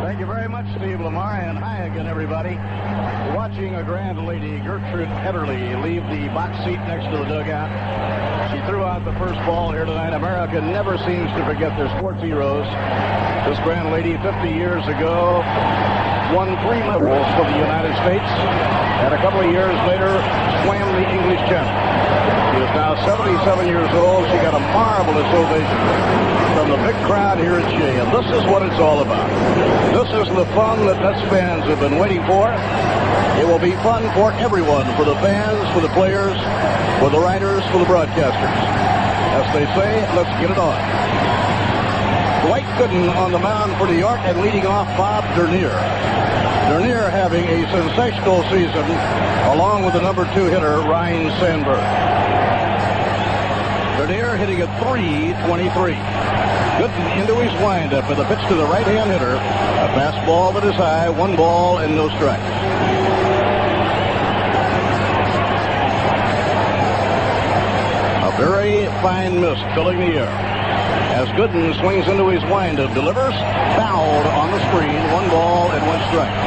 Thank you very much, Steve Lamar, and hi again, everybody. Watching a grand lady, Gertrude Hetterly, leave the box seat next to the dugout. She threw out the first ball here tonight. America never seems to forget their sports heroes. This grand lady, 50 years ago, won 3 medals for the United States, and a couple of years later, swam the English Channel. She is now 77 years old. She got a marvelous ovation from the big crowd here at Shea, and this is what it's all about. This is the fun that Mets fans have been waiting for. It will be fun for everyone, for the fans, for the players, for the writers, for the broadcasters. As they say, let's get it on. Dwight Gooden on the mound for New York, and leading off Bob Dernier. Dernier having a sensational season, along with the number 2 hitter, Ryne Sandberg. Dernier hitting at .323. Gooden into his windup with a pitch to the right-hand hitter. A fastball that is high, 1 ball and no strikes. A very fine mist filling the air. As Gooden swings into his windup, delivers, fouled on the screen, 1 ball and 1 strike.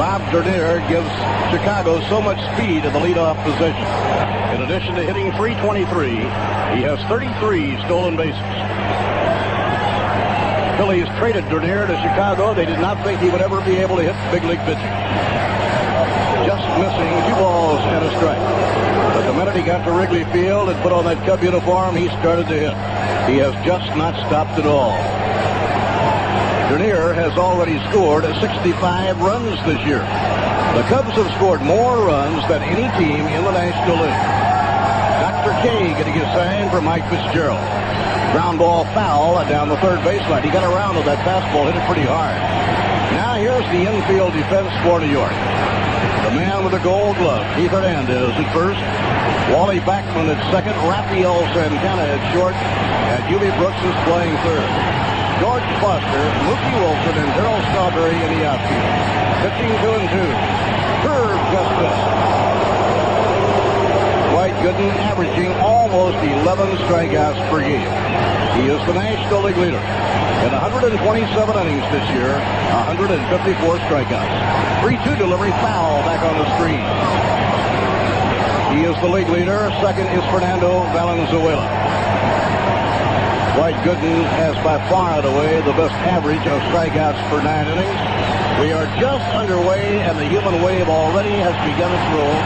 Bob Dernier gives Chicago so much speed in the leadoff position. In addition to hitting .323, he has 33 stolen bases. Phillies traded Dernier to Chicago. They did not think he would ever be able to hit big league pitching. Just missing 2 balls and a strike. But the minute he got to Wrigley Field and put on that Cub uniform, he started to hit. He has just not stopped at all. Dernier has already scored 65 runs this year. The Cubs have scored more runs than any team in the National League. Dr. K getting a sign from Mike Fitzgerald. Ground ball foul down the third baseline. He got around with that fastball, hit it pretty hard. Now here's the infield defense for New York. The man with the gold glove, Keith Hernandez at first. Wally Backman at second. Rafael Santana at short. And Hubie Brooks is playing third. George Foster, Mookie Wilson, and Darryl Strawberry in the outfield. Pitching 2-2. Curve just missed. Dwight Gooden averaging almost 11 strikeouts per game. He is the National League leader. In 127 innings this year, 154 strikeouts. 3-2 delivery, foul back on the screen. He is the league leader. Second is Fernando Valenzuela. Dwight Gooden has by far and away the best average of strikeouts per 9 innings. We are just underway, and the human wave already has begun its roll.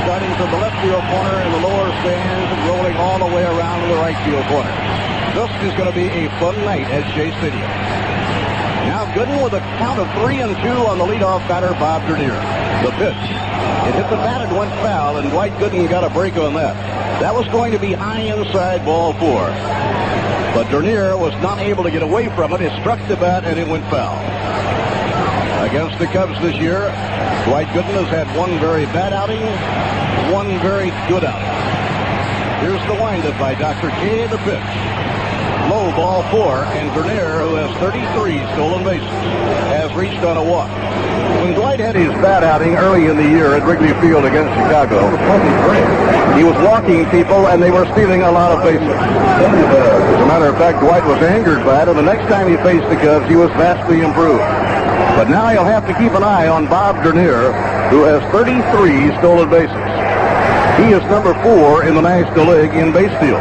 Starting from the left field corner in the lower stands and rolling all the way around to the right field corner. This is going to be a fun night at Shea Stadium. Now Gooden with a count of 3-2 on the leadoff batter, Bob Dernier. The pitch. It hit the bat and went foul, and Dwight Gooden got a break on that. That was going to be high inside, ball 4. But Dernier was not able to get away from it. It struck the bat and it went foul. Against the Cubs this year, Dwight Gooden has had 1 very bad outing, 1 very good outing. Here's the windup by Dr. K, the pitch. Low, ball 4, and Dernier, who has 33 stolen bases, has reached on a walk. When Dwight had his bad outing early in the year at Wrigley Field against Chicago, he was walking people and they were stealing a lot of bases. As a matter of fact, Dwight was angered by it, and the next time he faced the Cubs, he was vastly improved. But now you'll have to keep an eye on Bob Dernier, who has 33 stolen bases. He is number 4 in the National League in base steals.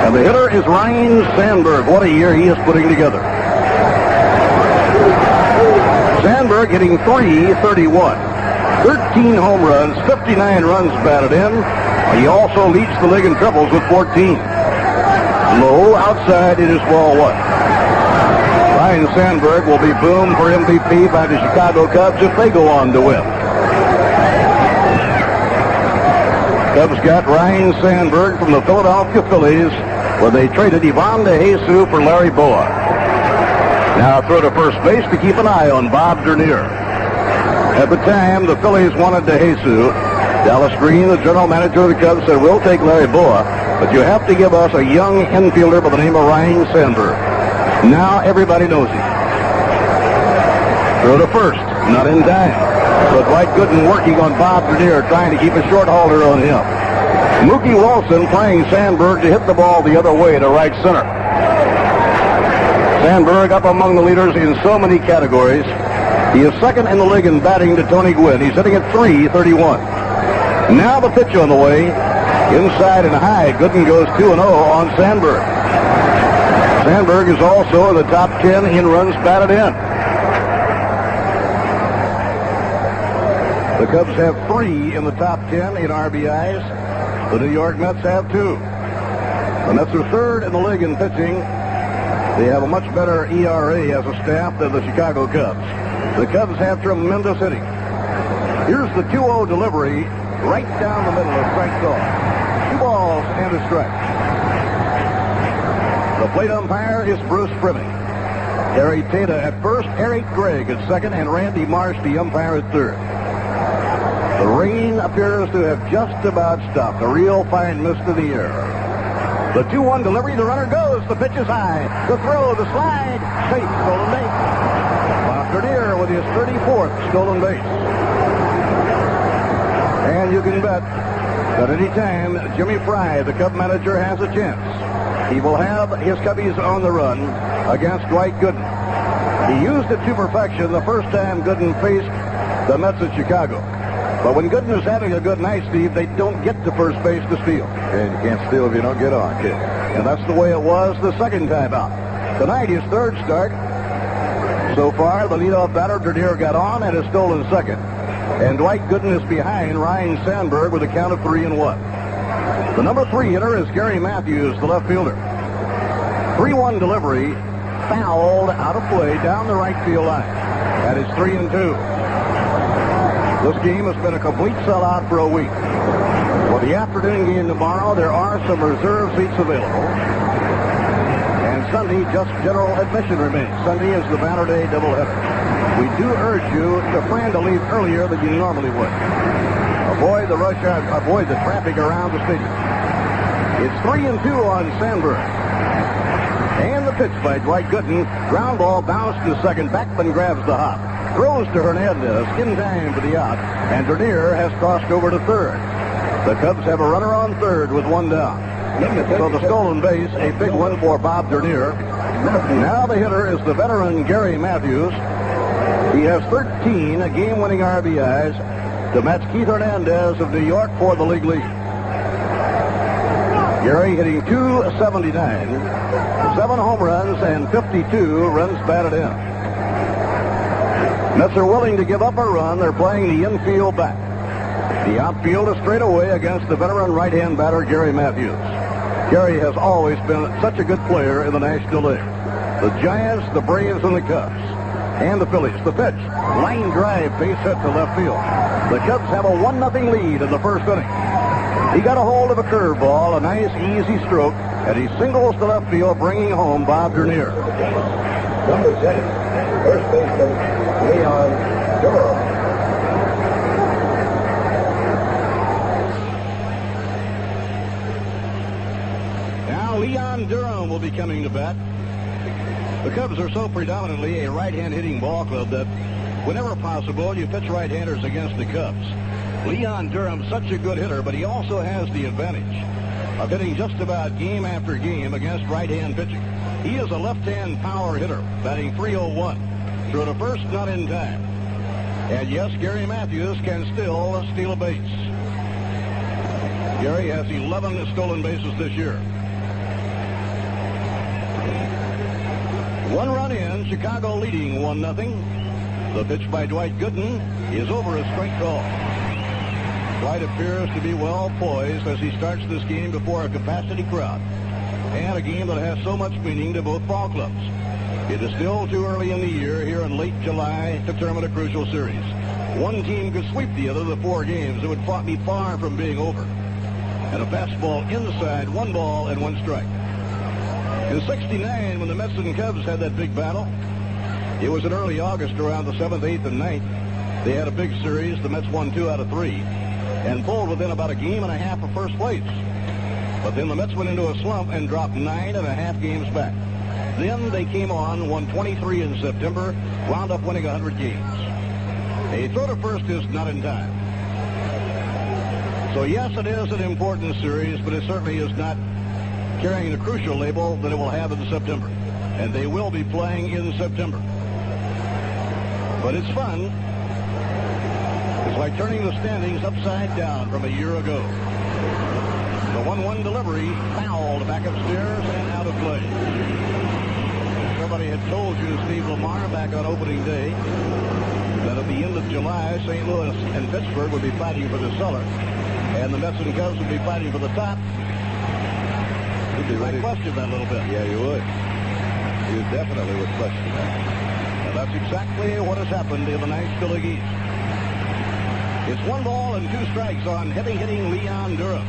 And the hitter is Ryne Sandberg. What a year he is putting together. Sandberg hitting .331. 13 home runs, 59 runs batted in. He also leads the league in triples with 14. Low, outside, it is ball 1. Ryne Sandberg will be boomed for MVP by the Chicago Cubs if they go on to win. Cubs got Ryne Sandberg from the Philadelphia Phillies, where they traded Ivan DeJesus for Larry Bowa. Now throw to first base to keep an eye on Bob Dernier. At the time, the Phillies wanted DeJesus. Dallas Green, the general manager of the Cubs, said, "We'll take Larry Bowa, but you have to give us a young infielder by the name of Ryne Sandberg." Now everybody knows him. Throw to first, not in time. So Dwight Gooden working on Bob Dernier, trying to keep a short halter on him. Mookie Wilson playing Sandberg to hit the ball the other way to right center. Sandberg up among the leaders in so many categories. He is second in the league in batting to Tony Gwynn. He's hitting at .331. Now the pitch on the way. Inside and high. Gooden goes 2-0 on Sandberg. Sandberg is also in the top 10 in runs batted in. The Cubs have 3 in the top 10 in RBIs. The New York Mets have 2. The Mets are third in the league in pitching. They have a much better ERA as a staff than the Chicago Cubs. The Cubs have tremendous hitting. Here's the 2-0 delivery right down the middle of strike call. 2 balls and a strike. The plate umpire is Bruce Primming. Harry Tata at first, Eric Gregg at second, and Randy Marsh, the umpire, at third. The rain appears to have just about stopped. A real fine mist in the air. The 2-1 delivery, the runner goes. The pitch is high. The throw, the slide, safe, stolen base. Bob Dernier with his 34th stolen base. And you can bet that any time Jimmy Fry, the Cub manager, has a chance, he will have his Cubbies on the run against Dwight Gooden. He used it to perfection the first time Gooden faced the Mets at Chicago. But when Gooden is having a good night, Steve, they don't get to first base to steal. And you can't steal if you don't get on, kid. And that's the way it was the second time out. Tonight, his third start. So far, the leadoff batter, Dernier, got on and has stolen second. And Dwight Gooden is behind Ryne Sandberg with a count of 3-1. The number 3 hitter is Gary Matthews, the left fielder. 3-1 delivery, fouled out of play down the right field line. That is 3-2. This game has been a complete sellout for a week. For the afternoon game tomorrow, there are some reserve seats available. And Sunday, just general admission remains. Sunday is the Banner Day doubleheader. We do urge you to plan to leave earlier than you normally would. Avoid the rush hour, avoid the traffic around the stadium. It's 3-2 on Sandberg. And the pitch by Dwight Gooden. Ground ball bounced to second. Backman grabs the hop. Throws to Hernandez in time for the out. And Dernier has crossed over to third. The Cubs have a runner on third with 1 down. So the stolen base, a big one for Bob Dernier. Now the hitter is the veteran Gary Matthews. He has 13 game-winning RBIs to match Keith Hernandez of New York for the league lead. Gary hitting .279, 7 home runs and 52 runs batted in. Mets are willing to give up a run. They're playing the infield back. The outfield is straight away against the veteran right-hand batter, Gary Matthews. Gary has always been such a good player in the National League. The Giants, the Braves, and the Cubs. And the Phillies. The pitch. Line drive, base hit to left field. The Cubs have a 1-0 lead in the first inning. He got a hold of a curveball, a nice, easy stroke, and he singles to left field, bringing home Bob Dernier. Number 10, first baseman Leon Durham. Now Leon Durham will be coming to bat. The Cubs are so predominantly a right-hand hitting ball club that whenever possible, you pitch right-handers against the Cubs. Leon Durham's such a good hitter, but he also has the advantage of hitting just about game after game against right-hand pitching. He is a left-hand power hitter, batting .301. Throw to first, not in time. And yes, Gary Matthews can still steal a base. Gary has 11 stolen bases this year. 1 run in, Chicago leading 1-0. The pitch by Dwight Gooden is over a strike call. Dwight appears to be well poised as he starts this game before a capacity crowd. And a game that has so much meaning to both ball clubs. It is still too early in the year here in late July to determine a crucial series. One team could sweep the other the 4 games. It would be far from being over. And a fastball inside, 1 ball and 1 strike. In '69, when the Mets and Cubs had that big battle, it was in early August around the 7th, 8th, and 9th. They had a big series. The Mets won 2 out of 3 and pulled within about a game and a half of first place. But then the Mets went into a slump and dropped 9.5 games back. Then they came on, won 23 in September, wound up winning 100 games. A throw to first is not in time. So yes, it is an important series, but it certainly is not carrying the crucial label that it will have in September. and they will be playing in September. But it's fun. It's like turning the standings upside down from a year ago. The 1-1 delivery fouled back upstairs and out of play. Somebody had told you, Steve Lamar, back on opening day, that at the end of July, St. Louis and Pittsburgh would be fighting for the cellar, and the Mets and Cubs would be fighting for the top. I'd question that a little bit. Yeah, you would. You definitely would question that. And that's exactly what has happened in the National League East. It's 1 ball and 2 strikes on heavy-hitting Leon Durham.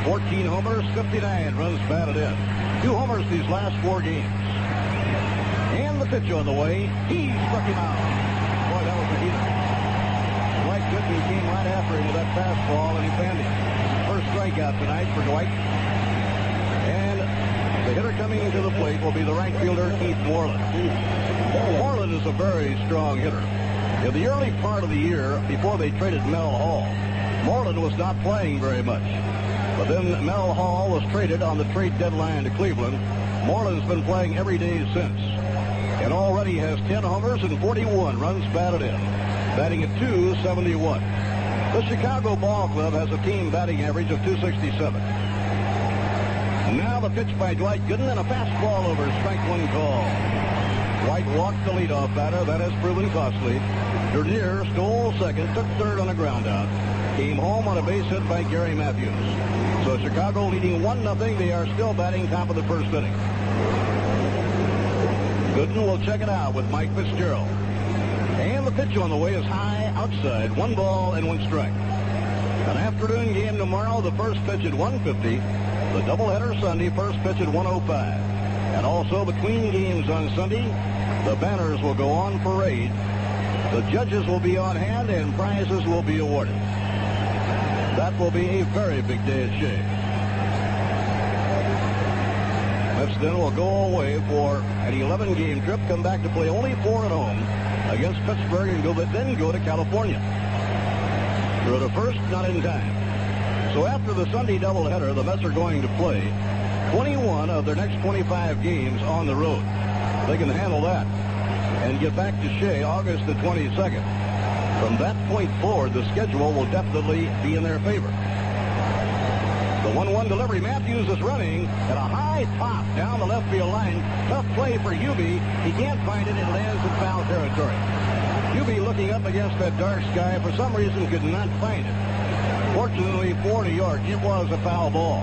14 homers, 59 runs batted in. 2 homers these last 4 games. And the pitch on the way. He struck him out. Boy, that was a heater. Dwight Gooden came right after him with that fastball, and he fanned him. First strikeout tonight for Dwight. And the hitter coming into the plate will be the right fielder, Keith Moreland. Moreland is a very strong hitter. In the early part of the year, before they traded Mel Hall, Moreland was not playing very much. But then Mel Hall was traded on the trade deadline to Cleveland. Moreland's been playing every day since, and already has 10 homers and 41 runs batted in, batting at .271. The Chicago Ball Club has a team batting average of .267. Now the pitch by Dwight Gooden, and a fastball over strike 1 call. Dwight walked the leadoff batter. That has proven costly. Dernier stole second, took third on a ground out. Came home on a base hit by Gary Matthews. So Chicago leading 1-0. They are still batting top of the first inning. Gooden will check it out with Mike Fitzgerald. And the pitch on the way is high outside. 1 ball and 1 strike. An afternoon game tomorrow. The first pitch at 1:50. The doubleheader Sunday, first pitch at 1:05. And also between games on Sunday, the banners will go on parade. The judges will be on hand and prizes will be awarded. That will be a very big day at Shea. Mets then will go away for an 11-game trip, come back to play only 4 at home against Pittsburgh, and then go to California. Through the first, not in time. So after the Sunday doubleheader, the Mets are going to play 21 of their next 25 games on the road. They can handle that and get back to Shea August the 22nd. From that point forward, the schedule will definitely be in their favor. The 1-1 delivery. Matthews is running at a high pop down the left field line. Tough play for Hubie. He can't find it. It lands in foul territory. Hubie looking up against that dark sky. For some reason, could not find it. Fortunately for New York, it was a foul ball.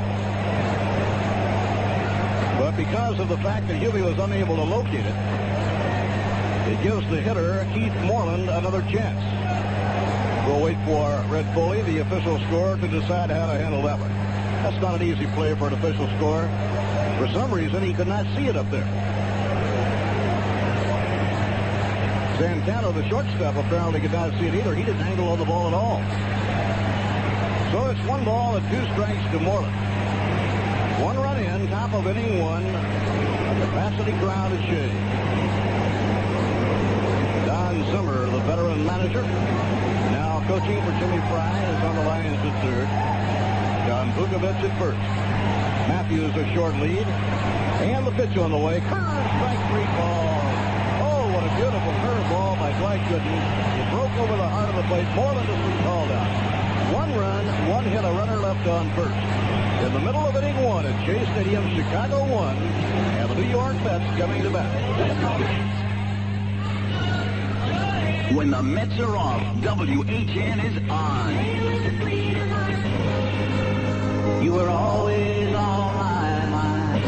But because of the fact that Hubie was unable to locate it, it gives the hitter, Keith Moreland, another chance. We'll wait for Red Foley, the official scorer, to decide how to handle that one. That's not an easy play for an official scorer. For some reason, he could not see it up there. Santana, the shortstop, apparently could not see it either. He didn't angle on the ball at all. So it's 1 ball and 2 strikes to Moreland. 1 run in, top of inning 1. A capacity crowd at Shea. Don Zimmer, the veteran manager, now coaching for Jimmy Fry, is on the Lions at third. John Vukovic at first. Matthews a short lead. And the pitch on the way. Curve, strike 3 ball. Oh, what a beautiful curve ball by Dwight Gooden. It broke over the heart of the plate. Moreland has been called out. 1 run, 1 hit, a runner left on first. In the middle of inning 1 at Shea Stadium, Chicago 1, and the New York Mets coming to bat. When the Mets are off, WHN is on. You are always on my mind.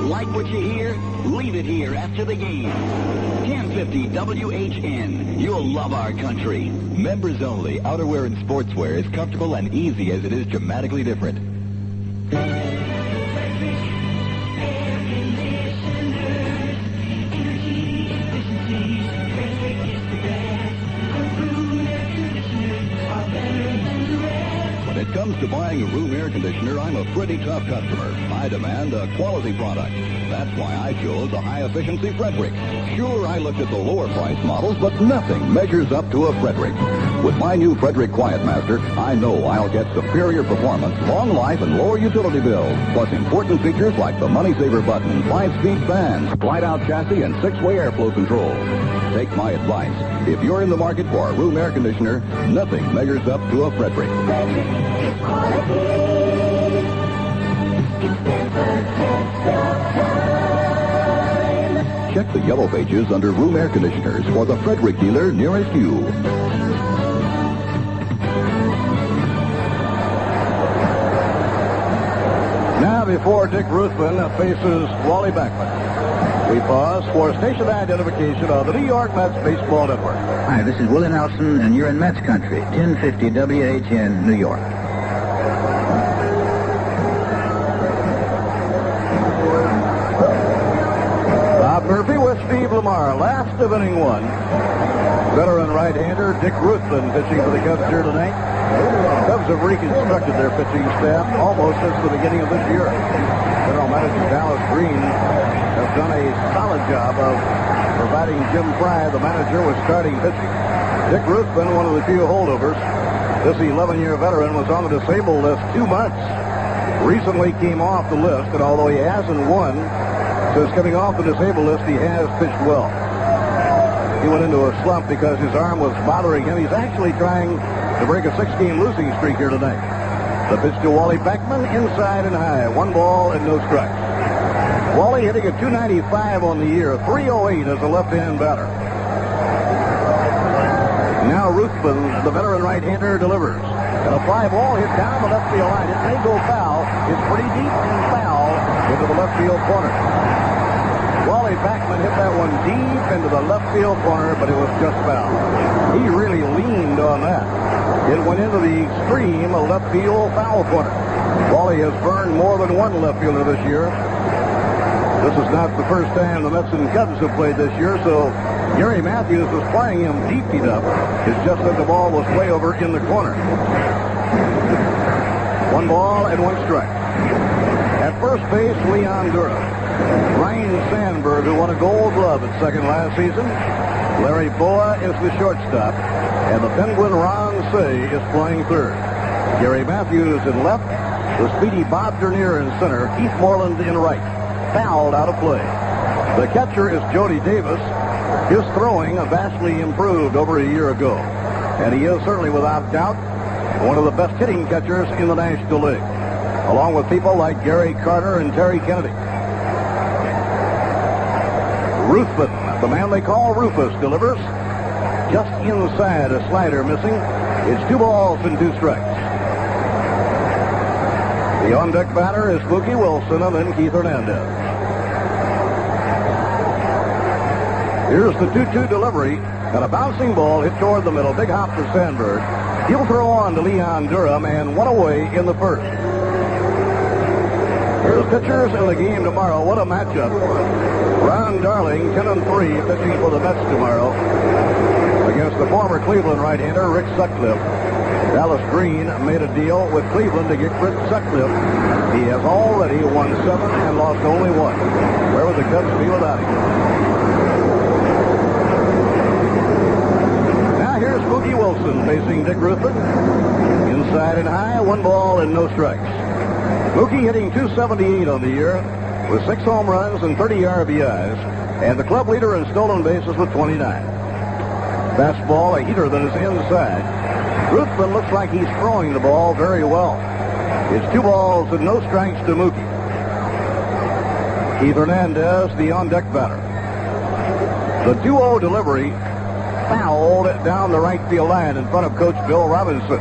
Like what you hear? Leave it here after the game. 1050 WHN. You'll love our country. Members only. Outerwear and sportswear is comfortable and easy as it is dramatically different. When it comes to buying a room air conditioner, I'm a pretty tough customer. I demand a quality product. That's why I chose the high-efficiency Frederick. Sure, I looked at the lower-priced models, but nothing measures up to a Frederick. With my new Frederick QuietMaster, I know I'll get superior performance, long life, and lower utility bills, plus important features like the Money Saver button, 5-speed fans, slide-out chassis, and 6-way airflow control. Take my advice. If you're in the market for a room air conditioner, nothing measures up to a Frederick. Check the yellow pages under room air conditioners for the Frederick dealer nearest you. Now, before Dick Ruthven faces Wally Backman, we pause for station identification of the New York Mets Baseball Network. Hi, this is Willie Nelson, and you're in Mets country, 1050 WHN, New York. Bob Murphy with Steve Lamar, last of inning one. Veteran right-hander Dick Ruthven pitching for the Cubs here tonight. Cubs have reconstructed their pitching staff almost since the beginning of this year. General Manager Dallas Green has done a solid job of providing Jim Fry, the manager, with starting pitching. Dick Ruthven, one of the few holdovers. This 11-year veteran was on the disabled list 2 months. Recently came off the list, and although he hasn't won since coming off the disabled list, he has pitched well. He went into a slump because his arm was bothering him. He's actually trying to break a 6-game losing streak here tonight. The pitch to Wally Backman, inside and high. 1 ball and no strikes. Wally hitting a .295 on the year, 308 as a left-hand batter. Now Ruthven, the veteran right-hander, delivers. And a fly ball hit down the left field line. It may go foul. It's pretty deep and foul into the left field corner. Wally Backman hit that one deep into the left field corner, but it was just foul. He really leaned on that. It went into the extreme left field foul corner. Wally has burned more than one left fielder this year. This is not the first time the Mets and Cubs have played this year, so Gary Matthews was playing him deep enough. It's just that the ball was way over in the corner. 1 ball and 1 strike. At first base, Leon Dura. Ryan Sandberg, who won a Gold Glove at second last season. Larry Boa is the shortstop. And the Penguin Ron Cey is playing third. Gary Matthews in left. The speedy Bob Dernier in center. Keith Moreland in right. Fouled out of play. The catcher is Jody Davis. His throwing vastly improved over a year ago. And he is certainly without doubt one of the best hitting catchers in the National League, along with people like Gary Carter and Terry Kennedy. Ruthven, the man they call Rufus, delivers. Just inside, a slider missing. It's 2 balls and 2 strikes. The on-deck batter is Mookie Wilson and then Keith Hernandez. Here's the 2-2 delivery, and a bouncing ball hit toward the middle. Big hop for Sandberg. He'll throw on to Leon Durham, and 1 away in the first. Here's pitchers in the game tomorrow. What a matchup. Ron Darling, 10-3, pitching for the Mets tomorrow against the former Cleveland right-hander Rick Sutcliffe. Dallas Green made a deal with Cleveland to get Rick Sutcliffe. He has already won 7 and lost only 1. Where would the Cubs be without him? Now here's Mookie Wilson facing Dick Ruthven. Inside and high, 1 ball and no strikes. Mookie hitting .278 on the year with 6 home runs and 30 RBIs, and the club leader in stolen bases with 29. Fastball, a heater that is inside. Ruthven looks like he's throwing the ball very well. It's 2 balls and no strikes to Mookie. Keith Hernandez, the on-deck batter. The 2-0 delivery fouled down the right field line in front of Coach Bill Robinson.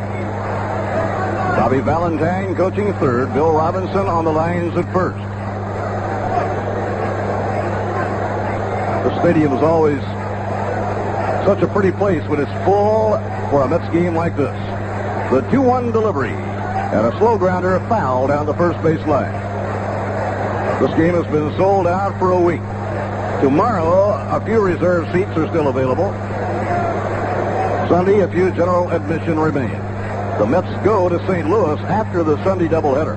Bobby Valentine coaching third. Bill Robinson on the lines at first. The stadium is always such a pretty place when it's full for a Mets game like this. The 2-1 delivery and a slow grounder foul down the first base line. This game has been sold out for a week. Tomorrow, a few reserve seats are still available. Sunday, a few general admission remain. The Mets go to St. Louis after the Sunday doubleheader.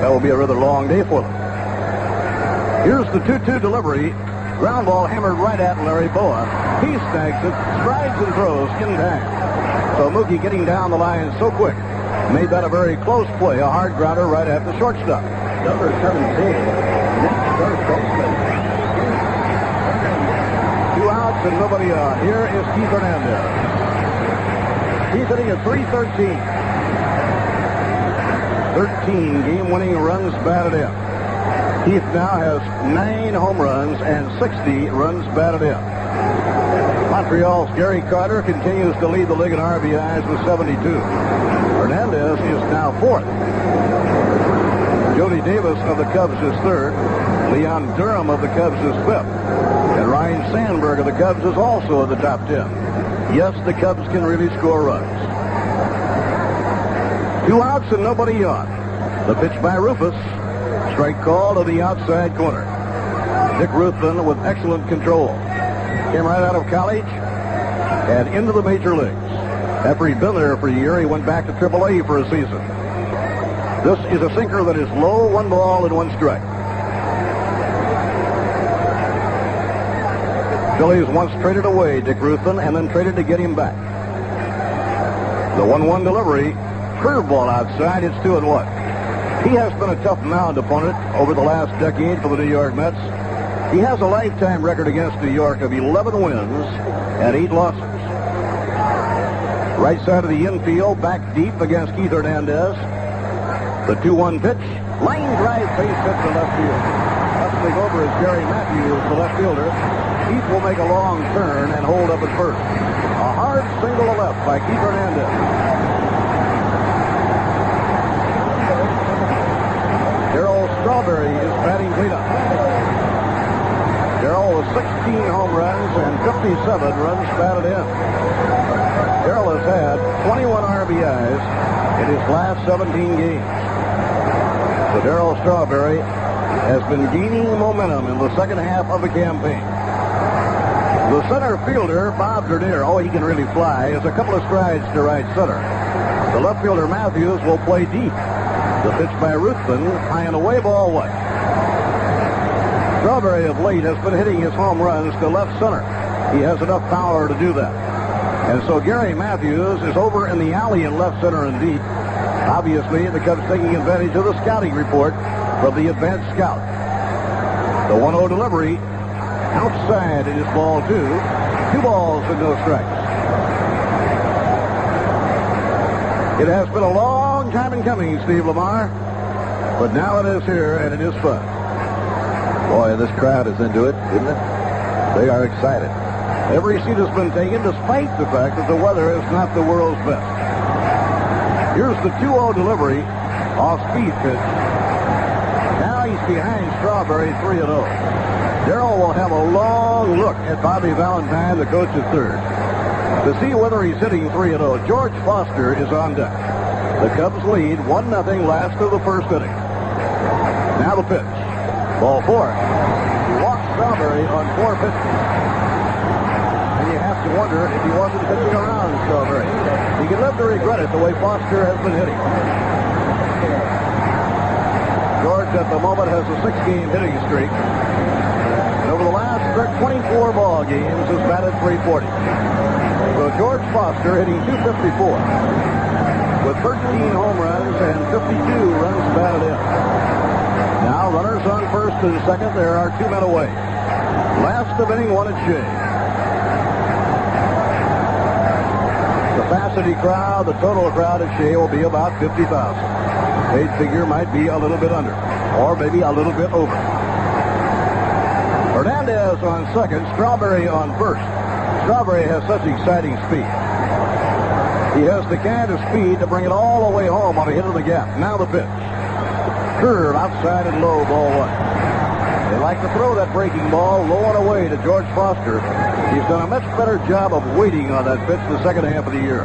That will be a rather long day for them. Here's the 2-2 delivery. Ground ball hammered right at Larry Boa. He snags it, strides and throws in time. So Mookie getting down the line so quick. Made that a very close play, a hard grounder right at the shortstop. Number 17, next first baseman. 2 outs and nobody on. Here is Keith Hernandez. He's hitting at .313. 13 game-winning runs batted in. Keith now has 9 home runs and 60 runs batted in. Montreal's Gary Carter continues to lead the league in RBIs with 72. Hernandez is now 4th. Jody Davis of the Cubs is 3rd. Leon Durham of the Cubs is 5th. And Ryan Sandberg of the Cubs is also in the top 10. Yes, the Cubs can really score runs. 2 outs and nobody on. The pitch by Rufus. Strike call to the outside corner. Dick Ruthven with excellent control. Came right out of college and into the major leagues. After he'd been there for a year, he went back to AAA for a season. This is a sinker that is low, 1 ball and 1 strike. Phillies once traded away Dick Ruthven and then traded to get him back. The 1-1 delivery. Curveball outside. It's 2-1. He has been a tough mound opponent over the last decade for the New York Mets. He has a lifetime record against New York of 11 wins and 8 losses. Right side of the infield, back deep against Keith Hernandez. The 2-1 pitch. Line drive base hit to left field. Hustling over is Gary Matthews, the left fielder. Keith will make a long turn and hold up at first. A hard single to left by Keith Hernandez. Darryl Strawberry is batting cleanup. Darryl with 16 home runs and 57 runs batted in. Darryl has had 21 RBIs in his last 17 games. So Darryl Strawberry has been gaining momentum in the second half of the campaign. The center fielder, Bob Dernier, he can really fly, is a couple of strides to right center. The left fielder, Matthews, will play deep. The pitch by Ruthven, high and away, ball 1. Strawberry of late has been hitting his home runs to left center. He has enough power to do that. And so Gary Matthews is over in the alley in left center and deep. Obviously, the Cubs taking advantage of the scouting report from the advanced scout. The 1-0 delivery. Outside it is ball 2. 2 balls and no strikes. It has been a long time in coming, Steve Lamar. But now it is here, and it is fun. Boy, this crowd is into it, isn't it? They are excited. Every seat has been taken despite the fact that the weather is not the world's best. Here's the 2-0 delivery. Off-speed pitch. Now he's behind Strawberry 3-0. Darryl will have a long look at Bobby Valentine, the coach at third, to see whether he's hitting 3-0. George Foster is on deck. The Cubs lead 1-0 last of the first inning. Now the pitch. Ball 4. He walks Strawberry on 4 pitches. And you have to wonder if he wasn't pitching around Strawberry. He can live to regret it the way Foster has been hitting. George at the moment has a 6-game hitting streak. Over the last 24 ball games has batted .340. So George Foster hitting .254 with 13 home runs and 52 runs batted in. Now runners on first and second. There are 2 men away. Last of inning 1 at Shea. Capacity crowd, the total crowd at Shea will be about 50,000. Paid figure might be a little bit under, or maybe a little bit over. Hernandez on second, Strawberry on first. Strawberry has such exciting speed. He has the kind of speed to bring it all the way home on a hit of the gap. Now the pitch. Curve outside and low, ball 1. They like to throw that breaking ball low and away to George Foster. He's done a much better job of waiting on that pitch the second half of the year.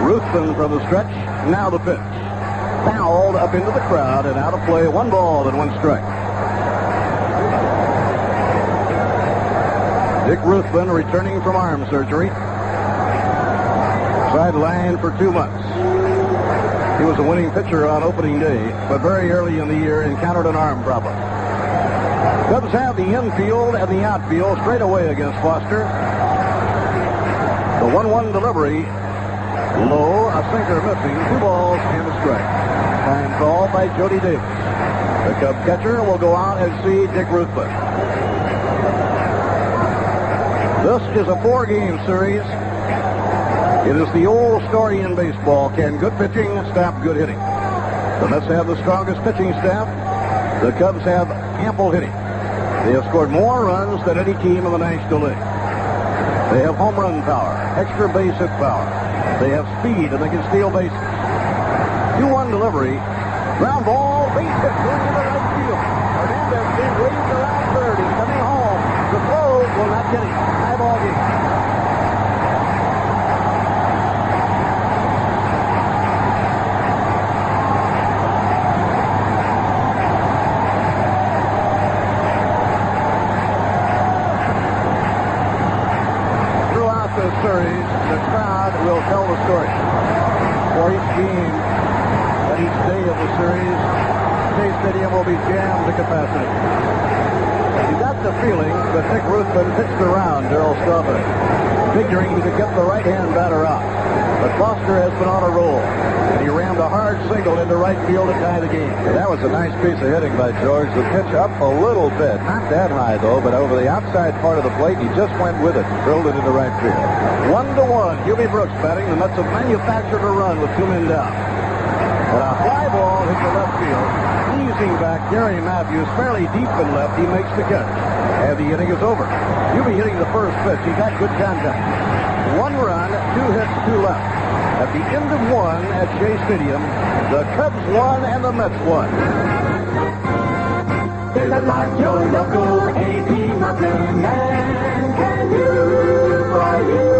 Ruthven from the stretch. Now the pitch. Fouled up into the crowd and out of play. 1 ball and 1 strike. Dick Ruthven returning from arm surgery. sidelined for 2 months. He was a winning pitcher on opening day, but very early in the year encountered an arm problem. Cubs have the infield and the outfield straight away against Foster. The 1-1 delivery, low, a sinker missing, 2 balls and a strike. Time call by Jody Davis. The Cub catcher will go out and see Dick Ruthven. This is a 4-game series. It is the old story in baseball. Can good pitching stop good hitting? The Mets have the strongest pitching staff. The Cubs have ample hitting. They have scored more runs than any team in the National League. They have home run power, extra base hit power. They have speed, and they can steal bases. 2-1 delivery. Ground ball, base hit, going to the right field. Hernandez is waved around third. He's coming home. The throw will not get him. High ball game. Throughout the series, the crowd will tell the story. For each game, and each day of the series, Shea Stadium will be jammed to capacity. You got the feeling that Dick Ruthven pitched around Darryl Strawberry, figuring he could get the right-hand batter out. But Foster has been on a roll, and he rammed a hard single into right field to tie the game. That was a nice piece of hitting by George. The pitch up a little bit, not that high though, but over the outside part of the plate, he just went with it and drilled it into right field. 1-1, Hubie Brooks batting. The Mets have manufactured a run with 2 men down. But a fly ball hits the left field. Easing back, Gary Matthews, fairly deep in left. He makes the catch. And the inning is over. Hubie hitting the first pitch. He got good contact. 1 run, 2 hits, 2 left. At the end of 1 at Shea Stadium, the Cubs won and the Mets won. Is it like your local A.P. Muffin Man can do for you?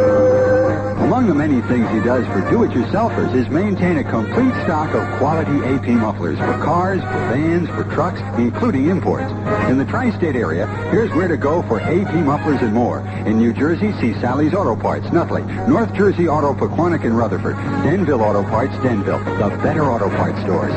Among the many things he does for do-it-yourselfers is maintain a complete stock of quality AP mufflers for cars, for vans, for trucks, including imports. In the tri-state area, here's where to go for AP mufflers and more. In New Jersey, see Sally's Auto Parts, Nutley. North Jersey Auto Pequannock and Rutherford. Denville Auto Parts, Denville. The better auto parts stores.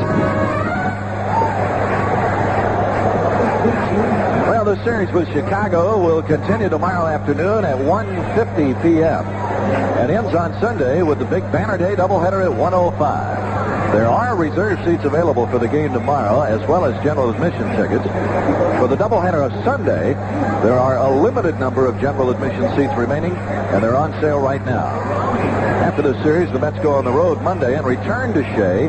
Well, the series with Chicago will continue tomorrow afternoon at 1:50 p.m. and ends on Sunday with the big Banner Day doubleheader at 1:05. There are reserve seats available for the game tomorrow, as well as general admission tickets. For the doubleheader of Sunday, there are a limited number of general admission seats remaining, and they're on sale right now. After the series, the Mets go on the road Monday and return to Shea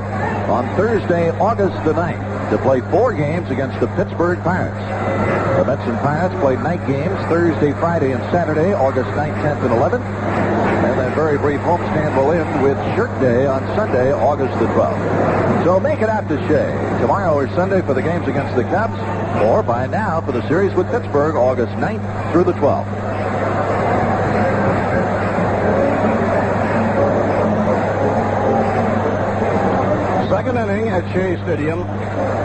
on Thursday, August the 9th, to play 4 games against the Pittsburgh Pirates. The Mets and Pirates play night games Thursday, Friday, and Saturday, August 9th, 10th, and 11th. And that very brief homestand will end with Shirt Day on Sunday, August the 12th. So make it out to Shea tomorrow or Sunday for the games against the Cubs, or by now for the series with Pittsburgh, August 9th through the 12th. Second inning at Shea Stadium.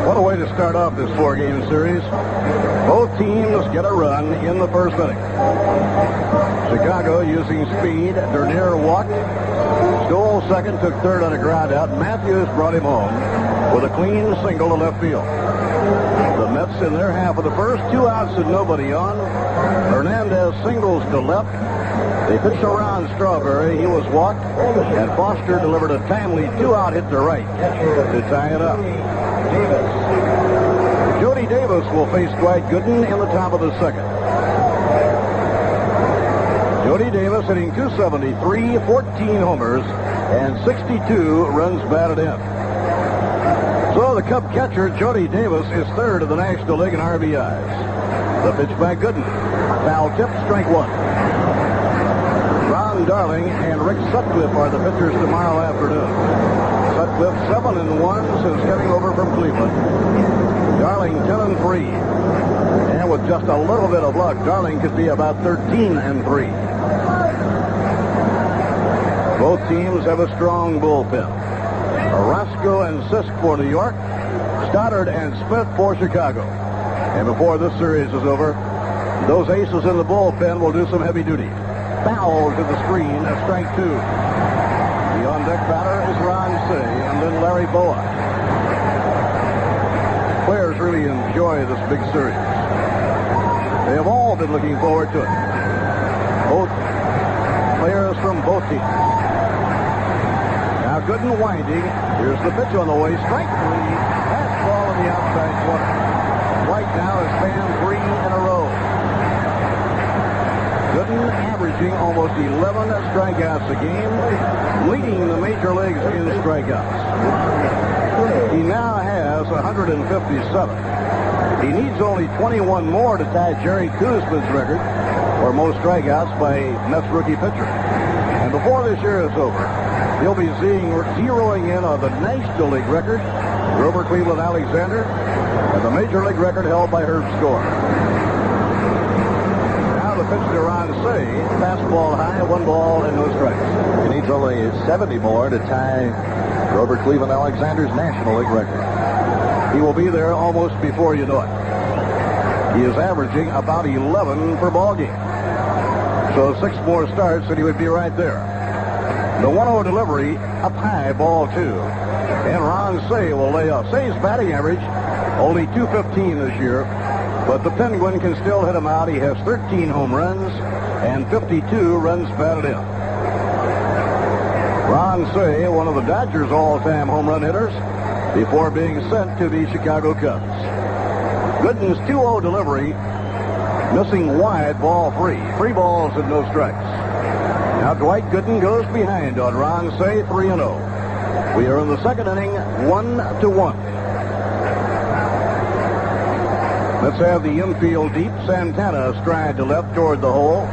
What a way to start off this 4-game series. Both teams get a run in the first inning. Chicago using speed. Dernier walked. Stole second, took third on a ground out. Matthews brought him home with a clean single to left field. The Mets in their half of the first, 2 outs and nobody on. Hernandez singles to left. They pitched around Strawberry. He was walked, and Foster delivered a timely 2-out hit to right to tie it up. Jody Davis will face Dwight Gooden in the top of the second. Jody Davis hitting .273, 14 homers, and 62 runs batted in. So the Cub catcher, Jody Davis, is third in the National League in RBIs. The pitch by Gooden. Foul tip, strike 1. Ron Darling and Rick Sutcliffe are the pitchers tomorrow afternoon. Sutcliffe 7-1 since getting over from Cleveland. Darling 10-3. And with just a little bit of luck, Darling could be about 13-3. Both teams have a strong bullpen. Orozco and Sisk for New York. Stoddard and Smith for Chicago. And before this series is over, those aces in the bullpen will do some heavy duty. Foul to the screen, a strike 2. The on-deck batter is Ron Cey, and then Larry Boa. Players really enjoy this big series. They have all been looking forward to it. Both players from both teams. Now Gooden winding. Here's the pitch on the way. Strike three. Fastball in the outside corner. White now has fanned 3 in a row. Gooden averaging almost 11 strikeouts a game, leading the major leagues in strikeouts. He now has 157. He needs only 21 more to tie Jerry Koosman's record for most strikeouts by Mets rookie pitcher. And before this year is over, he'll be zeroing in on the National League record, Grover Cleveland Alexander, and the Major League record held by Herb Score. Now the pitch to Ron Cey, fastball high, 1 ball and no strikes. He needs only 70 more to tie Grover Cleveland Alexander's National League record. He will be there almost before you know it. He is averaging about 11 per ball game. So 6 more starts and he would be right there. The 1-0 delivery, up high, ball 2. And Ron Cey will lay off. Cey's batting average, only .215 this year, but the Penguin can still hit him out. He has 13 home runs and 52 runs batted in. Ron Cey, one of the Dodgers' all-time home run hitters, before being sent to the Chicago Cubs. Gooden's 2-0 delivery, missing wide, ball 3. 3 balls and no strikes. Now Dwight Gooden goes behind on Ron Cey, 3-0. We are in the second inning, 1-1. Let's have the infield deep. Santana stride to left toward the hole.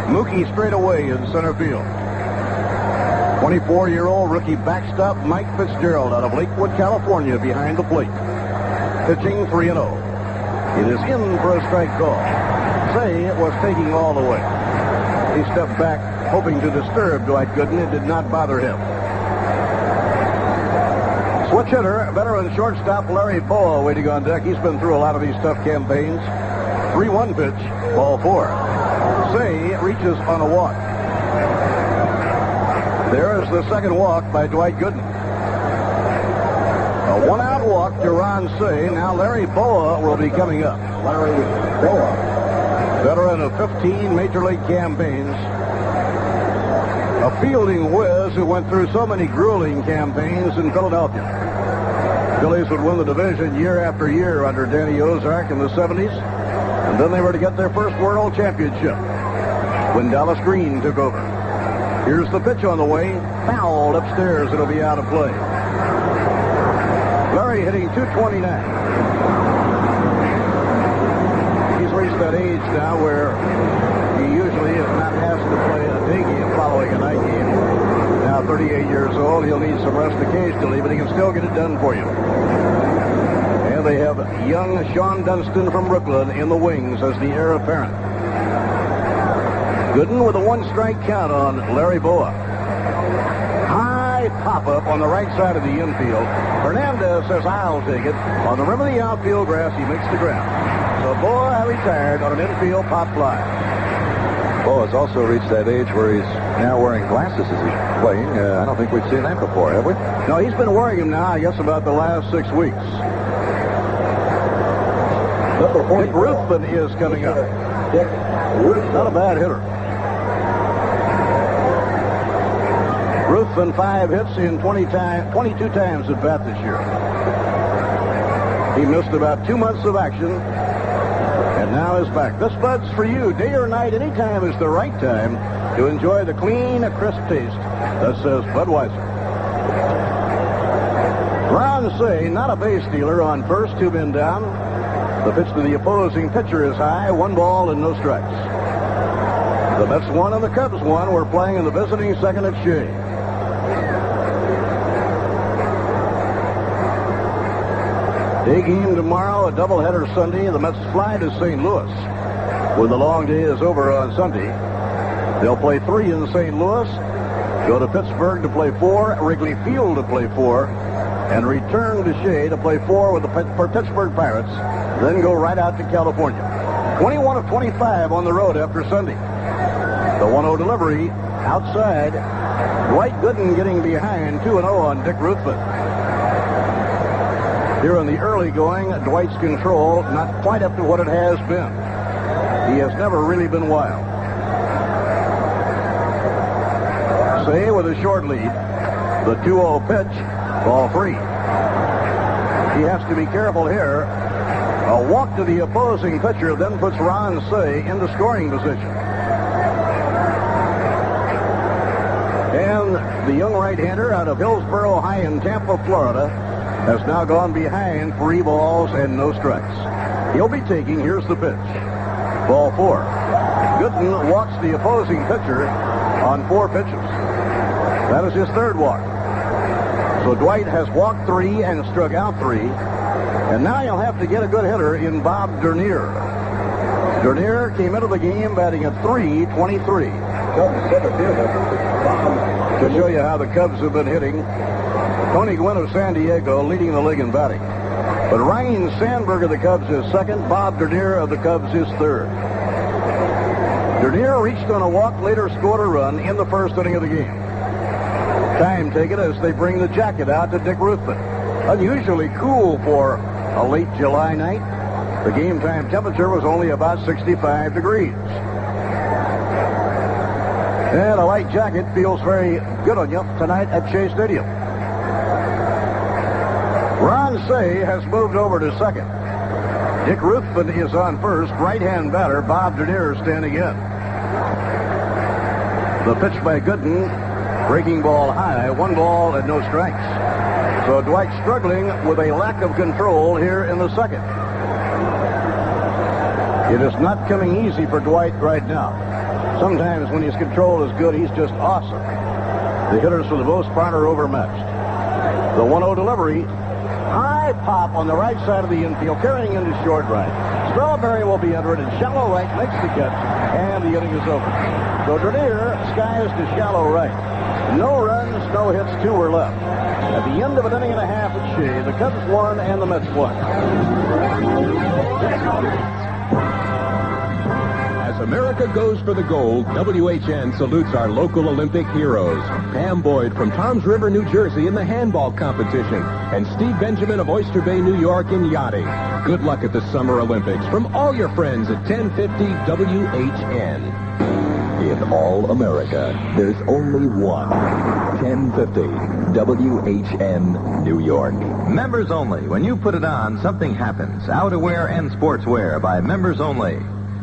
Mookie straight away in center field. 24-year-old rookie backstop Mike Fitzgerald out of Lakewood, California, behind the plate. Pitching 3-0. It is in for a strike call. Cey was taking all the way. He stepped back, hoping to disturb Dwight Gooden. It did not bother him. Switch hitter, veteran shortstop Larry Boa waiting on deck. He's been through a lot of these tough campaigns. 3-1 pitch, ball 4. Cey reaches on a walk. There is the second walk by Dwight Gooden. A 1-out walk to Ron Cey. Now Larry Boa will be coming up. Larry Boa, veteran of 15 Major League campaigns. A fielding whiz who went through so many grueling campaigns in Philadelphia. Phillies would win the division year after year under Danny Ozark in the 70s. And then they were to get their first World Championship when Dallas Green took over. Here's the pitch on the way. Fouled upstairs. It'll be out of play. Larry hitting .229. He's reached that age now where he usually is not asked to play a day game following a night game. Now 38 years old. He'll need some rest occasionally, but he can still get it done for you. And they have young Sean Dunston from Brooklyn in the wings as the heir apparent. Gooden with a 1-strike count on Larry Boa. High pop-up on the right side of the infield. Hernandez says, I'll take it. On the rim of the outfield grass, he makes the ground. So Boa retired on an infield pop fly. Boa's also reached that age where he's now wearing glasses as he's playing. I don't think we've seen that before, have we? No, he's been wearing them now, I guess, about the last 6 weeks. Dick Ruthven is coming up. Not a bad hitter. Ruthven 5 hits in 22 times at bat this year. He missed about 2 months of action and now is back. This Bud's for you. Day or night, any time is the right time to enjoy the clean, crisp taste that says Budweiser. Ron Cey, not a base stealer on first, 2 men down. The pitch to the opposing pitcher is high, 1 ball and no strikes. The Mets won and the Cubs won. We're playing in the visiting second at Shea. Day game tomorrow, a doubleheader Sunday. The Mets fly to St. Louis when the long day is over on Sunday. They'll play 3 in St. Louis, go to Pittsburgh to play 4, Wrigley Field to play 4, and return to Shea to play 4 with the Pittsburgh Pirates, then go right out to California. 21 of 25 on the road after Sunday. The 1-0 delivery outside Dwight Gooden getting behind 2-0 on Dick Ruthven. Here in the early going, Dwight's control not quite up to what it has been. He has never really been wild. Say with a short lead, the 2-0 pitch, ball free. He has to be careful here. A walk to the opposing pitcher then puts Ron Say into scoring position. And the young right-hander out of Hillsboro High in Tampa, Florida, has now gone behind 3 balls and no strikes. He'll be taking, here's the pitch. Ball 4. Gooden walks the opposing pitcher on 4 pitches. That is his 3rd walk. So Dwight has walked 3 and struck out 3. And now you'll have to get a good hitter in Bob Dernier. Dernier came into the game batting at .323. To show you how the Cubs have been hitting, Tony Gwynn of San Diego leading the league in batting. But Ryan Sandberg of the Cubs is 2nd. Bob Dernier of the Cubs is 3rd. Dernier reached on a walk, later scored a run in the 1st inning of the game. Time taken as they bring the jacket out to Dick Ruthven. Unusually cool for a late July night. The game time temperature was only about 65 degrees. And a light jacket feels very good on you tonight at Shea Stadium. Ron Say has moved over to 2nd. Dick Ruthven is on 1st. Right-hand batter Bob Dernier standing in. The pitch by Gooden, breaking ball high, 1 ball and no strikes. So Dwight struggling with a lack of control here in the 2nd. It is not coming easy for Dwight right now. Sometimes when his control is good, he's just awesome. The hitters for the most part are overmatched. The 1-0 delivery. High pop on the right side of the infield, carrying into short right. Strawberry will be under it, and shallow right makes the catch, and the inning is over. So Dernier skies to shallow right. No runs, no hits, 2 were left. At the end of an inning and a half at Shea, the Cubs won and the Mets won. As America goes for the gold, WHN salutes our local Olympic heroes. Pam Boyd from Toms River, New Jersey in the handball competition, and Steve Benjamin of Oyster Bay, New York in yachting. Good luck at the Summer Olympics from all your friends at 1050 WHN. In all America, there's only one. 1050 WHN, New York. Members only. When you put it on, something happens. Outerwear and sportswear by members only.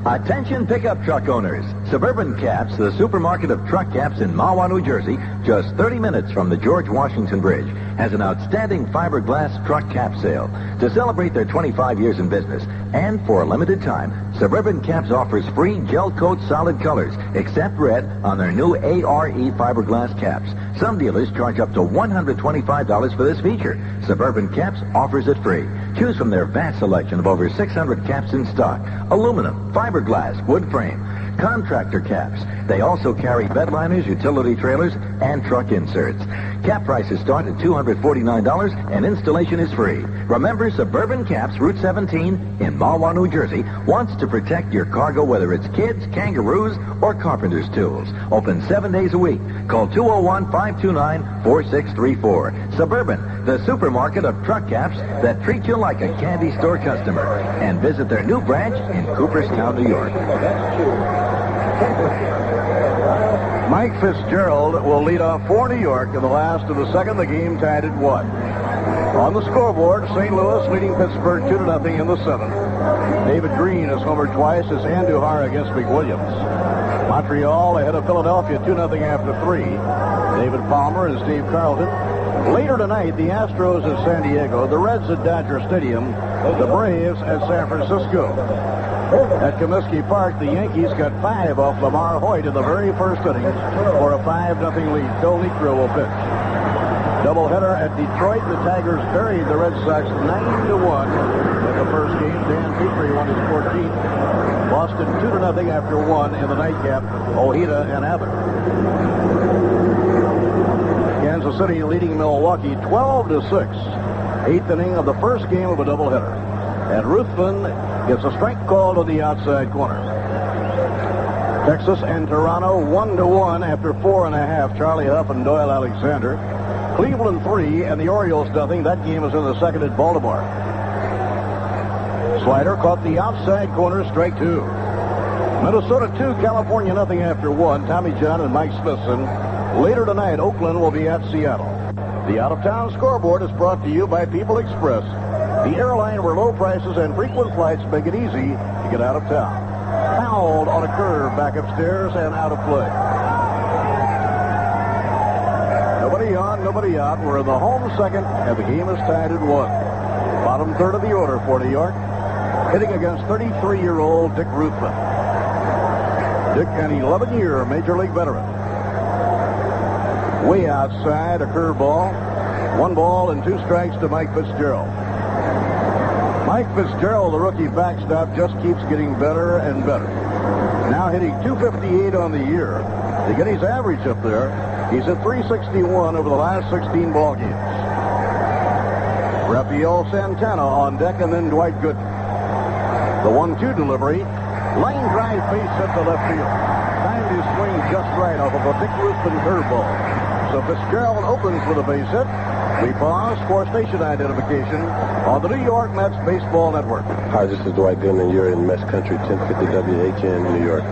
Attention pickup truck owners. Suburban Caps, the supermarket of truck caps in Mahwah, New Jersey, just 30 minutes from the George Washington Bridge, has an outstanding fiberglass truck cap sale. To celebrate their 25 years in business, and for a limited time, Suburban Caps offers free gel coat solid colors, except red, on their new ARE fiberglass caps. Some dealers charge up to $125 for this feature. Suburban Caps offers it free. Choose from their vast selection of over 600 caps in stock. Aluminum, fiberglass, wood frame, contractor caps. They also carry bedliners, utility trailers, and truck inserts. Cap prices start at $249 and installation is free. Remember, Suburban Caps, Route 17 in Mahwah, New Jersey, wants to protect your cargo, whether it's kids, kangaroos, or carpenter's tools. Open 7 days a week. Call 201-529-4634. Suburban, the supermarket of truck caps that treat you like a candy store customer. And visit their new branch in Cooperstown, New York. Mike Fitzgerald will lead off for New York in the last of the 2nd. The game tied at 1. On the scoreboard, St. Louis leading Pittsburgh 2-0 in the 7th. David Green has homered twice as Andujar against McWilliams. Montreal ahead of Philadelphia 2-0 after 3. David Palmer and Steve Carlton. Later tonight, the Astros at San Diego, the Reds at Dodger Stadium, the Braves at San Francisco. At Comiskey Park, the Yankees got 5 off Lamar Hoyt in the very first inning for a 5-0 lead. Phil Niekro will pitch. Doubleheader at Detroit. The Tigers buried the Red Sox 9-1 in the first game. Dan Petrie won his 14th. Boston 2-0 after 1 in the nightcap. Ojeda and Abbott. Kansas City leading Milwaukee 12-6. 8th inning of the first game of a doubleheader. And Ruthven gets a strike call to the outside corner. Texas and Toronto 1-1 after 4.5. Charlie Huff and Doyle Alexander. Cleveland 3 and the Orioles nothing. That game is in the second at Baltimore. Slider caught the outside corner, strike 2. Minnesota 2, California nothing after 1. Tommy John and Mike Smithson. Later tonight, Oakland will be at Seattle. The out-of-town scoreboard is brought to you by People Express, the airline where low prices and frequent flights make it easy to get out of town. Fouled on a curve back upstairs and out of play. Nobody on, nobody out. We're in the home second, and the game is tied at 1. Bottom third of the order for New York, hitting against 33-year-old Dick Ruthven. Dick, an 11-year Major League veteran. Way outside, a curveball. 1 ball and 2 strikes to Mike Fitzgerald. Mike Fitzgerald, the rookie backstop, just keeps getting better and better. Now hitting .258 on the year. To get his average up there, he's at .361 over the last 16 ball games. Rafael Santana on deck, and then Dwight Gooden. The 1-2 delivery. Line drive base hit to left field. Timed his swing just right off of a Dick Ruthven curveball. So Fitzgerald opens with a base hit. We pause for station identification on the New York Mets Baseball Network. Hi, this is Dwight Gooden, and you're in Mets Country, 1050 WHN, New York.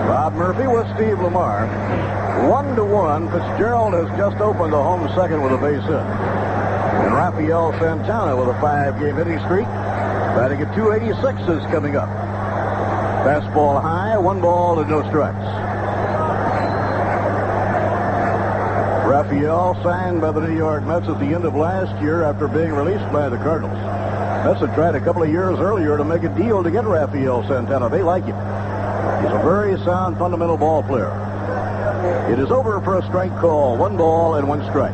Bob Murphy with Steve Lamar. 1-1. Fitzgerald has just opened the home second with a base hit. And Rafael Santana with a 5-game hitting streak. Batting at .286 is coming up. Fastball high, 1 ball and no strikes. Rafael signed by the New York Mets at the end of last year after being released by the Cardinals. Mets had tried a couple of years earlier to make a deal to get Rafael Santana. They like him. He's a very sound fundamental ball player. It is over for a strike call. 1 ball and 1 strike.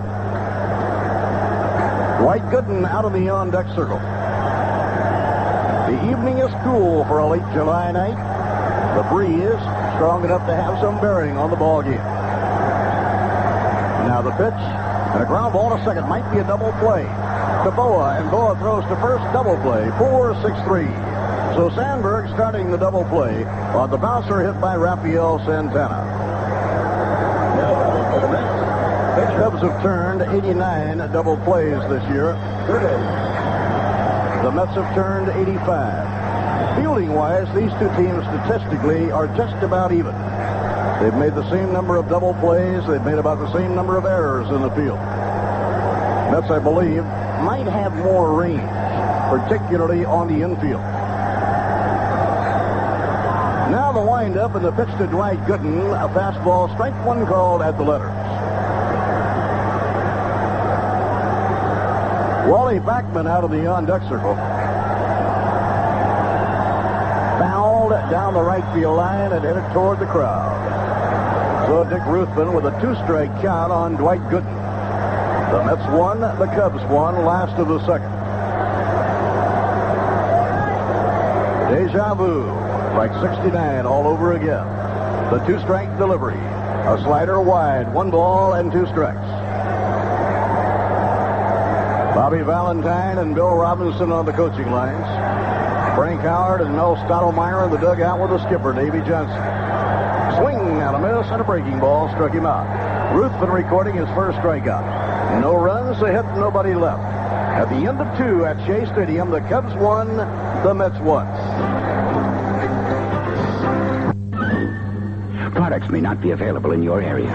Dwight Gooden out of the on-deck circle. The evening is cool for a late July night. The breeze strong enough to have some bearing on the ball game. Now the pitch, and a ground ball to second. Might be a double play. To Boa, and Boa throws to first. Double play. 4-6-3. So Sandberg starting the double play on the bouncer hit by Rafael Santana. The Cubs have turned 89 double plays this year. The Mets have turned 85. Fielding-wise, these two teams statistically are just about even. They've made the same number of double plays. They've made about the same number of errors in the field. Mets, I believe, might have more range, particularly on the infield. Now the windup and the pitch to Dwight Gooden. A fastball, strike 1 called at the letters. Wally Backman out of the on-deck circle. Fouled down the right field line and headed toward the crowd. So Dick Ruthven with a 2-strike count on Dwight Gooden. The Mets won, the Cubs won, last of the second. Deja vu, like 69 all over again. The 2-strike delivery. A slider wide, 1 ball and 2 strikes. Bobby Valentine and Bill Robinson on the coaching lines. Frank Howard and Mel Stottlemyre in the dugout with the skipper, Davy Johnson. Swing and a miss and a breaking ball struck him out. Ruthven recording his first strikeout. No runs, a hit, nobody left. At the end of 2 at Shea Stadium, the Cubs won, the Mets won. Products may not be available in your area.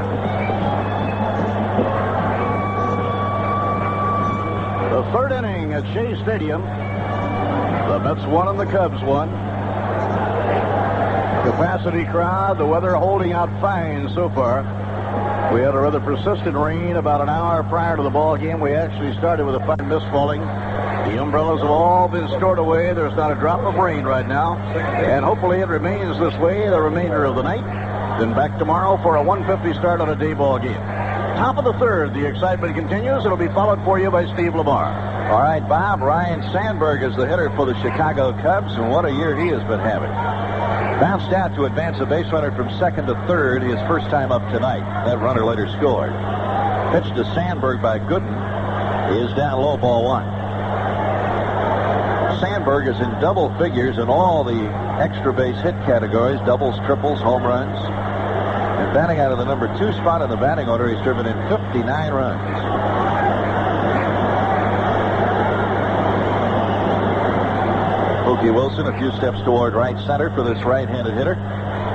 The third inning at Shea Stadium. The Mets won and the Cubs won. Capacity crowd, the weather holding out fine so far. We had a rather persistent rain about an hour prior to the ball game. We actually started with a fine mist falling. The umbrellas have all been stored away. There's not a drop of rain right now. And hopefully it remains this way the remainder of the night. Then back tomorrow for a 1:50 start on a day ball game. Top of the third, the excitement continues. It'll be followed for you by Steve Lamar. All right, Bob. Ryan Sandberg is the hitter for the Chicago Cubs, and what a year he has been having. Bounced out to advance a base runner from second to third, his first time up tonight. That runner later scored. Pitch to Sandberg by Gooden. is down low, ball one. Sandberg is in double figures in all the extra base hit categories, doubles, triples, home runs. And batting out of the number 2 spot in the batting order, he's driven in 59 runs. Mookie Wilson a few steps toward right center for this right-handed hitter.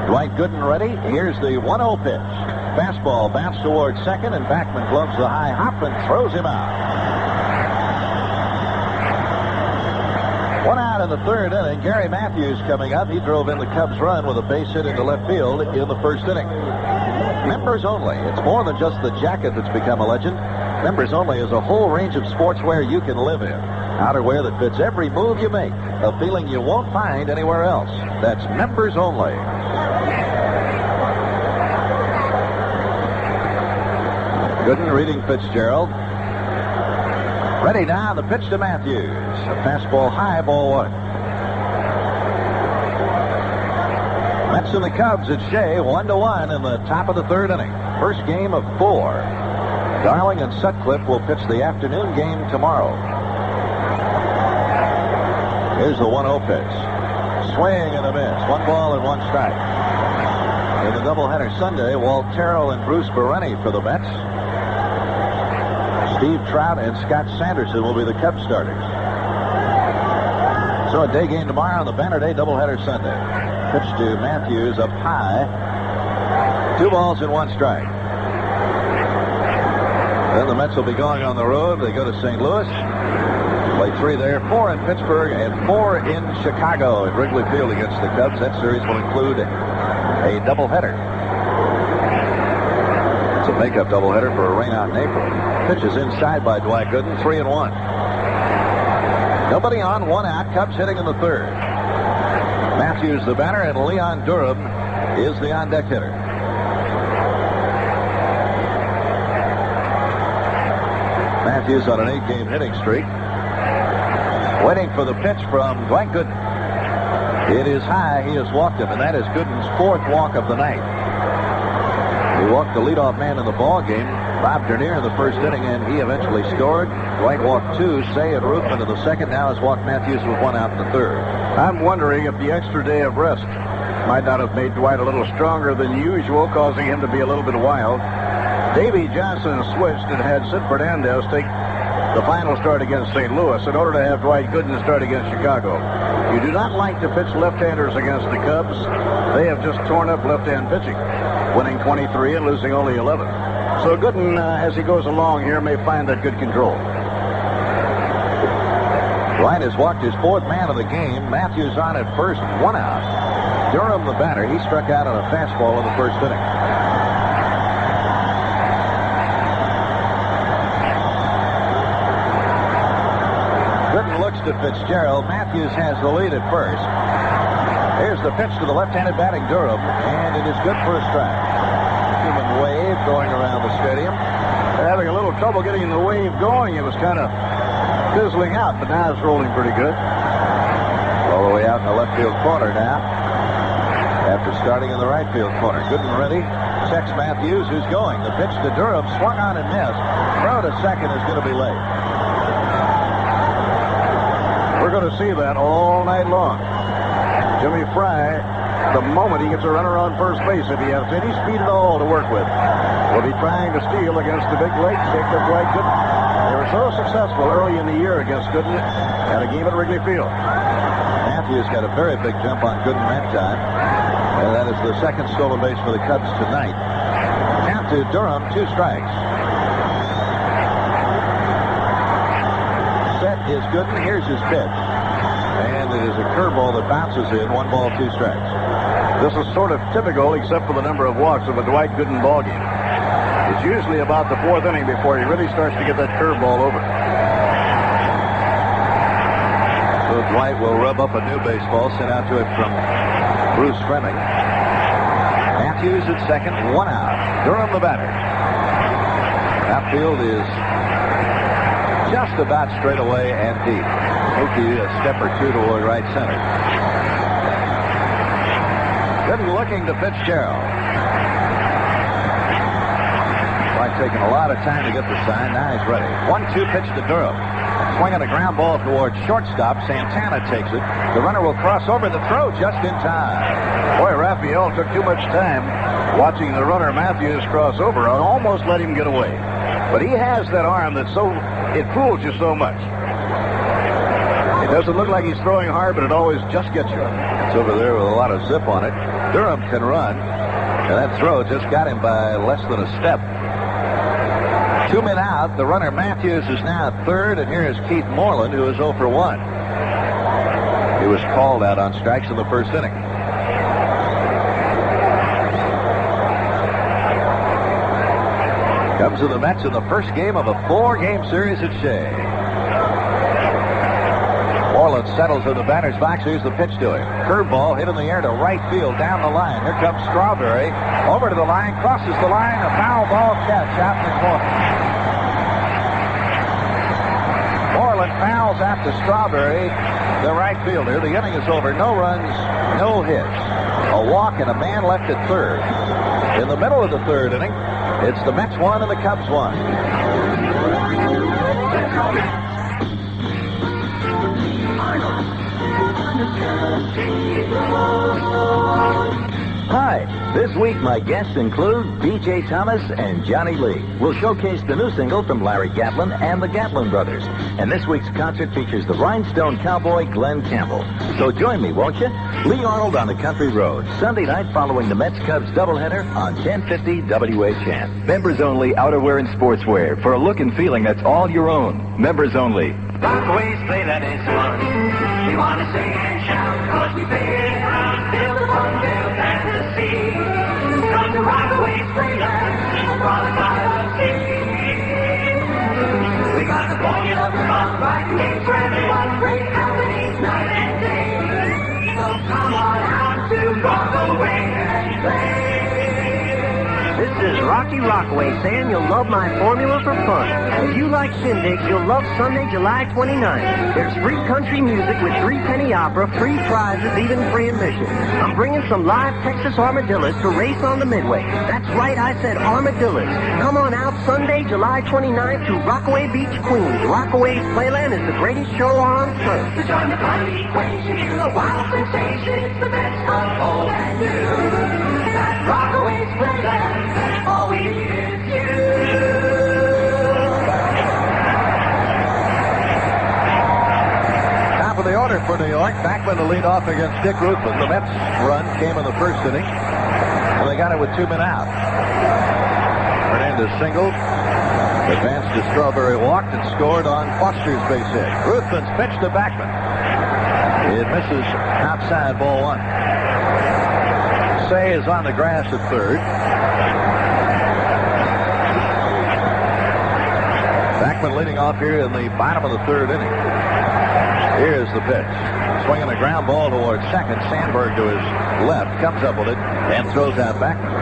Dwight Gooden ready. Here's the 1-0 pitch. Fastball bounced toward second, and Backman gloves the high hop and throws him out. 1 out in the third inning. Gary Matthews coming up. He drove in the Cubs' run with a base hit into left field in the first inning. Members only. It's more than just the jacket that's become a legend. Members only is a whole range of sportswear you can live in. Outerwear that fits every move you make. A feeling you won't find anywhere else. That's members only. Gooden reading Fitzgerald. Ready now, the pitch to Matthews. A fastball high, ball one. Mets and the Cubs at Shea, 1-1 in the top of the third inning. First game of 4. Darling and Sutcliffe will pitch the afternoon game tomorrow. Here's the 1-0 pitch. Swing and a miss. 1 ball and 1 strike. In the doubleheader Sunday, Walt Terrell and Bruce Bereni for the Mets. Steve Trout and Scott Sanderson will be the Cubs starters. So a day game tomorrow on the Banner Day doubleheader Sunday. Pitch to Matthews up high. 2 balls and 1 strike. Then the Mets will be going on the road. They go to St. Louis. Play 3 there, 4 in Pittsburgh, and 4 in Chicago at Wrigley Field against the Cubs. That series will include a doubleheader. It's a makeup doubleheader for a rainout in April. Pitch is inside by Dwight Gooden, 3-1. Nobody on, 1 out. Cubs hitting in the third. Matthews the batter, and Leon Durham is the on-deck hitter. Matthews on an 8-game hitting streak. Waiting for the pitch from Dwight Gooden. It is high. He has walked him, and that is Gooden's 4th walk of the night. He walked the leadoff man in the ball game, Bob Dernier, in the first inning, and he eventually scored. Dwight walked 2. Say and Ruthman in the second. Now has walked Matthews with 1 out in the third. I'm wondering if the extra day of rest might not have made Dwight a little stronger than usual, causing him to be a little bit wild. Davey Johnson switched and had Sid Fernandez take the final start against St. Louis in order to have Dwight Gooden start against Chicago. You do not like to pitch left-handers against the Cubs. They have just torn up left-hand pitching, winning 23 and losing only 11. So Gooden, as he goes along here, may find that good control. Dwight has walked his 4th man of the game. Matthews on at first, 1 out. Durham the batter. He struck out on a fastball in the first inning. Looks to Fitzgerald. Matthews has the lead at first. Here's the pitch to the left-handed batting Durham, and it is good for a strike. Human wave going around the stadium. They're having a little trouble getting the wave going. It was kind of fizzling out, but now it's rolling pretty good. All the way out in the left field corner now. After starting in the right field corner. Gooden ready. Checks Matthews, who's going. The pitch to Durham, swung on and missed. Throw to second is going to be late. We're going to see that all night long. Jimmy Fry, the moment he gets a runner on first base, if he has any speed at all to work with, will be trying to steal against the big legs kick of Dwight Gooden. They were so successful early in the year against Gooden at a game at Wrigley Field. Matthews got a very big jump on Gooden that time. And that is the second stolen base for the Cubs tonight. Count to Durham, 2 strikes. Set is Gooden. Here's his pitch. And it is a curveball that bounces in. 1 ball, 2 strikes. This is sort of typical, except for the number of walks, of a Dwight Gooden ball game. It's usually about the 4th inning before he really starts to get that curveball over. So Dwight will rub up a new baseball sent out to him from Bruce Fleming. Matthews at second, 1 out. Durham the batter. Outfield is just about straight away and deep. Mookie a step or 2 toward right center. Gooden looking to Fitzgerald. Like taking a lot of time to get the sign. Now he's ready. 1-2 pitch to Durham. Swinging a ground ball towards shortstop. Santana takes it. The runner will cross over the throw just in time. Boy, Raphael took too much time watching the runner Matthews cross over and almost let him get away. But he has that arm that it fools you so much. It doesn't look like he's throwing hard, but it always just gets you. It's over there with a lot of zip on it. Durham can run. And that throw just got him by less than a step. 2 men out. The runner Matthews is now at third, and here is Keith Moreland, who is 0 for 1. He was called out on strikes in the first inning. Comes to the Mets in the first game of a 4-game series at Shea. Moreland settles in the batter's box. Here's the pitch to him. Curveball hit in the air to right field down the line. Here comes Strawberry. Over to the line, crosses the line. A foul ball catch out in the corner. Moreland fouls out to Strawberry, the right fielder. The inning is over. No runs, no hits. A walk and a man left at third. In the middle of the third inning, it's the Mets 1 and the Cubs 1. Hi, this week my guests include B.J. Thomas and Johnny Lee. We'll showcase the new single from Larry Gatlin and the Gatlin Brothers. And this week's concert features the Rhinestone Cowboy Glenn Campbell. So join me, won't you? Lee Arnold on the Country Road, Sunday night following the Mets-Cubs doubleheader on 1050 WHN. Members only outerwear and sportswear for a look and feeling that's all your own. Members only. Rockaways play that is fun. We want to sing and shout because we play it around. Feel the fun, feel fantasy. Come to Rockaways Playland, frolic by the sea. We got the formula for fun, right games for everyone. Great happenings night and day. So come on out to Rockaway and play. This is Rocky Rockaway saying you'll love my formula for fun. If you like shindigs, you'll love Sunday, July 29th. There's free country music with 3-penny opera, free prizes, even free admission. I'm bringing some live Texas armadillos to race on the Midway. That's right, I said armadillos. Come on out Sunday, July 29th to Rockaway Beach, Queens. Rockaway's Playland is the greatest show on earth. To join the fun equation, here's a wild sensation. It's the best of old and new. That Rockaway's Playland. All we need is you. Top of the order for New York. Backman to lead off against Dick Ruthven. The Mets run came in the first inning, and they got it with 2 men out. Hernandez singled. Advanced to Strawberry, walked and scored on Foster's base hit. Ruthven's pitch to Backman. It misses outside, ball 1. Say is on the grass at third. Backman leading off here in the bottom of the third inning. Here's the pitch. Swinging a ground ball towards second. Sandberg to his left. Comes up with it and throws out Backman.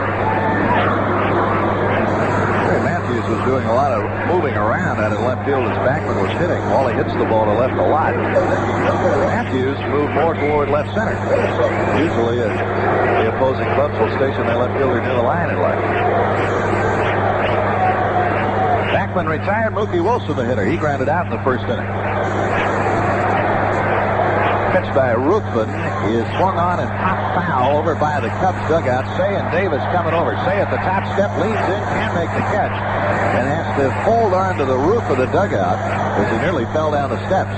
Matthews was doing a lot of moving around out in left field as Backman was hitting. Wally hits the ball to left a lot. Matthews moved more toward left center. Usually the opposing clubs will station their left fielder near the line in left. Backman retired. Mookie Wilson, the hitter. He grounded out in the first inning. Pitch by Ruthven is swung on and popped foul over by the Cubs dugout. Say and Davis coming over. Say at the top step, leans in, can't make the catch, and has to hold on to the roof of the dugout as he nearly fell down the steps.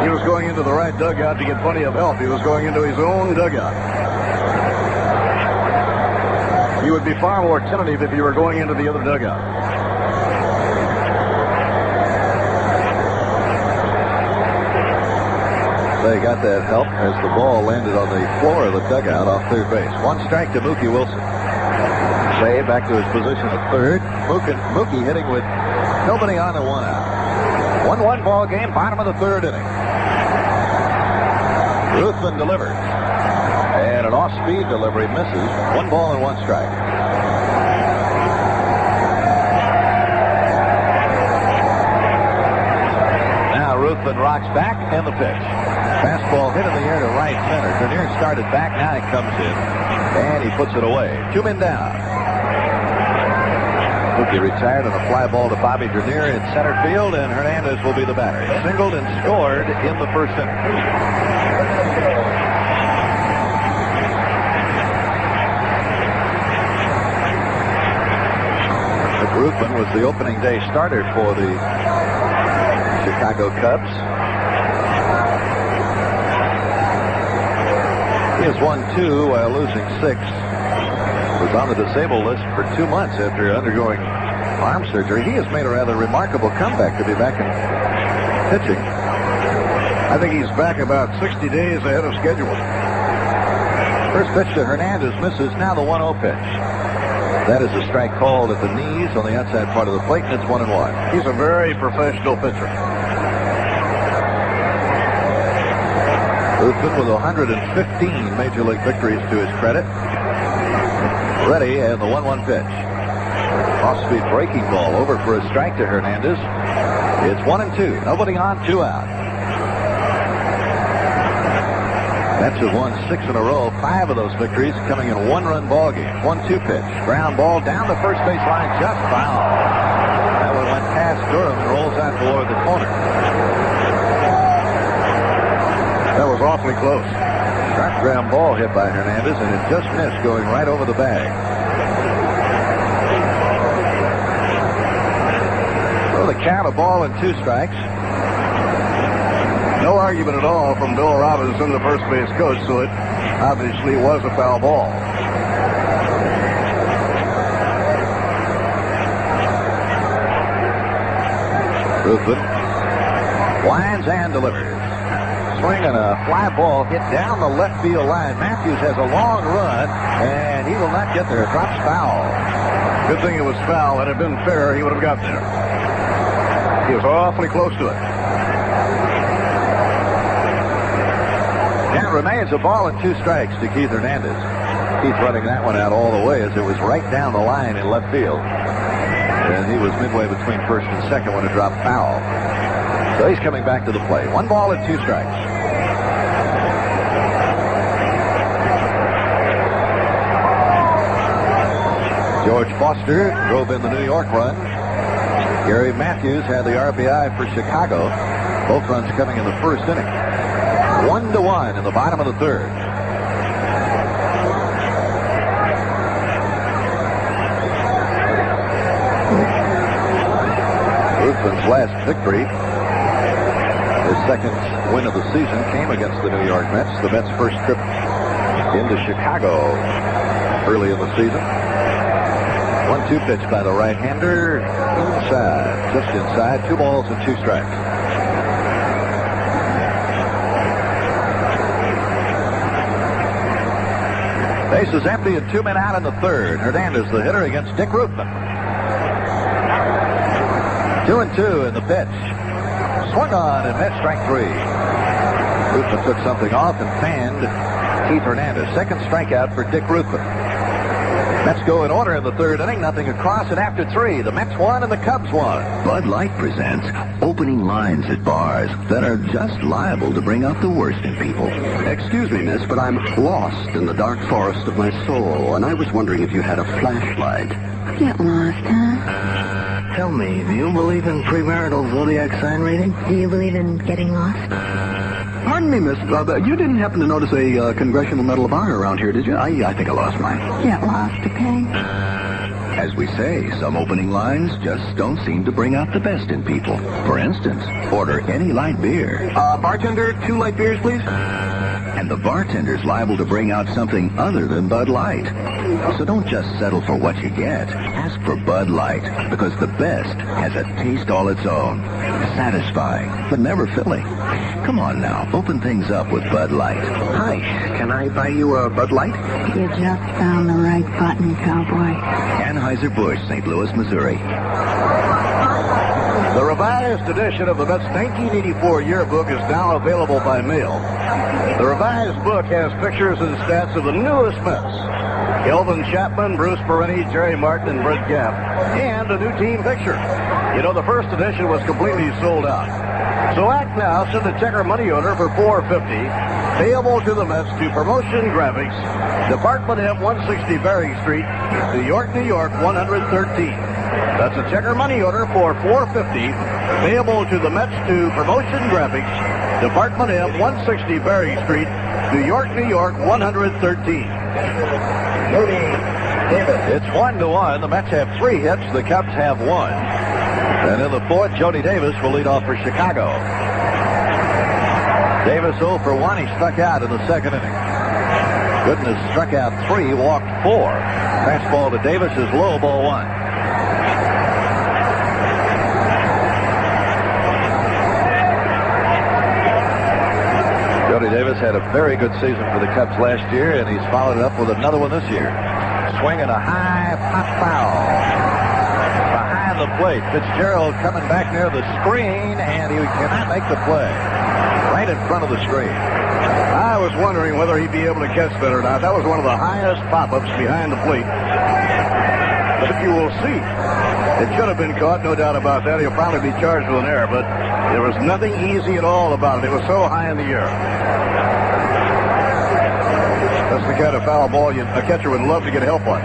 He was going into the right dugout to get plenty of help. He was going into his own dugout. You would be far more tentative if you were going into the other dugout. They got that help as the ball landed on the floor of the dugout off third base. 1 strike to Mookie Wilson. Say back to his position at third. Mookie hitting with nobody on and 1 out. 1-1 ball game, bottom of the third inning. Ruthven delivers. And an off-speed delivery misses. 1 ball and 1 strike. Now Ruthven rocks back and the pitch. Fastball hit in the air to right center. Dernier started back. Now he comes in. And he puts it away. 2 men down. Mookie retired on a fly ball to Bobby Dernier in center field, and Hernandez will be the batter. Singled and scored in the first inning. Ruthven was the opening day starter for the Chicago Cubs. He has won 2 while losing 6. Was on the disabled list for 2 months after undergoing arm surgery. He has made a rather remarkable comeback to be back in pitching. I think he's back about 60 days ahead of schedule. First pitch to Hernandez misses. Now the 1-0 pitch. That is a strike called at the knees on the outside part of the plate, and it's 1-1. He's a very professional pitcher. Ruthven with 115 Major League victories to his credit. Ready, and the 1-1 pitch. Off-speed breaking ball over for a strike to Hernandez. It's 1-2. Nobody on, 2 out. Mets have won 6 in a row. 5 of those victories coming in 1-run ball games. 1-2 pitch. Ground ball down the first base line, just foul. That one went past Durham and rolls out toward the corner. That was awfully close. Sharp ground ball hit by Hernandez, and it just missed going right over the bag. So the count, a ball and 2 strikes. No argument at all from Bill Robinson, the first base coach, so it obviously was a foul ball. Ruthven winds and delivers. Swing and a fly ball hit down the left field line. Matthews has a long run, and he will not get there. It drops foul. Good thing it was foul. Had it been fair, he would have got there. He was awfully close to it. Now remains a ball and 2 strikes to Keith Hernandez. Keith running that one out all the way as it was right down the line in left field. And he was midway between first and second when it dropped foul. So he's coming back to the plate. 1 ball and 2 strikes. George Foster drove in the New York run. Gary Matthews had the RBI for Chicago. Both runs coming in the first inning. 1-1 in the bottom of the third. Ruthven's last victory, his second win of the season, came against the New York Mets. The Mets' first trip into Chicago early in the season. 1-2 pitch by the right-hander. Inside, just inside. 2 balls and 2 strikes. Base is empty and 2 men out in the third. Hernandez, the hitter, against Dick Ruthven. 2-2 in the pitch. Swung on and missed, strike 3. Ruthven took something off and fanned Keith Hernandez. Second strikeout for Dick Ruthven. Mets go in order in the third inning. Nothing across, and after 3, the Mets won and the Cubs won. Bud Light presents opening lines at bars that are just liable to bring out the worst in people. Excuse me, miss, but I'm lost in the dark forest of my soul, and I was wondering if you had a flashlight. Get lost, huh? Tell me, do you believe in premarital zodiac sign reading? Do you believe in getting lost? Pardon me, miss. You didn't happen to notice a Congressional Medal of Honor around here, did you? I think I lost mine. Get lost, okay? As we say, some opening lines just don't seem to bring out the best in people. For instance, order any light beer. Bartender, 2 light beers, please. And the bartender's liable to bring out something other than Bud Light. So don't just settle for what you get. Ask for Bud Light, because the best has a taste all its own. Satisfying, but never filling. Come on now, open things up with Bud Light. Hi, can I buy you a Bud Light? You just found the right button, cowboy. Anheuser-Busch, St. Louis, Missouri. The revised edition of the Mets 1984 yearbook is now available by mail. The revised book has pictures and stats of the newest Mets. Kelvin Chapman, Bruce Perenni, Jerry Martin, and Brett Gap. And a new team picture. You know, the first edition was completely sold out. So act now. Send a check or money order for $4.50. Payable to the Mets to Promotion Graphics, Department M, 160 Bering Street, New York, New York, 113. That's a checker money order for $450, payable to the Mets to Promotion Graphics, Department M, 160 Berry Street, New York, New York, 113. It's 1-1. The Mets have 3 hits. The Cubs have 1. And in the fourth, Jody Davis will lead off for Chicago. Davis 0 for 1. He struck out in the second inning. Gooden has struck out 3, walked 4. Fastball to Davis is low, ball 1. Jody Davis had a very good season for the Cubs last year, and he's followed it up with another one this year. Swinging a high pop foul behind the plate. Fitzgerald coming back near the screen, and he cannot make the play. Right in front of the screen. I was wondering whether he'd be able to catch that or not. That was one of the highest pop-ups behind the plate. But you will see. It should have been caught, no doubt about that. He'll probably be charged with an error, but there was nothing easy at all about it. It was so high in the air. That's the kind of foul ball a catcher would love to get help on.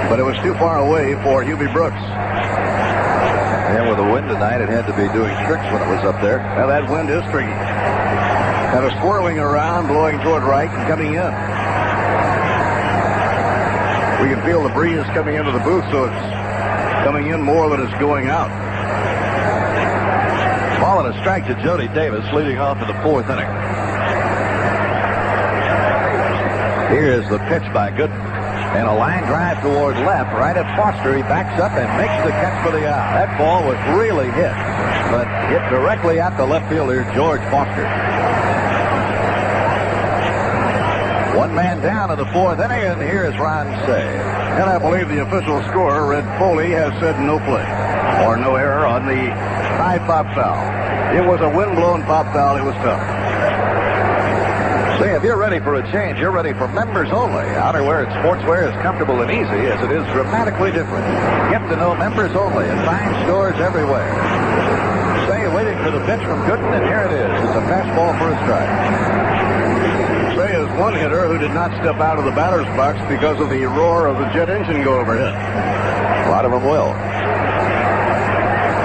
But it was too far away for Hubie Brooks. And with the wind tonight, it had to be doing tricks when it was up there. Now that wind is tricky. Kind of swirling around, blowing toward right and coming in. We can feel the breeze coming into the booth, so it's coming in more than it's going out. Ball and a strike to Jody Davis, leading off in the fourth inning. Here's the pitch by Gooden. And a line drive toward left, right at Foster. He backs up and makes the catch for the out. That ball was really hit, but hit directly at the left fielder, George Foster. One man down in the fourth inning, and here's Ron Cey. And I believe the official scorer, Red Foley, has said no play or no error on the high pop foul. It was a wind-blown pop foul. It was tough. See, if you're ready for a change, you're ready for members only. Outerwear and sportswear is comfortable and easy as it is dramatically different. Get to know members only in fine stores everywhere. Say, waiting for the pitch from Gooden, and here it is. It's a fastball for a strike. Say is one hitter who did not step out of the batter's box because of the roar of the jet engine go overhead. A lot of them will.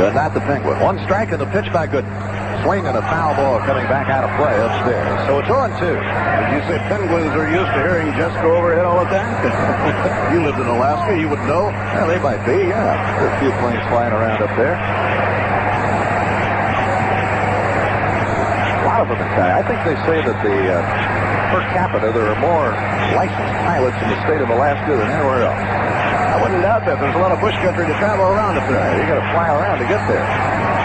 But not the Penguin. One strike and the pitch by Gooden. Swing and a foul ball coming back out of play upstairs. So it's 0-2. Did you say Penguins are used to hearing jets go overhead all the time? You lived in Alaska, you would know. Yeah, they might be, yeah. There are a few planes flying around up there. A lot of them, in fact. I think they say that the per capita, there are more licensed pilots in the state of Alaska than anywhere else. I wouldn't doubt that. There's a lot of bush country to travel around up there. You got to fly around to get there.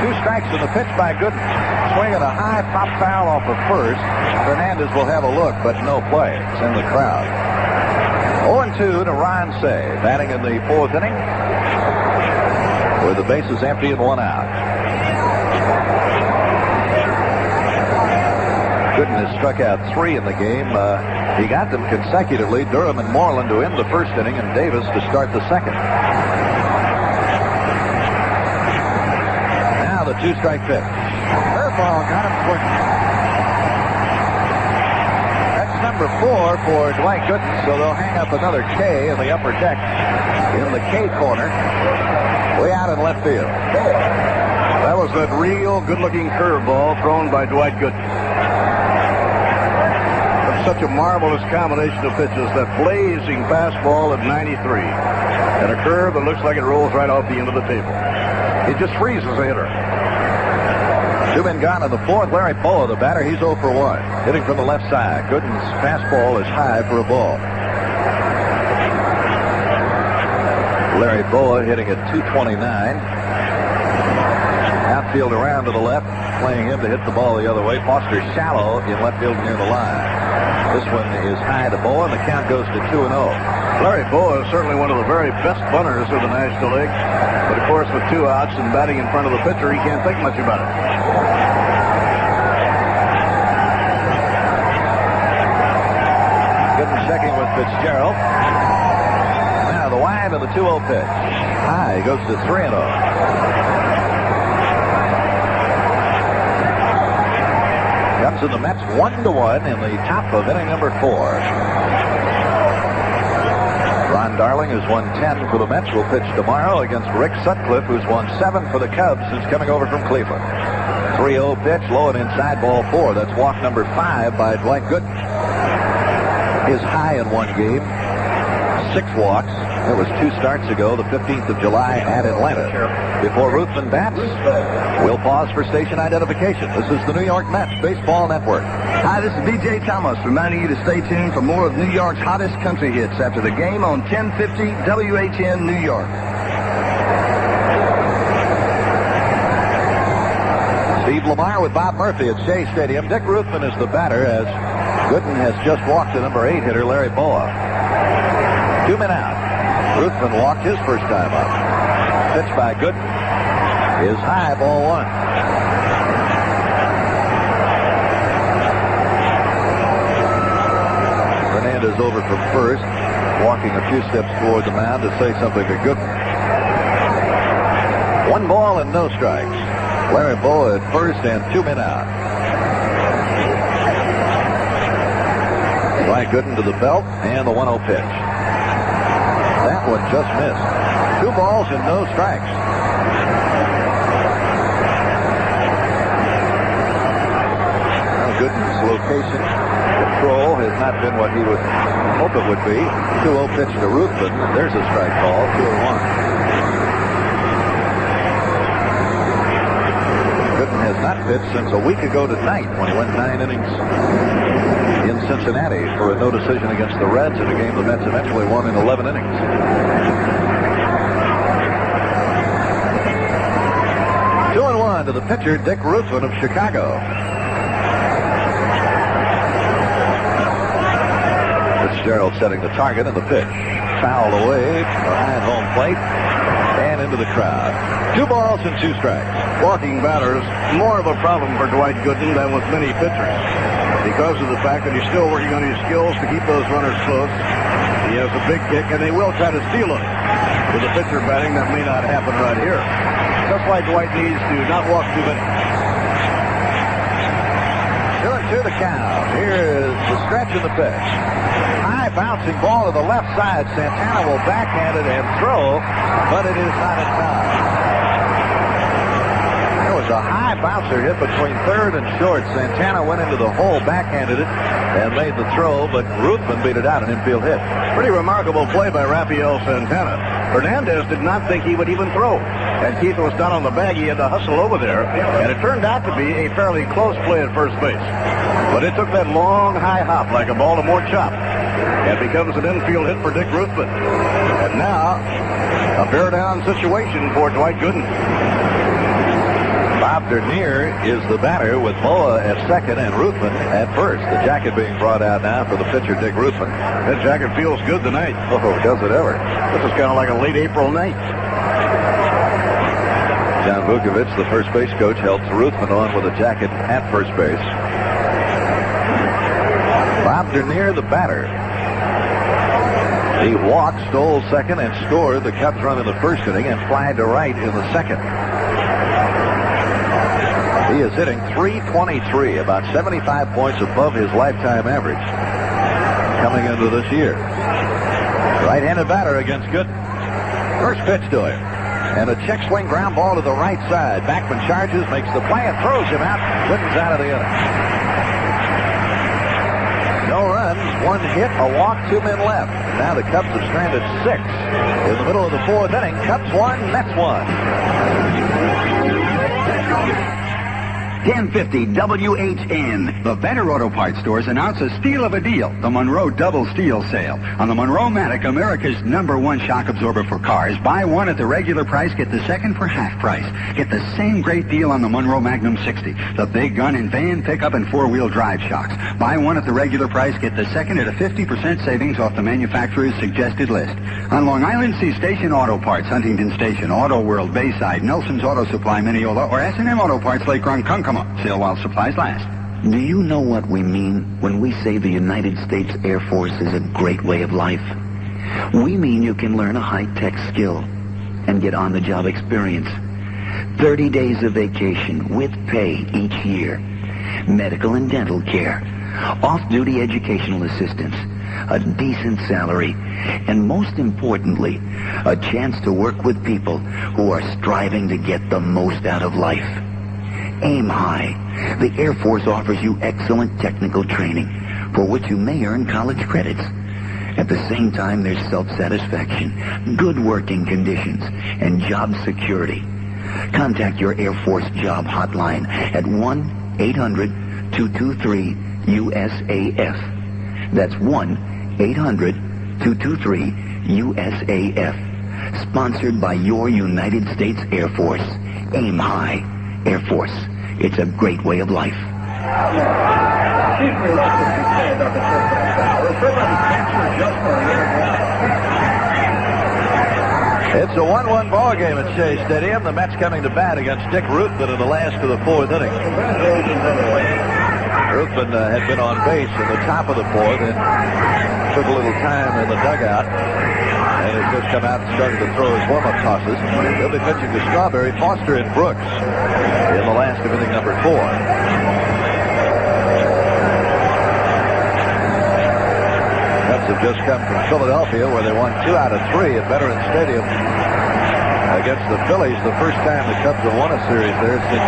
2 strikes in the pitch by Gooden. Swinging a high pop foul off of first. Fernandez will have a look, but no play. It's in the crowd. 0-2 to Ron Cey. Batting in the fourth inning with the bases empty and 1 out. Gooden has struck out 3 in the game. He got them consecutively. Durham and Moreland to end the first inning, and Davis to start the second. Now the 2-strike pitch. Curveball got him quick. That's number 4 for Dwight Gooden, so they'll hang up another K in the upper deck in the K corner, way out in left field. That was that real good-looking curveball thrown by Dwight Gooden. Such a marvelous combination of pitches, that blazing fastball at 93 and a curve that looks like it rolls right off the end of the table. It just freezes a hitter. 2 men gone in the fourth. Larry Boa, the batter, he's 0 for 1. Hitting from the left side. Gooden's fastball is high for a ball. Larry Boa hitting at 229. Outfield around to the left, playing him to hit the ball the other way. Foster shallow in left field near the line. This one is high to Boa, and the count goes to 2-0. Larry Boa is certainly one of the very best bunters of the National League. But, of course, with 2 outs and batting in front of the pitcher, he can't think much about it. Gooden checking with Fitzgerald. Now the wide of the 2-0 pitch. High, he goes to 3-0. Cubs and the Mets 1-1 in the top of inning number 4. Ron Darling who's won 10 for the Mets, will pitch tomorrow against Rick Sutcliffe, who's won 7 for the Cubs since coming over from Cleveland. 3-0 pitch, low and inside, ball 4. That's walk number 5 by Dwight Gooden. His high in one game, 6 walks. That was 2 starts ago, the 15th of July at Atlanta. Before Ruthven bats, we'll pause for station identification. This is the New York Mets Baseball Network. Hi, this is B.J. Thomas reminding you to stay tuned for more of New York's hottest country hits after the game on 1050 WHN New York. Steve Lamar with Bob Murphy at Shea Stadium. Dick Ruthven is the batter as Gooden has just walked the number 8 hitter, Larry Boa. 2 men out. Ruthven walked his first time up. Pitch by Gooden is high, ball 1. Hernandez over from first, walking a few steps toward the mound to say something to Gooden. 1 ball and no strikes. Larry Boa at first and 2 men out. By Gooden to the belt and the 1-0 pitch. That one just missed. 2 balls and no strikes. Now Gooden's location control has not been what he would hope it would be. 2-0 pitch to Ruthven. There's a strike call. 2-1. Gooden has not pitched since a week ago tonight when he went 9 innings in Cincinnati for a no decision against the Reds in a game the Mets eventually won in 11 innings. 2-1 to the pitcher, Dick Ruthven of Chicago. Fitzgerald setting the target and the pitch. Fouled away behind home plate and into the crowd. 2 balls and 2 strikes. Walking batters, more of a problem for Dwight Gooden than with many pitchers, because of the fact that he's still working on his skills to keep those runners close. He has a big kick, and they will try to steal it. With a pitcher batting, that may not happen right here. Just like Dwight needs to not walk too many. 2-2 the count. Here is the stretch of the pitch. High bouncing ball to the left side. Santana will backhand it and throw, but it is not in time. A high bouncer hit between third and short. Santana went into the hole, backhanded it, and made the throw, but Ruthven beat it out, an infield hit. Pretty remarkable play by Rafael Santana. Hernandez did not think he would even throw. And Keith was down on the bag. He had to hustle over there, and it turned out to be a fairly close play at first base. But it took that long, high hop like a Baltimore chop. It becomes an infield hit for Dick Ruthven. And now, a bear-down situation for Dwight Gooden. Bob Dernier is the batter with Boa at second and Ruthven at first. The jacket being brought out now for the pitcher, Dick Ruthven. That jacket feels good tonight. Oh, does it ever? This is kind of like a late April night. John Vukovich, the first base coach, helps Ruthven on with a jacket at first base. Bob Dernier, the batter. He walked, stole second, and scored the Cubs run in the first inning and flied to right in the second. He is hitting .323, about 75 points above his lifetime average coming into this year. Right-handed batter against Gooden. First pitch to him. And a check swing ground ball to the right side. Backman charges, makes the play, and throws him out. Gooden's out of the inning. No runs, 1 hit, a walk, 2 men left. Now the Cubs have stranded 6 in the middle of the 4th inning. Cubs 1, Mets 1. 1050 WHN. The Better Auto Parts stores announce a steal of a deal, the Monroe Double Steal Sale. On the Monroe-Matic, America's #1 shock absorber for cars, buy one at the regular price, get the second for half price. Get the same great deal on the Monroe Magnum 60, the big gun in van, pickup, and 4-wheel drive shocks. Buy one at the regular price, get the second at a 50% savings off the manufacturer's suggested list. On Long Island, see Station Auto Parts, Huntington Station, Auto World, Bayside, Nelson's Auto Supply, Mineola, or S&M Auto Parts, Lake Ronkonkoma. Sale while supplies last. Do you know what we mean when we say the United States Air Force is a great way of life? We mean you can learn a high-tech skill and get on-the-job experience. 30 days of vacation with pay each year. Medical and dental care. Off-duty educational assistance. a decent salary, and most importantly, a chance to work with people who are striving to get the most out of life. Aim high. The Air Force offers you excellent technical training, for which you may earn college credits. At the same time, there's self-satisfaction, good working conditions, and job security. Contact your Air Force job hotline at 1-800-223-USAF. That's 1-800-223-USAF. Sponsored by your United States Air Force. Aim high. Air Force. It's a great way of life. It's a 1-1 ball game at Shea Stadium. The Mets coming to bat against Dick Ruthven in the last of the fourth inning. Ruthven had been on base in the top of the fourth and took a little time in the dugout. And has just come out and started to throw his warm-up tosses. He'll be pitching to Strawberry, Foster, and Brooks in the last of inning number 4. Cubs have just come from Philadelphia, where they won 2 out of 3 at Veterans Stadium against the Phillies. The first time the Cubs have won a series there since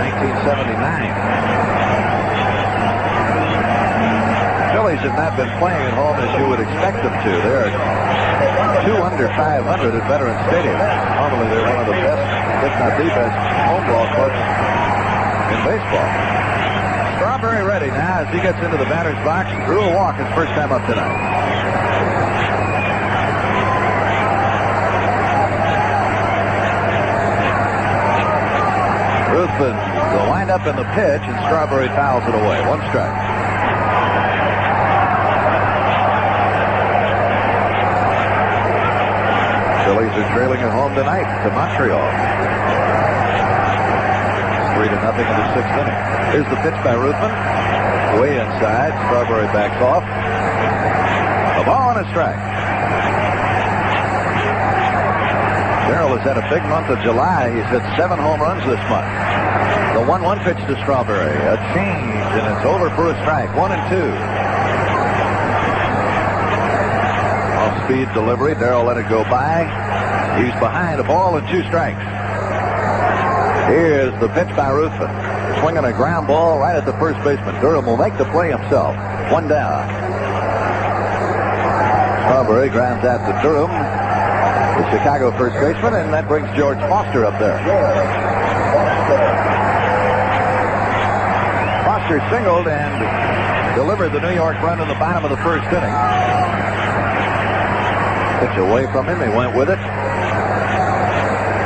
1979. Phillies have not been playing at home as you would expect them to. They're 2 under 500 at Veterans Stadium. Normally they're one of the best, if not the best, home ball clubs in baseball. Strawberry ready now as he gets into the batter's box. Drew a walk his first time up tonight. Ruthven will wind up in the pitch, and Strawberry fouls it away. 1 strike. Phillies are trailing at home tonight to Montreal. 3-0 in the 6th inning. Here's the pitch by Ruthven. Way inside. Strawberry backs off. A ball and a strike. Darrell has had a big month of July. He's hit 7 home runs this month. The 1-1 pitch to Strawberry. A change, and it's over for a strike. 1-2. Off-speed delivery. Darrell let it go by. He's behind, a ball and 2 strikes. Here's the pitch by Ruthven. Swinging a ground ball right at the first baseman. Durham will make the play himself. 1 down. Strawberry grounds out to Durham, the Chicago first baseman, and that brings George Foster up there. Foster singled and delivered the New York run in the bottom of the first inning. Pitch away from him. He went with it.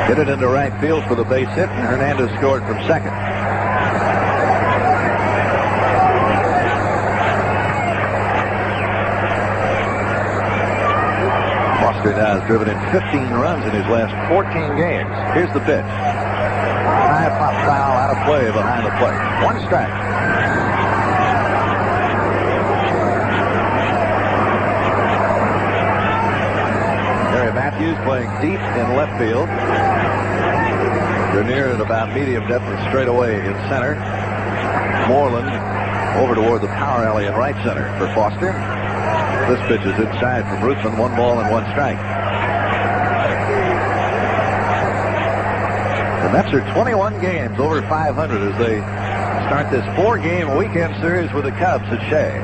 Hit it into right field for the base hit, and Hernandez scored from second. Foster now has driven in 15 runs in his last 14 games. Here's the pitch. High pop foul out of play behind the plate. 1 strike. Gary Matthews playing deep in left field. Grenier at about medium depth and straight away in center. Moreland over toward the power alley in right center for Foster. This pitch is inside from Ruthven. 1 ball and 1 strike. The Mets are 21 games over 500 as they start this 4-game weekend series with the Cubs at Shea.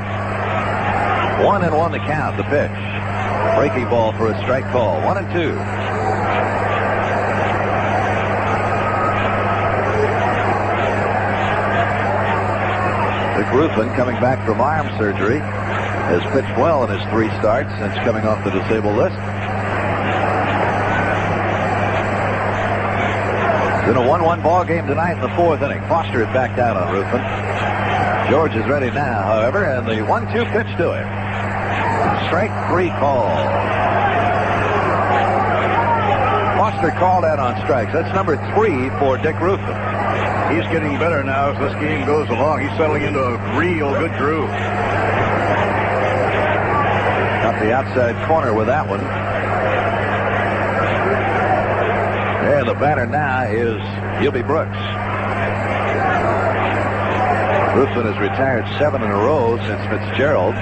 1-1 the count. The pitch. Breaking ball for a strike call. 1-2. Dick Ruthven, coming back from arm surgery, has pitched well in his 3 starts since coming off the disabled list. It's been a 1-1 ball game tonight in the 4th inning. Foster had backed out on Ruthven. George is ready now, however, and the 1-2 pitch to him. Strike 3 call. Foster called out on strikes. That's number 3 for Dick Ruthven. He's getting better now as this game goes along. He's settling into a real good groove. Got the outside corner with that one. And the batter now is Gilby Brooks. Ruthven has retired 7 in a row since Fitzgerald.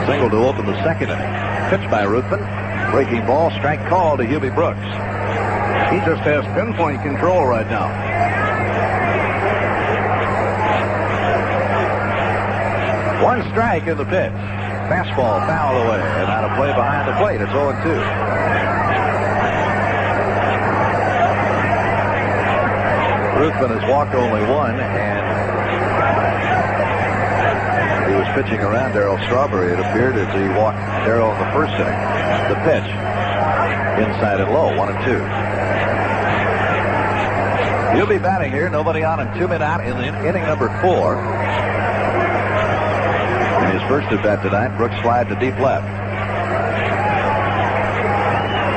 Single to open the second inning. Pitched by Ruthven. Breaking ball, strike call to Hubie Brooks. He just has pinpoint control right now. One strike in the pitch. Fastball fouled away, and out of play behind the plate. It's 0-2. Ruthven has walked only one, and he was pitching around Darryl Strawberry, it appeared, as he walked Darryl in the first inning. The pitch, inside and low, 1-2. He'll be batting here, nobody on and 2 men out in inning number 4. In his first at bat tonight, Brooks slide to deep left.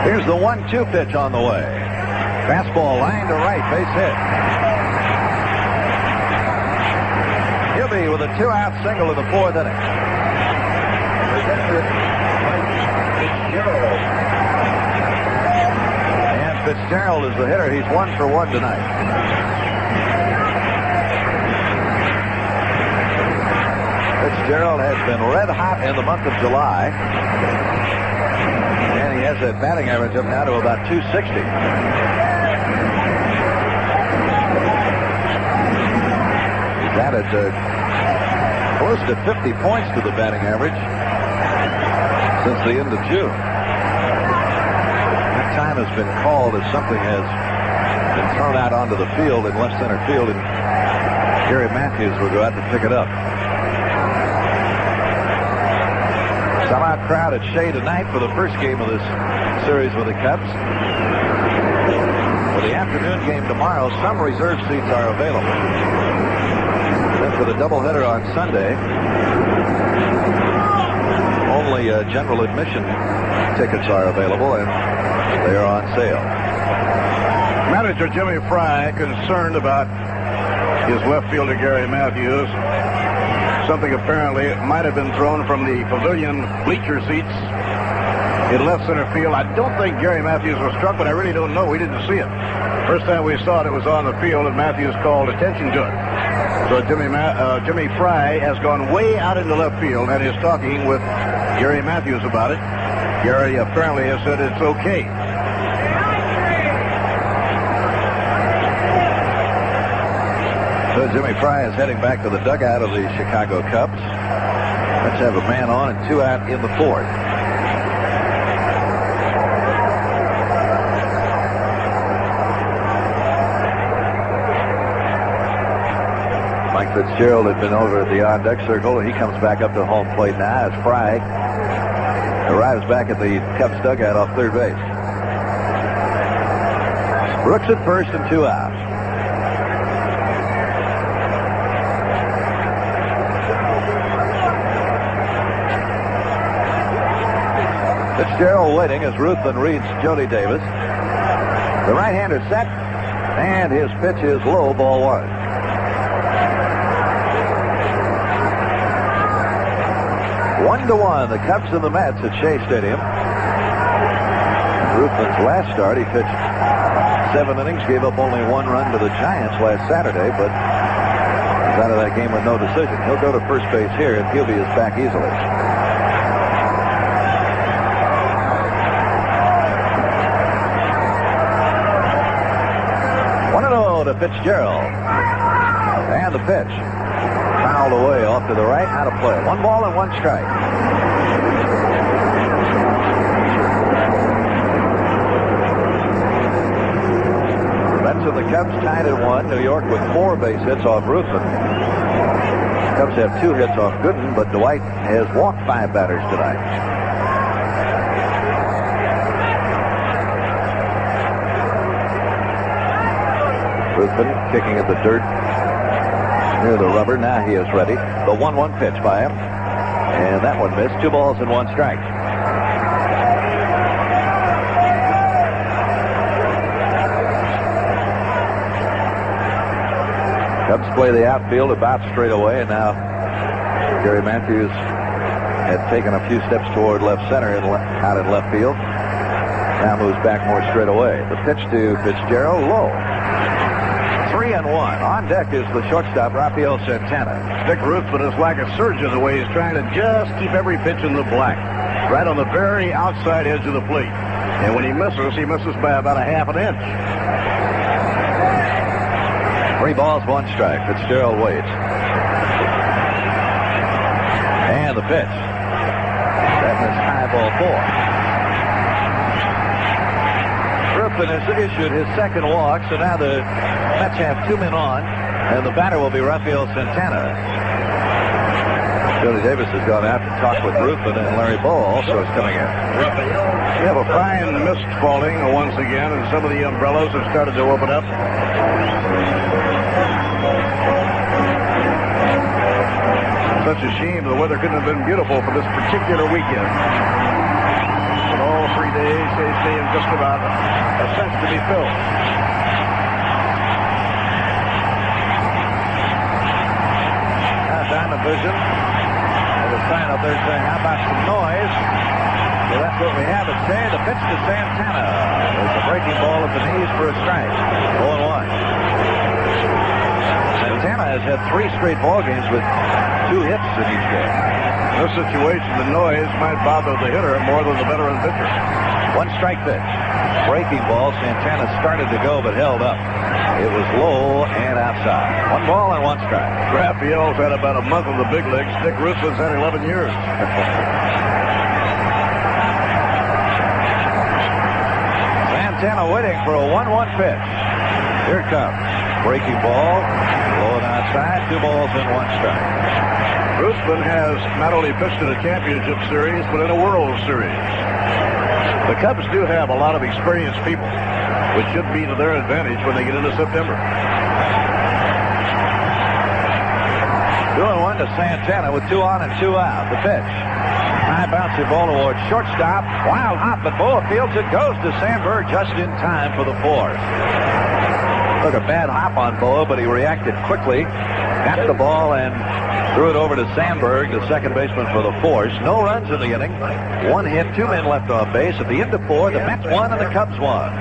Here's the 1-2 pitch on the way. Fastball line to right, base hit. Hubie with a 2-out single in the 4th inning. And Fitzgerald is the hitter. He's 1 for 1 tonight. Fitzgerald has been red hot in the month of July. And he has that batting average up now to about 260. He's added close to 50 points to the batting average since the end of June. That time has been called as something has been thrown out onto the field in left center field, and Gary Matthews will go out to pick it up. Sellout crowd at Shea tonight for the first game of this series with the Cubs. For the afternoon game tomorrow, some reserve seats are available. Then for the doubleheader on Sunday, only general admission tickets are available, and they are on sale. Manager Jimmy Fry concerned about his left fielder Gary Matthews. Something apparently might have been thrown from the pavilion bleacher seats in left center field. I don't think Gary Matthews was struck, but I really don't know. We didn't see it. First time we saw it was on the field, and Matthews called attention to it. So Jimmy Fry has gone way out into left field and is talking with Gary Matthews about it. Gary apparently has said it's okay. So Jimmy Fry is heading back to the dugout of the Chicago Cubs. Let's have a man on and 2 out in the 4th. Mike Fitzgerald had been over at the on-deck circle. He comes back up to home plate now as Fry arrives back at the Cubs dugout off third base. Brooks at first and 2 out. Fitzgerald waiting as Ruthven reads Jody Davis. The right-hander set, and his pitch is low, ball 1. One to 1, the Cubs and the Mets at Shea Stadium. Ruthven's last start, he pitched 7 innings, gave up only 1 run to the Giants last Saturday, but was out of that game with no decision. He'll go to first base here, and Hubie is back easily. To Fitzgerald. And the pitch. Fouled away off to the right, out of play. 1 ball and 1 strike. Mets and the Cubs tied at 1. New York with 4 base hits off Ruthven. Cubs have 2 hits off Gooden, but Dwight has walked 5 batters tonight. Ruthven kicking at the dirt near the rubber. Now he is ready. The 1-1 pitch by him. And that one missed. 2 balls and 1 strike. Cubs play the outfield about straight away, and now Gary Matthews had taken a few steps toward left center and out in left field. Now moves back more straight away. The pitch to Fitzgerald, low. 3-1. On deck is the shortstop, Rafael Santana. Dick Ruthven is like a surgeon the way he's trying to just keep every pitch in the black. Right on the very outside edge of the plate. And when he misses by about a half an inch. 3 balls, 1 strike. Fitzgerald waits. And the pitch. That is high ball 4. Ruthven has issued his second walk, so now the Mets have 2 men on, and the batter will be Rafael Santana. Billy Davis has gone out to talk with Ruthven, and Larry Bow also is coming in. We have a fine mist falling once again, and some of the umbrellas have started to open up. Such a shame the weather couldn't have been beautiful for this particular weekend. But all 3 days they seem just about a sense to be filled. Now Diamond Vision. There's a sign up there saying, how about some noise? So that's what we have it say. The pitch to Santana. There's a breaking ball at the knees for a strike. 0-1. Santana has had 3 straight ball games with 2 hits in each game. In this situation, the noise might bother the hitter more than the veteran pitcher. 1 strike pitch. Breaking ball. Santana started to go but held up. It was low and outside. 1 ball and 1 strike. Raphael's had about a month in the big leagues. Dick Ruthven's had 11 years. Santana waiting for a 1-1 pitch. Here it comes. Breaking ball. Low and outside. 2 balls and 1 strike. Ruthven has not only pitched in a championship series, but in a World Series. The Cubs do have a lot of experienced people, which should be to their advantage when they get into September. 2-1 to Santana with 2 on and 2 out. The pitch. High bouncy ball towards shortstop. Wild hop, but Boa fields it. Goes to Sandberg just in time for the 4th. Took a bad hop on Boa, but he reacted quickly. Got the ball and threw it over to Sandberg, the second baseman for the Force. No runs in the inning. 1 hit, 2 men left on base. At the end of 4, the Mets won and the Cubs won.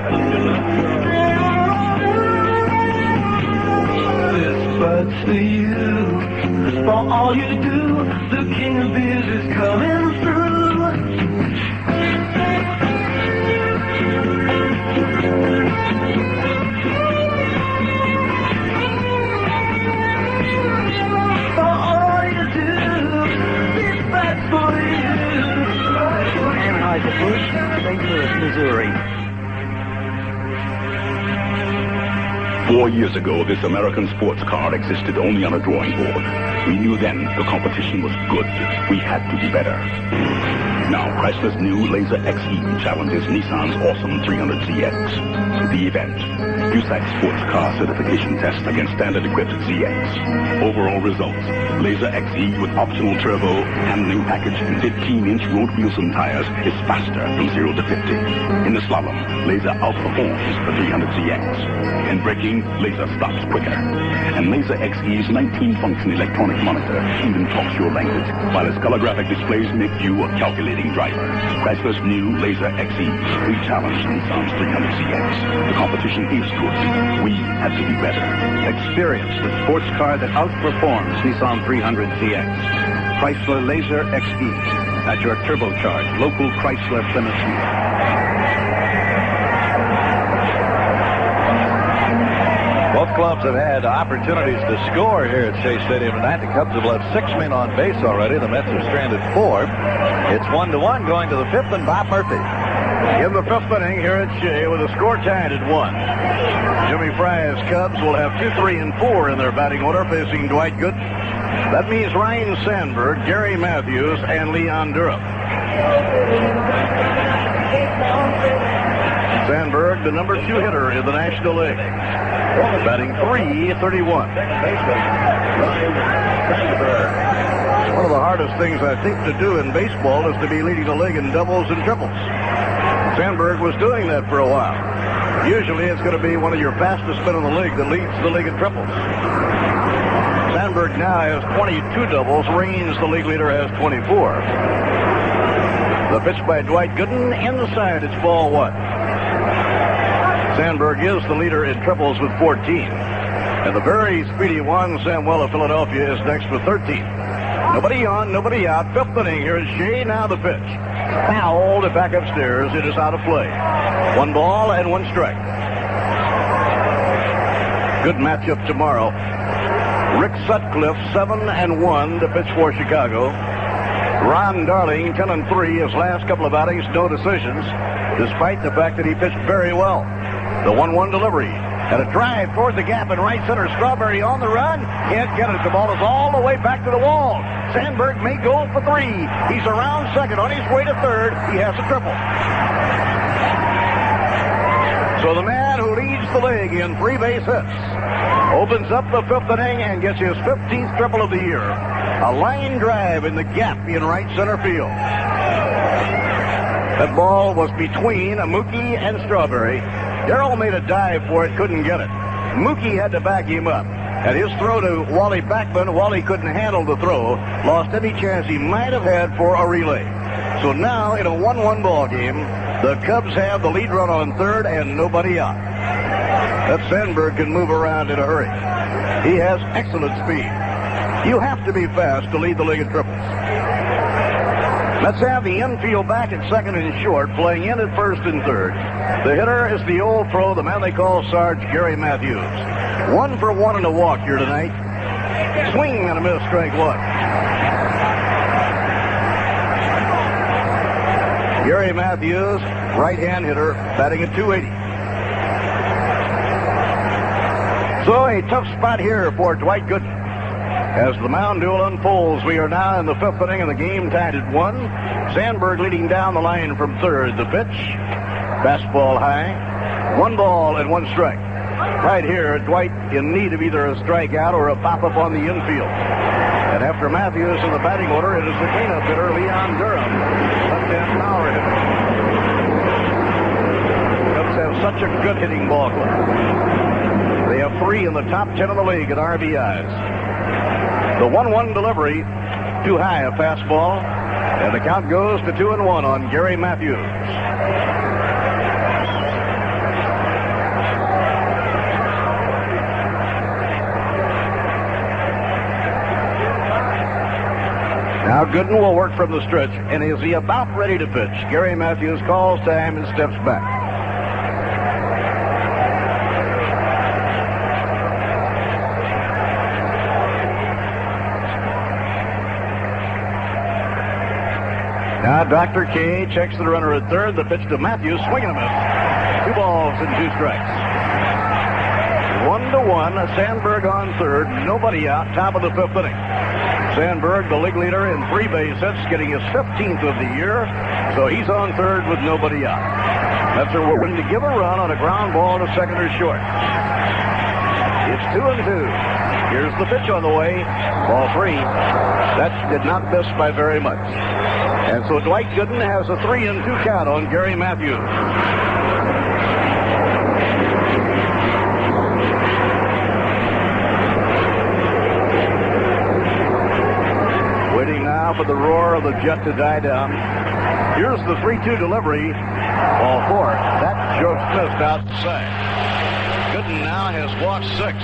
This bud's for you. For all you do, the king of beers is coming through. Anheuser-Busch, St. Louis, Missouri. 4 years ago, this American sports car existed only on a drawing board. We knew then the competition was good. We had to be better. Now, Chrysler's new Laser XE challenges Nissan's awesome 300ZX. The event. USAC sports car certification test against standard-equipped ZX. Overall results. Laser XE with optional turbo, handling package, and 15-inch road wheels and tires is faster from 0 to 50. In the slalom, Laser outperforms the 300ZX. In braking, Laser stops quicker. And Laser XE's 19-function electronic monitor even talks your language, while its color-graphic displays make you a calculating driver. Chrysler's new Laser XE. We challenge Nissan's 300ZX. The competition is good. We had to be better. Experience the sports car that outperforms Nissan 300ZX. Chrysler Laser XE at your turbocharged local Chrysler Plymouth dealer. Both clubs have had opportunities to score here at Shea Stadium tonight. The Cubs have left 6 men on base already. The Mets have stranded 4. It's 1-1 going to the 5th, and Bob Murphy. In the 5th inning here at Shea with a score tied at 1. Jimmy Fry's Cubs will have 2, 3, and 4 in their batting order facing Dwight Gooden. That means Ryan Sandberg, Gary Matthews, and Leon Durham. Sandberg, the number 2 hitter in the National League. Batting .331. One of the hardest things I think to do in baseball is to be leading the league in doubles and triples. Sandberg was doing that for a while. Usually it's going to be one of your fastest men in the league that leads the league in triples. Sandberg now has 22 doubles. Reigns, the league leader, has 24. The pitch by Dwight Gooden inside. It's ball 1. Sandberg is the leader in triples with 14. And the very speedy Juan Samuel of Philadelphia is next with 13. Nobody on, nobody out. 5th inning. Here's Shea. Now the pitch. Fouled it back upstairs. It is out of play. 1 ball and 1 strike. Good matchup tomorrow. Rick Sutcliffe, 7-1 to pitch for Chicago. Ron Darling, 10-3. His last couple of outings, no decisions, despite the fact that he pitched very well. The 1-1 delivery. And a drive toward the gap in right center. Strawberry on the run. Can't get it. The ball is all the way back to the wall. Sandberg may go for 3. He's around second. On his way to third. He has a triple. So the man who leads the league in 3 base hits opens up the 5th inning and gets his 15th triple of the year. A line drive in the gap in right center field. That ball was between Mookie and Strawberry. Darrell made a dive for it, couldn't get it. Mookie had to back him up. And his throw to Wally Backman, Wally couldn't handle the throw, lost any chance he might have had for a relay. So now, in a 1-1 ball game, the Cubs have the lead run on third and nobody out. That Sandberg can move around in a hurry. He has excellent speed. You have to be fast to lead the league in triples. Let's have the infield back at second and short, playing in at first and third. The hitter is the old pro, the man they call Sarge, Gary Matthews. 1 for 1 in a walk here tonight. Swing and a miss, strike 1. Gary Matthews, right-hand hitter, batting at .280. So a tough spot here for Dwight Gooden. As the mound duel unfolds, we are now in the 5th inning and the game tied at 1. Sandberg leading down the line from third. The pitch, fastball high. 1 ball and 1 strike. Right here, Dwight in need of either a strikeout or a pop-up on the infield. And after Matthews in the batting order, it is the cleanup hitter, Leon Durham, left-hand power hitter. Cubs have such a good hitting ball club. They have 3 in the top 10 of the league at RBIs. The 1-1 delivery, too high a fastball, and the count goes to 2-1 on Gary Matthews. Now Gooden will work from the stretch, and is he about ready to pitch? Gary Matthews calls time and steps back. Now Dr. K checks the runner at third. The pitch to Matthews, swinging a miss. 2 balls and 2 strikes. 1-1. Sandberg on third. Nobody out. Top of the 5th inning. Sandberg, the league leader in 3 base hits, getting his 15th of the year. So he's on third with nobody out. Mets are willing to give a run on a ground ball to second or short. It's 2-2. Here's the pitch on the way. Ball 3. That did not miss by very much. And so Dwight Gooden has a 3-2 count on Gary Matthews. Waiting now for the roar of the jet to die down. Here's the 3-2 delivery. Ball 4. That joke's missed outside. Gooden now has walked 6.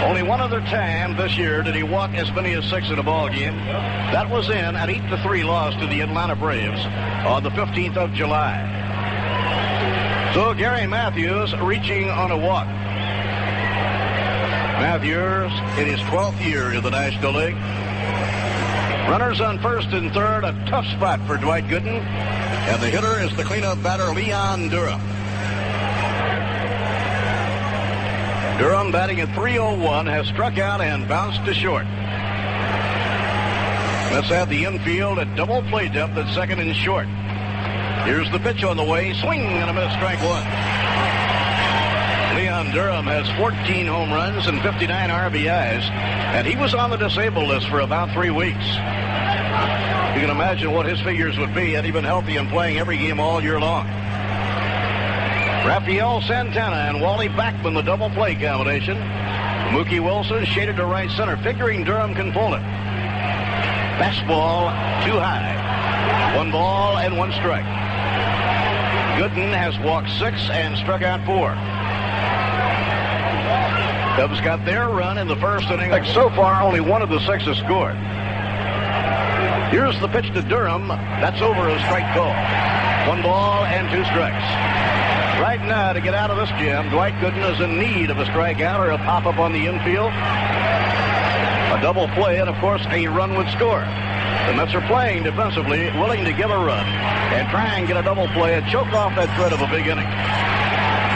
Only one other time this year did he walk as many as 6 in a ball game. That was in an 8-3 loss to the Atlanta Braves on the 15th of July. So Gary Matthews reaching on a walk. Matthews in his 12th year in the National League. Runners on first and third, a tough spot for Dwight Gooden. And the hitter is the cleanup batter, Leon Durham. Durham batting at .301, has struck out and bounced to short. Let's have the infield at double play depth at second and short. Here's the pitch on the way. Swing and a miss, strike 1. Leon Durham has 14 home runs and 59 RBIs, and he was on the disabled list for about 3 weeks. You can imagine what his figures would be had he been healthy and playing every game all year long. Rafael Santana and Wally Backman, the double play combination. Mookie Wilson shaded to right center, figuring Durham can pull it. Fastball too high. 1 ball and 1 strike. Gooden has walked 6 and struck out 4. Cubs got their run in the first inning. So far, only one of the 6 has scored. Here's the pitch to Durham. That's over a strike call. 1 ball and 2 strikes. Right now, to get out of this jam, Dwight Gooden is in need of a strikeout or a pop-up on the infield. A double play, and of course, a run would score. The Mets are playing defensively, willing to give a run and try and get a double play and choke off that threat of a big inning.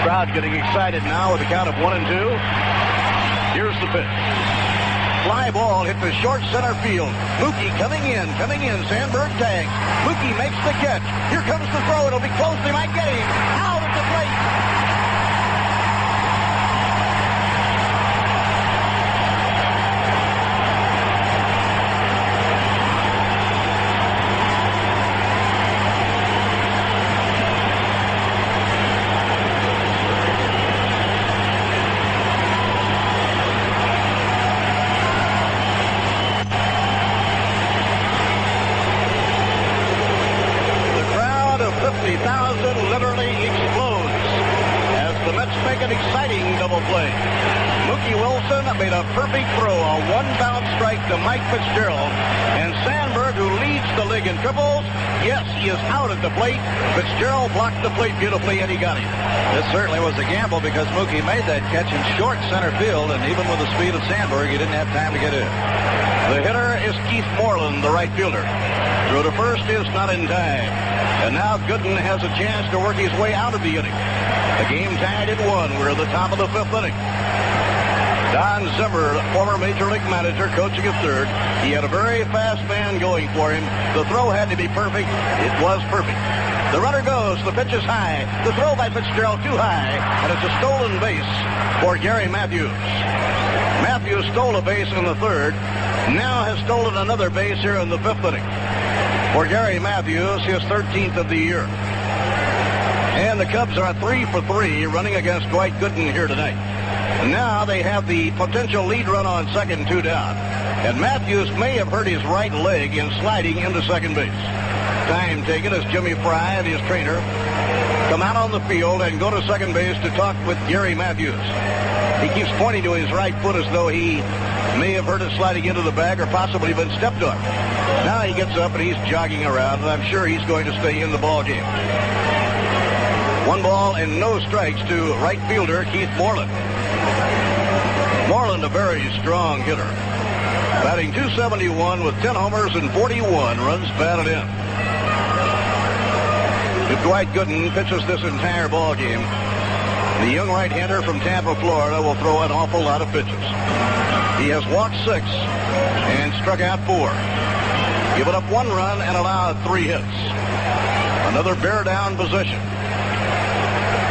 Crowd getting excited now with a count of 1 and 2. Here's the pitch. Fly ball hit the short center field. Mookie coming in. Sandberg tags. Mookie makes the catch. Here comes the throw. It'll be close. They might get him. Out at the plate. Literally explodes as the Mets make an exciting double play. Mookie Wilson made a perfect throw, a 1-bounce strike to Mike Fitzgerald. And Sandberg, who leads the league in triples, yes, he is out at the plate. Fitzgerald blocked the plate beautifully, and he got him. This certainly was a gamble because Mookie made that catch in short center field, and even with the speed of Sandberg, he didn't have time to get in. The hitter is Keith Moreland, the right fielder. Throw to first is not in time. And now Gooden has a chance to work his way out of the inning. The game tied at 1. We're at the top of the 5th inning. Don Zimmer, former Major League manager, coaching at third. He had a very fast man going for him. The throw had to be perfect. It was perfect. The runner goes. The pitch is high. The throw by Fitzgerald too high. And it's a stolen base for Gary Matthews. Matthews stole a base in the 3rd. Now has stolen another base here in the 5th inning. For Gary Matthews, his 13th of the year. And the Cubs are 3 for 3 running against Dwight Gooden here tonight. Now they have the potential lead run on second, 2 down. And Matthews may have hurt his right leg in sliding into second base. Time taken as Jimmy Fry and his trainer come out on the field and go to second base to talk with Gary Matthews. He keeps pointing to his right foot as though he may have hurt it sliding into the bag or possibly been stepped on. Now he gets up and he's jogging around, and I'm sure he's going to stay in the ball game. 1 ball and no strikes to right fielder Keith Moreland. Moreland, a very strong hitter. Batting .271 with 10 homers and 41 runs batted in. If Dwight Gooden pitches this entire ball game, the young right-hander from Tampa, Florida, will throw an awful lot of pitches. He has walked 6 and struck out 4. Given up 1 run and allowed 3 hits. Another bear down position.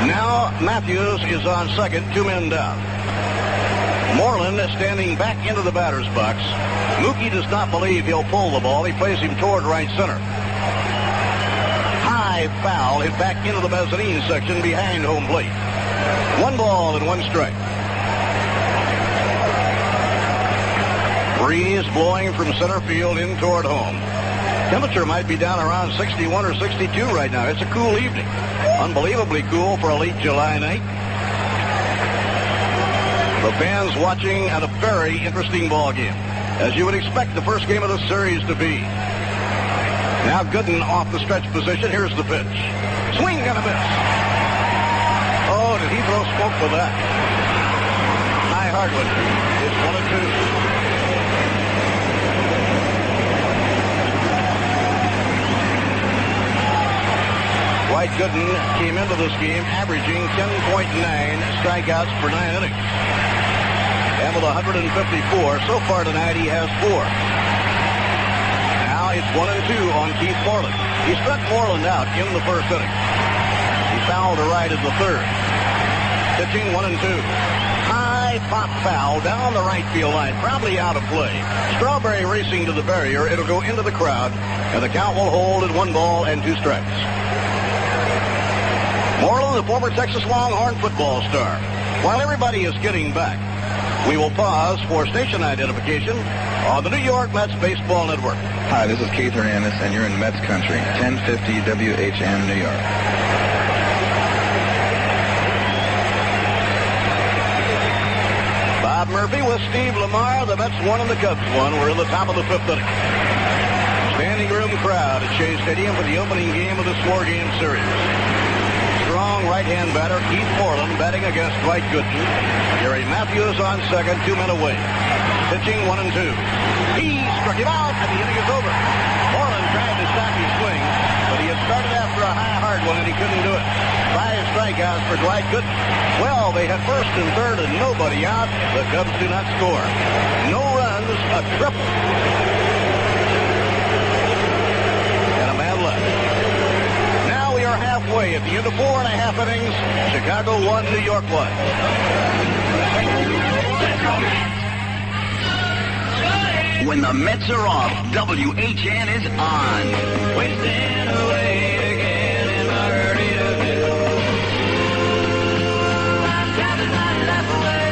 Now Matthews is on second, 2 men down. Moreland standing back into the batter's box. Mookie does not believe he'll pull the ball. He plays him toward right center. High foul hit back into the mezzanine section behind home plate. 1 ball and 1 strike. Breeze blowing from center field in toward home. Temperature might be down around 61 or 62 right now. It's a cool evening. Unbelievably cool for a late July night. The fans watching at a very interesting ball game, as you would expect the first game of the series to be. Now Gooden off the stretch position. Here's the pitch. Swing and a miss. Oh, did he throw smoke for that? High Hardwood. It's 1 and 2. Dwight Gooden came into this game averaging 10.9 strikeouts per 9 innings. And with 154, so far tonight he has 4. Now it's 1 and 2 on Keith Moreland. He struck Moreland out in the first inning. He fouled to right in the 3rd. Pitching 1 and 2. High pop foul down the right field line, probably out of play. Strawberry racing to the barrier. It'll go into the crowd, and the count will hold at 1 ball and 2 strikes. Moreland, the former Texas Longhorn football star. While everybody is getting back, we will pause for station identification on the New York Mets Baseball Network. Hi, this is Keith Hernandez, and you're in Mets country, 1050 WHN, New York. Bob Murphy with Steve Lamar. The Mets won and the Cubs won. We're in the top of the fifth inning. Standing room crowd at Shea Stadium for the opening game of this four-game series. Strong right-hand batter Keith Moreland batting against Dwight Gooden. Gary Matthews on second, 2 men away. Pitching 1 and 2. He struck him out, and the inning is over. Moreland tried to stop his swing, but he had started after a high hard one, and he couldn't do it. 5 strikeouts for Dwight Gooden. Well, they had first and third and nobody out. The Cubs do not score. No runs, a triple. And a man left. Now we are halfway at the end of 4.5 innings. Chicago 1, New York 1. When the Mets are off, WHN is on. Wasting away again in my hurry to do. I'm driving my life away.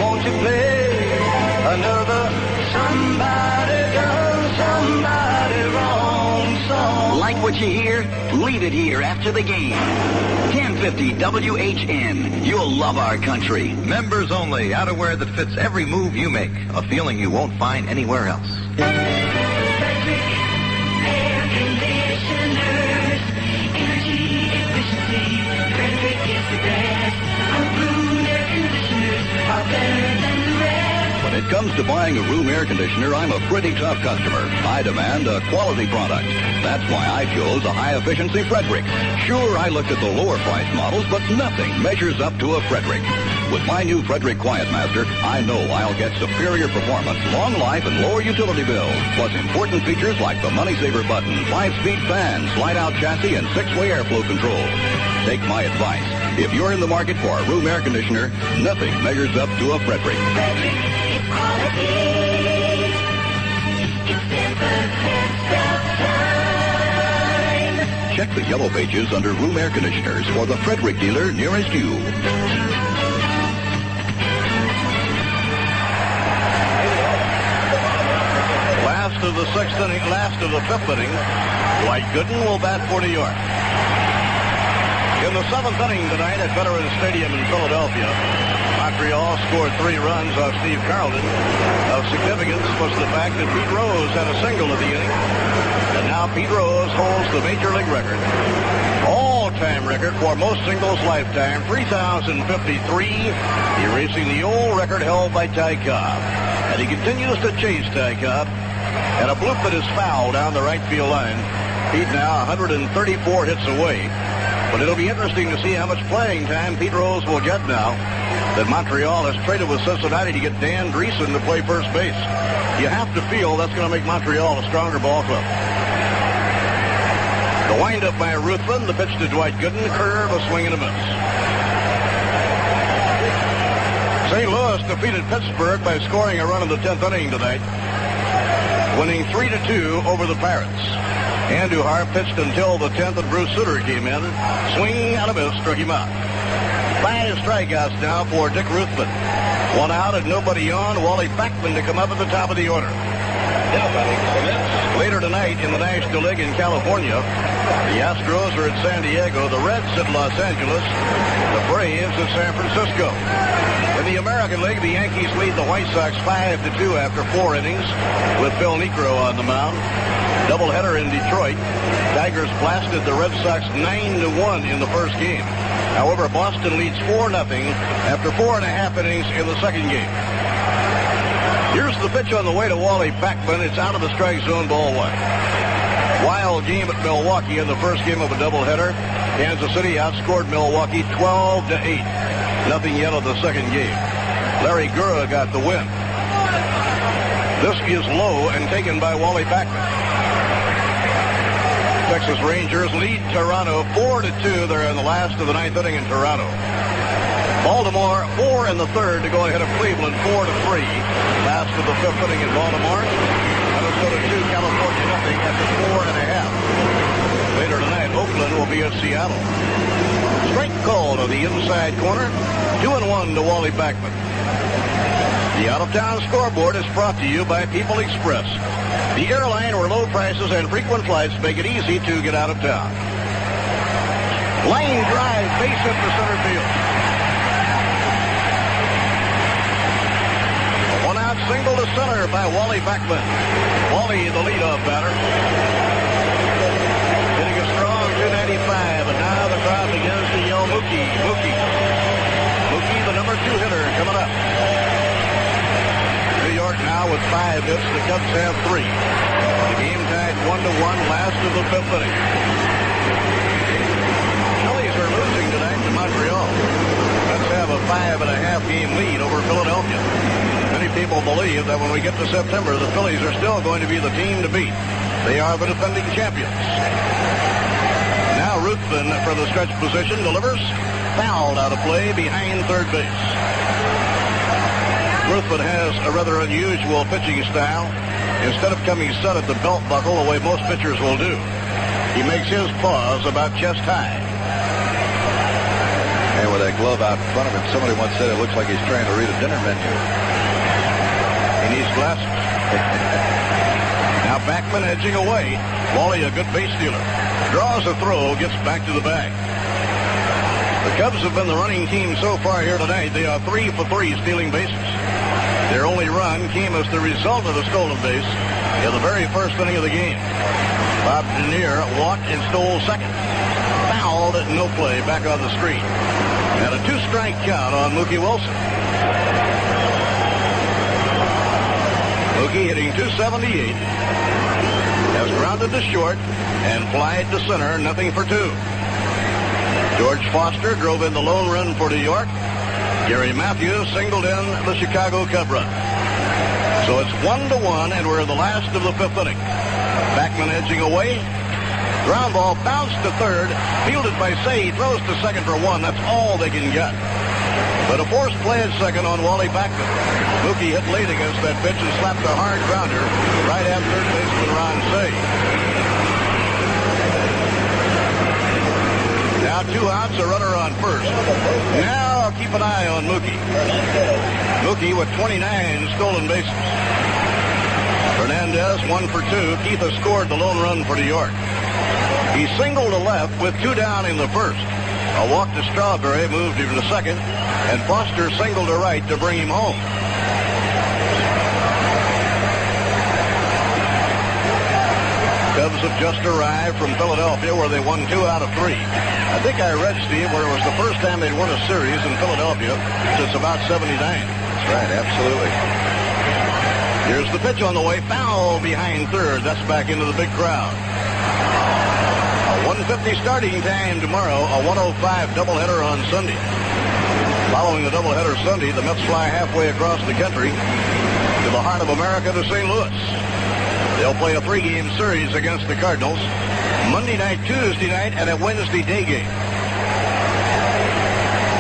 Won't you play another Somebody done somebody wrong song. Like what you hear? Leave it here after the game. 1050 WHN. You'll love our country. Members only. Outerwear that fits every move you make. A feeling you won't find anywhere else. Air conditioners, energy efficiency. Frederick is the best. Our room air conditioners are better than the rest. When it comes to buying a room air conditioner, I'm a pretty tough customer. I demand a quality product. That's why I chose a high-efficiency Frederick. Sure, I looked at the lower-priced models, but nothing measures up to a Frederick. With my new Frederick QuietMaster, I know I'll get superior performance, long life, and lower utility bills, plus important features like the Money Saver button, 5-speed fan, slide-out chassis, and 6-way airflow control. Take my advice. If you're in the market for a room air conditioner, nothing measures up to a Frederick. Frederick is quality. It's never best of time. Check the yellow pages under room air conditioners for the Frederick dealer nearest you. last of the sixth inning, last of the fifth inning. Dwight Gooden will bat for New York. In the seventh inning tonight at Veterans Stadium in Philadelphia, Montreal scored 3 runs off Steve Carlton. Of significance was the fact that Pete Rose had a single at the inning. And now Pete Rose holds the Major League record. All-time record for most singles lifetime, 3,053, erasing the old record held by Ty Cobb. And he continues to chase Ty Cobb. And a bloop that is foul down the right field line. Pete now 134 hits away. But it'll be interesting to see how much playing time Pete Rose will get now that Montreal has traded with Cincinnati to get Dan Dreesen to play first base. You have to feel that's going to make Montreal a stronger ball club. The windup by Ruthven, the pitch to Dwight Gooden, curve, a swing and a miss. St. Louis defeated Pittsburgh by scoring a run in the 10th inning tonight, winning 3-2 over the Pirates. Andujar pitched until the 10th and Bruce Sutter came in. Swing and a miss, struck him out. 5 strikeouts now for Dick Ruthven. 1 out and nobody on. Wally Backman to come up at the top of the order. Later tonight in the National League in California, the Astros are at San Diego, the Reds at Los Angeles, the Braves at San Francisco. In the American League, the Yankees lead the White Sox 5-2 after 4 innings with Phil Niekro on the mound. Doubleheader in Detroit. Tigers blasted the Red Sox 9-1 in the first game. However, Boston leads 4-0 after 4.5 innings in the second game. Here's the pitch on the way to Wally Backman. It's out of the strike zone, ball 1. Wild game at Milwaukee in the first game of a doubleheader. Kansas City outscored Milwaukee 12-8. Nothing yet of the second game. Larry Gura got the win. This is low and taken by Wally Backman. Texas Rangers lead Toronto 4-2. They're in the last of the 9th inning in Toronto. Baltimore 4 in the 3rd to go ahead of Cleveland 4-3. Last of the 5th inning in Baltimore. Minnesota 2, California nothing after 4.5. Later tonight, Oakland will be at Seattle. Strike call to the inside corner. 2-1 to Wally Backman. The out-of-town scoreboard is brought to you by People Express, the airline where low prices and frequent flights make it easy to get out of town. Line drive, base hit to center field. single to center by Wally Backman. Wally, the leadoff batter. Hitting a strong 295, and now the crowd begins to yell Mookie, Mookie. Mookie, the number 2 hitter, coming up. New York now with 5 hits. The Cubs have 3. The game tied 1-1, last of the 5th inning. Phillies are losing tonight to Montreal. Let's have a 5.5 game lead over Philadelphia. Many people believe that when we get to September, the Phillies are still going to be the team to beat. They are the defending champions. Now Ruthven from the stretch position delivers. Fouled out of play behind third base. Ruthven has a rather unusual pitching style. Instead of coming set at the belt buckle the way most pitchers will do, he makes his paws about chest high. And with that glove out in front of him, somebody once said it looks like he's trying to read a dinner menu. He needs glasses. Now Backman edging away. Wally, a good base stealer. Draws a throw, gets back to the bag. The Cubs have been the running team so far here tonight. They are 3 for 3 stealing bases. Their only run came as the result of a stolen base in the very first inning of the game. Bob Denier walked and stole second. Fouled at no play back on the screen. And a 2-strike count on Mookie Wilson. Mookie hitting .278. Has grounded to short and flied to center, nothing for 2. George Foster drove in the lone run for New York. Gary Matthews singled in the Chicago Cub run. So it's 1-1, and we're in the last of the 5th inning. Backman edging away. Ground ball bounced to third. Fielded by Say. Throws to second for 1. That's all they can get. But a forced play at second on Wally Backman. Mookie hit late against that pitch and slapped a hard grounder right at third baseman Ron Say. Now 2 outs, a runner on first. Now keep an eye on Mookie. Mookie with 29 stolen bases. Fernandez 1 for 2. Keith has scored the lone run for New York. He singled to left with 2 down in the first. A walk to Strawberry moved him to second, and Foster singled to right to bring him home. Cubs have just arrived from Philadelphia, where they won 2 out of 3. I think I read, Steve, where it was the first time they'd won a series in Philadelphia since about 79. That's right, absolutely. Here's the pitch on the way. Foul behind third. That's back into the big crowd. A 1:50 starting time tomorrow. A 1:05 doubleheader on Sunday. Following the doubleheader Sunday, the Mets fly halfway across the country to the heart of America to St. Louis. They'll play a 3-game series against the Cardinals. Monday night, Tuesday night, and a Wednesday day game.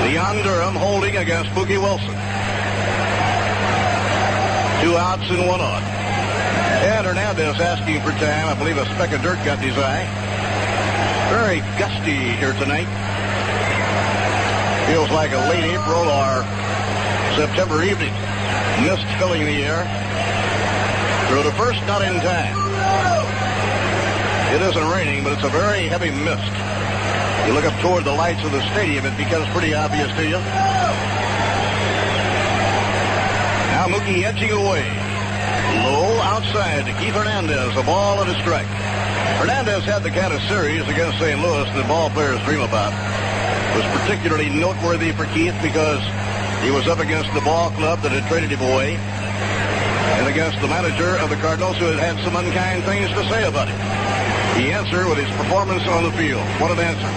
Leon Durham holding against Mookie Wilson. 2 outs and 1 on. And Hernandez asking for time. I believe a speck of dirt got in his eye. Very gusty here tonight. Feels like a late April or September evening. Mist filling the air. Through the first, not in time. It isn't raining, but it's a very heavy mist. You look up toward the lights of the stadium, it becomes pretty obvious to you. Now Mookie edging away. Low outside to Keith Hernandez, a ball and a strike. Hernandez had the kind of series against St. Louis that ball players dream about. It was particularly noteworthy for Keith because he was up against the ball club that had traded him away, and against the manager of the Cardinals who had had some unkind things to say about him. He answered with his performance on the field. What an answer.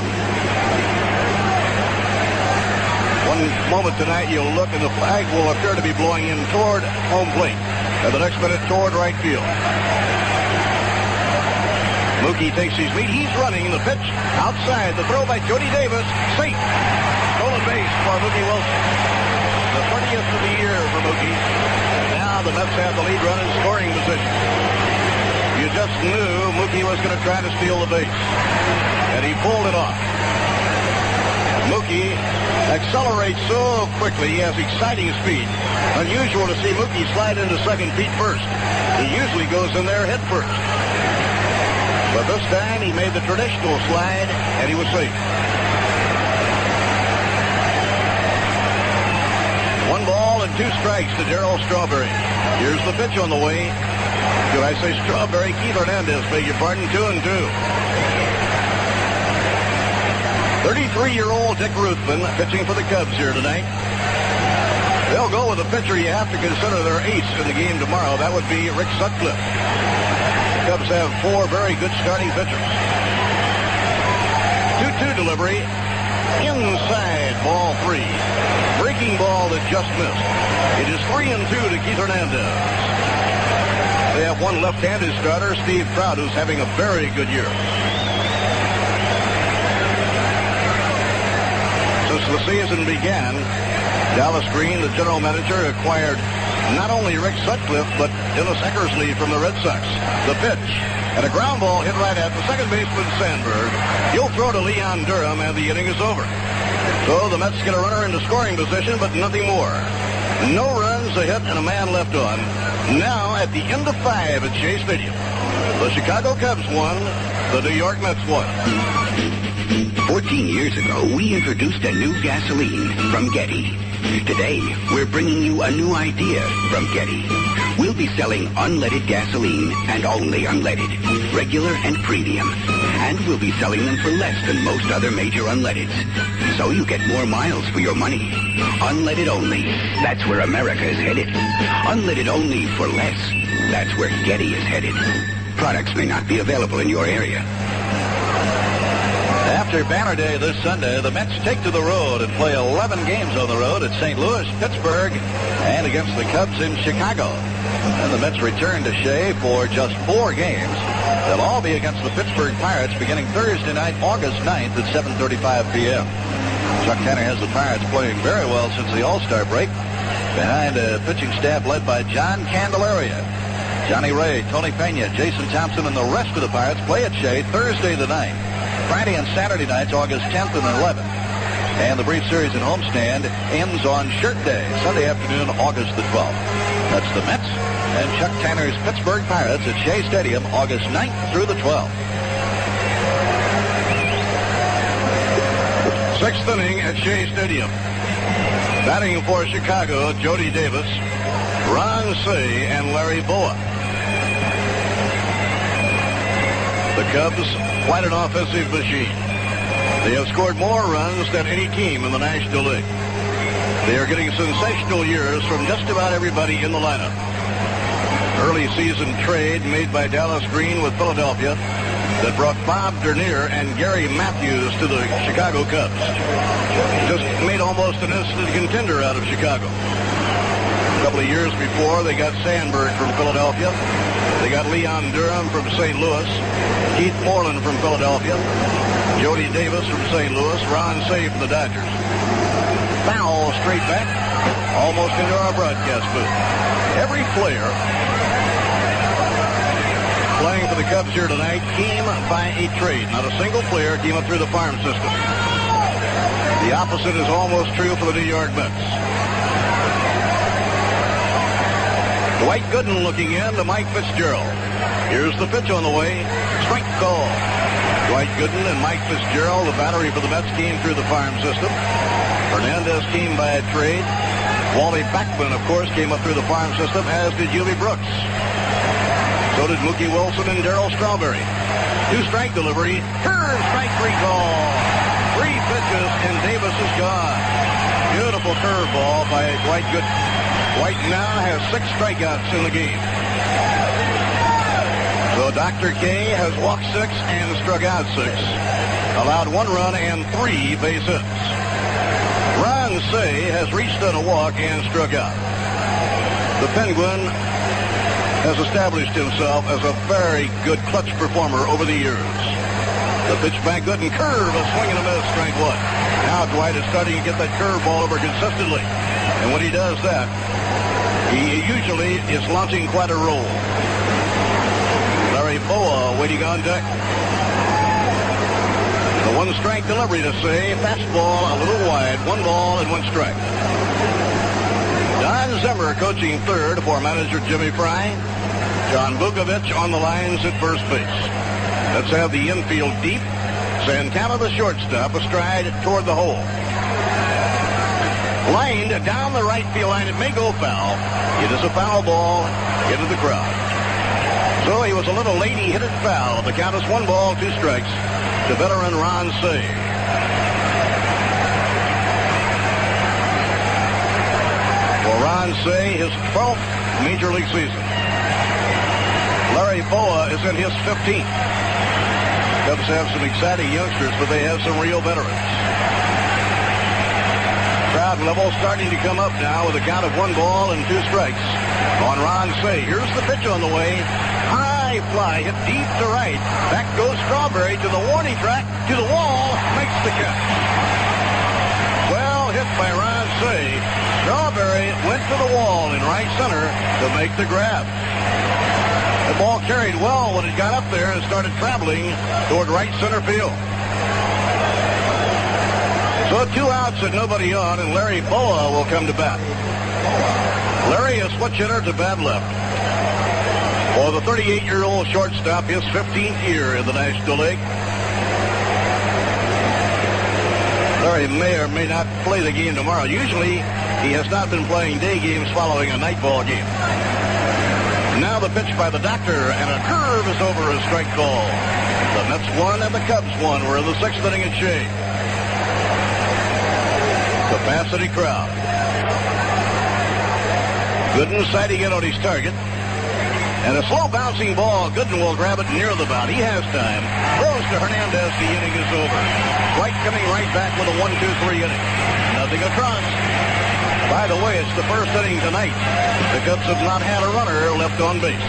One moment tonight you'll look and the flag will appear to be blowing in toward home plate, and the next minute toward right field. Mookie takes his lead. He's running the pitch outside. The throw by Jody Davis. Safe. Stolen base for Mookie Wilson. The 30th of the year for Mookie. Now the Mets have the lead run in scoring position. You just knew Mookie was going to try to steal the base. And he pulled it off. Mookie accelerates so quickly. He has exciting speed. Unusual to see Mookie slide into second feet first. He usually goes in there head first. But this time he made the traditional slide and he was safe. 1 ball and 2 strikes to Darryl Strawberry. Here's the pitch on the way. Should I say Strawberry? Keith Hernandez, beg your pardon, 2-2. 33-year-old Dick Ruthven pitching for the Cubs here tonight. They'll go with a pitcher you have to consider their ace in the game tomorrow. That would be Rick Sutcliffe. The Cubs have 4 very good starting pitchers. 2-2 delivery. Inside, ball 3. Breaking ball that just missed. It is 3-2 to Keith Hernandez. They have one left-handed starter, Steve Trout, who's having a very good year. Since the season began, Dallas Green, the general manager, acquired not only Rick Sutcliffe, but Dennis Eckersley from the Red Sox. The pitch, and a ground ball hit right at the second baseman, Sandberg. He'll throw to Leon Durham, and the inning is over. So the Mets get a runner into scoring position, but nothing more. No runs, a hit, and a man left on. Now, at the end of 5 at Shea Stadium, the Chicago Cubs won, the New York Mets won. 14 years ago, we introduced a new gasoline from Getty. Today, we're bringing you a new idea from Getty. We'll be selling unleaded gasoline and only unleaded, regular and premium. And we'll be selling them for less than most other major unleadeds. So you get more miles for your money. Unleaded only. That's where America is headed. Unleaded only for less. That's where Getty is headed. Products may not be available in your area. After Banner Day this Sunday, the Mets take to the road and play 11 games on the road at St. Louis, Pittsburgh, and against the Cubs in Chicago. And the Mets return to Shea for just 4 games. They'll all be against the Pittsburgh Pirates beginning Thursday night, August 9th at 7:35 p.m. Chuck Tanner has the Pirates playing very well since the All-Star break, behind a pitching staff led by John Candelaria. Johnny Ray, Tony Pena, Jason Thompson, and the rest of the Pirates play at Shea Thursday the 9th. Friday and Saturday nights, August 10th and 11th. And the brief series in homestand ends on Shirt Day, Sunday afternoon, August the 12th. That's the Mets and Chuck Tanner's Pittsburgh Pirates at Shea Stadium, August 9th through the 12th. 6th inning at Shea Stadium. Batting for Chicago, Jody Davis, Ron Cey, and Larry Boa. The Cubs, quite an offensive machine. They have scored more runs than any team in the National League. They are getting sensational years from just about everybody in the lineup. Early season trade made by Dallas Green with Philadelphia that brought Bob Dernier and Gary Matthews to the Chicago Cubs. Just made almost an instant contender out of Chicago. A couple of years before, they got Sandberg from Philadelphia. They got Leon Durham from St. Louis, Keith Moreland from Philadelphia, Jody Davis from St. Louis, Ron Cey from the Dodgers. Foul straight back, almost into our broadcast booth. Every player playing for the Cubs here tonight came by a trade. Not a single player came up through the farm system. The opposite is almost true for the New York Mets. Dwight Gooden looking in to Mike Fitzgerald. Here's the pitch on the way. Strike call. Dwight Gooden and Mike Fitzgerald, the battery for the Mets, came through the farm system. Hernandez came by a trade. Wally Backman, of course, came up through the farm system, as did Hubie Brooks. So did Mookie Wilson and Darryl Strawberry. 2-strike delivery. Curve, strike 3 call. 3 pitches, and Davis is gone. Beautiful curveball by Dwight Gooden. Dwight now has 6 strikeouts in the game. So Dr. K has walked 6 and struck out 6. Allowed 1 run and 3 base hits. Ron Cey has reached on a walk and struck out. The Penguin has established himself as a very good clutch performer over the years. The pitch by Gooden, curve, a swing and a miss, strike 1. Now Dwight is starting to get that curveball over consistently. And when he does that, he usually is launching quite a roll. Larry Boa waiting on deck. The 1-strike delivery to Cey. Fastball a little wide. 1 ball and 1 strike. Don Zimmer coaching third for manager Jimmy Fry. John Vukovich on the lines at first base. Let's have the infield deep. Santana, the shortstop, astride toward the hole. Lined down the right field line. It may go foul. It is a foul ball into the crowd. So he was a little late. He hit it foul. The count is 1 ball, 2 strikes to veteran Ron Cey. For Ron Cey, his 12th major league season. Larry Boa is in his 15th. Cubs have some exciting youngsters, but they have some real veterans. Crowd level starting to come up now with a count of 1 ball and 2 strikes on Ron Cey. Here's the pitch on the way. High fly hit deep to right. Back goes Strawberry to the warning track, to the wall, makes the catch. Well hit by Ron Cey. Strawberry went to the wall in right center to make the grab. The ball carried well when it got up there and started traveling toward right center field. So 2 outs and nobody on, and Larry Boa will come to bat. Larry, a switch hitter to bat left. For the 38-year-old shortstop, his 15th year in the National League. Larry may or may not play the game tomorrow. Usually, he has not been playing day games following a night ball game. Now the pitch by the doctor, and a curve is over a strike call. The Mets won and the Cubs won. We're in the 6th inning at Shea. Capacity crowd. Gooden sighting in on his target. And a slow bouncing ball. Gooden will grab it near the bat. He has time. Throws to Hernandez. The inning is over. White coming right back with a 1-2-3 inning. Nothing across. By the way, it's the first inning tonight. The Cubs have not had a runner left on base.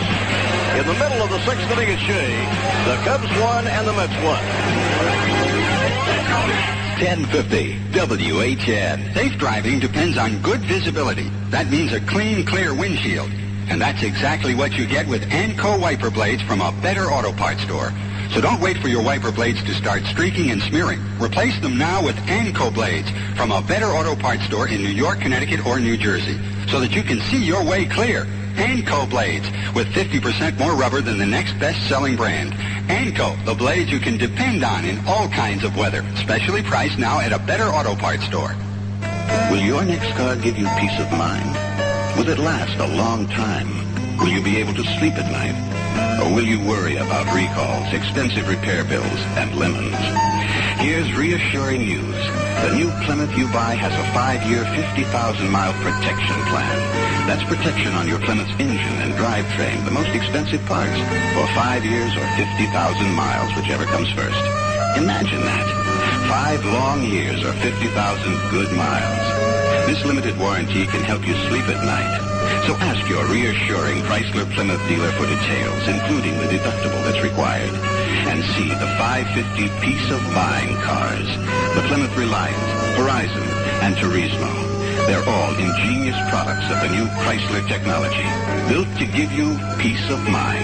In the middle of the 6th inning at Shea, the Cubs won and the Mets won. 1050 WHN. Safe driving depends on good visibility. That means a clean, clear windshield. And that's exactly what you get with Anco wiper blades from a Better Auto Parts store. So don't wait for your wiper blades to start streaking and smearing. Replace them now with Anco blades from a Better Auto Parts store in New York, Connecticut, or New Jersey, so that you can see your way clear. Anco blades with 50% more rubber than the next best-selling brand. Anco, the blades you can depend on in all kinds of weather. Specially priced now at a Better Auto Parts store. Will your next car give you peace of mind? Will it last a long time? Will you be able to sleep at night? Or will you worry about recalls, expensive repair bills, and lemons? Here's reassuring news. The new Plymouth you buy has a 5-year, 50,000-mile protection plan. That's protection on your Plymouth's engine and drivetrain, the most expensive parts, for 5 years or 50,000 miles, whichever comes first. Imagine that. 5 long years or 50,000 good miles. This limited warranty can help you sleep at night. So ask your reassuring Chrysler Plymouth dealer for details, including the deductible that's required. And see the 550 peace of mind cars. The Plymouth Reliant, Horizon, and Turismo. They're all ingenious products of the new Chrysler technology, built to give you peace of mind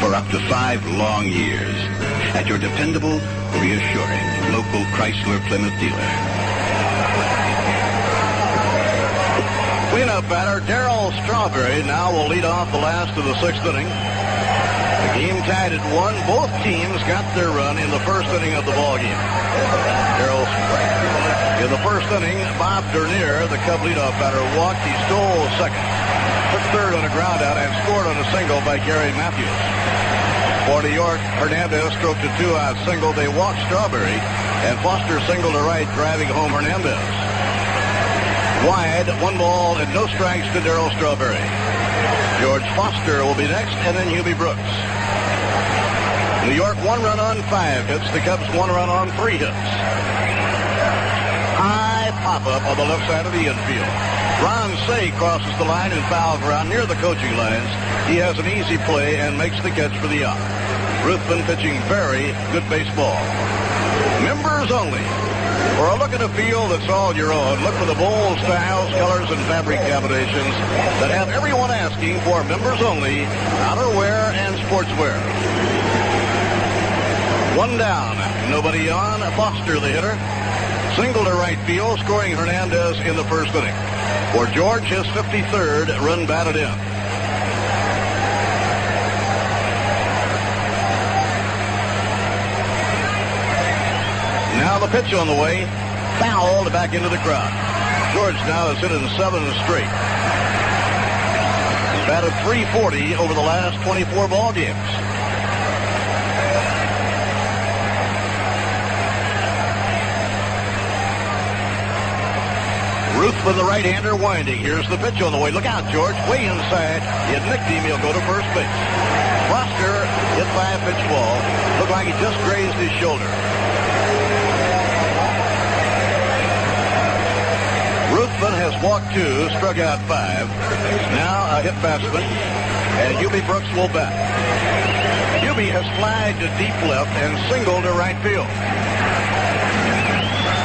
for up to 5 long years at your dependable, reassuring local Chrysler Plymouth dealer. Cleanup batter Darryl Strawberry now will lead off the last of the 6th inning. The game tied at 1. Both teams got their run in the first inning of the ballgame. In the first inning, Bob Dernier, the Cub leadoff batter, walked. He stole second, took third on a ground out, and scored on a single by Gary Matthews. For New York, Hernandez stroked a 2-out single. They walked Strawberry, and Foster singled to right, driving home Hernandez. Wide, 1 ball and no strikes to Darryl Strawberry. George Foster will be next, and then Hubie Brooks. New York 1 run on 5 hits. The Cubs 1 run on 3 hits. High pop-up on the left side of the infield. Ron Cey crosses the line in foul ground near the coaching lines. He has an easy play and makes the catch for the out. Ruthven pitching very good baseball. Members only. For a look at a field that's all your own, look for the bold styles, colors, and fabric combinations that have everyone asking for members only outerwear and sportswear. 1 down, nobody on. Foster, the hitter, single to right field, scoring Hernandez in the first inning. For George, his 53rd run batted in. Now the pitch on the way, fouled back into the crowd. George now has hit in 7 straight. He's batted .340 over the last 24 ball games. Ruthven, the right-hander, winding. Here's the pitch on the way. Look out, George. Way inside. You nicked him. He'll go to first base. Foster hit by a pitch ball. Looked like he just grazed his shoulder. Ruthven has walked 2, struck out 5. Now a hit batsman, and Hubie Brooks will bat. Hubie has flied to deep left and singled to right field.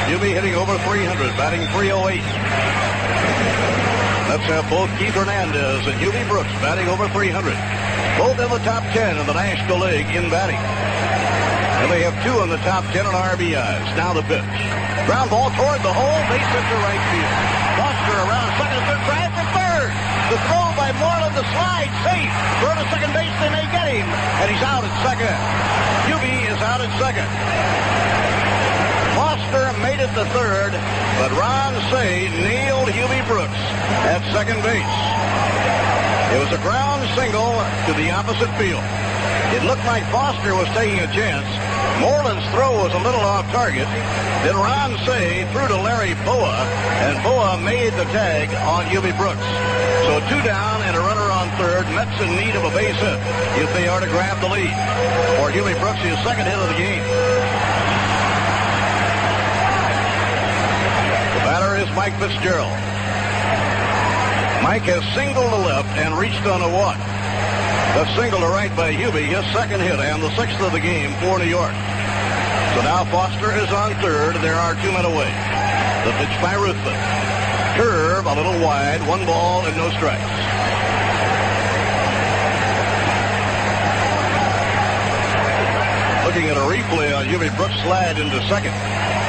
Hubie hitting over .300, batting .308. Let's have both Keith Hernandez and Hubie Brooks batting over .300. Both in the top 10 in the National League in batting. And they have 2 in the top 10 in RBIs. Now the pitch. Ground ball toward the hole, base hit to right field. Foster around second, third, drive to third. The throw by Moreland, the slide, safe. Throw to second base, they may get him. And he's out at second. Hubie is out at second. Foster made it to third, but Ron Cey nailed Hubie Brooks at second base. It was a ground single to the opposite field. It looked like Foster was taking a chance. Moreland's throw was a little off target. Then Ron Cey threw to Larry Boa, and Boa made the tag on Hubie Brooks. So 2 down and a runner on third. Mets in need of a base hit if they are to grab the lead. For Hubie Brooks, his second hit of the game. The batter is Mike Fitzgerald. Mike has singled to left and reached on a walk. The single to right by Hubie, his second hit and the 6th of the game for New York. So now Foster is on third. There are 2 men away. The pitch by Ruthven. Curve a little wide, 1 ball and no strikes. Looking at a replay on Hubie Brooks' slide into second.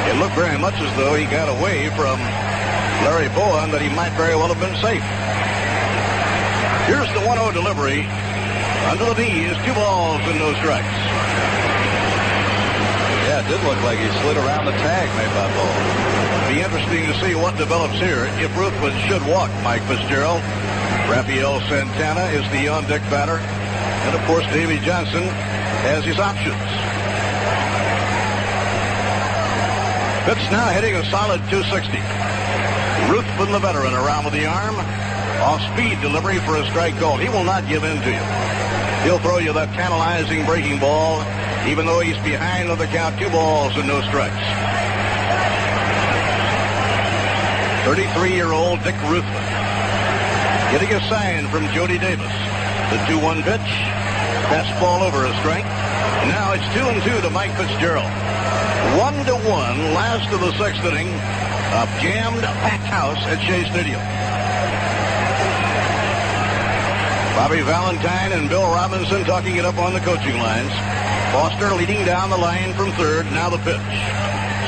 It looked very much as though he got away from Larry Boa and that he might very well have been safe. Here's the 1-0 delivery. Under the knees, 2 balls and no strikes. Yeah, it did look like he slid around the tag made by Boa. Be interesting to see what develops here if Ruthven should walk Mike Fitzgerald. Rafael Santana is the on-deck batter. And, of course, Davey Johnson has his options. Pitch now hitting a solid .260. Ruthven, the veteran, around with the arm. Off-speed delivery for a strike call. He will not give in to you. He'll throw you that tantalizing breaking ball, even though he's behind on the count, 2 balls and no strikes. 33-year-old Dick Ruthven getting a sign from Jody Davis. The 2-1 pitch. Fastball over a strike. Now it's 2-2 to Mike Fitzgerald. 1-1, last of the 6th inning. A jammed, packed house at Shea Stadium. Bobby Valentine and Bill Robinson talking it up on the coaching lines. Foster leading down the line from third. Now the pitch.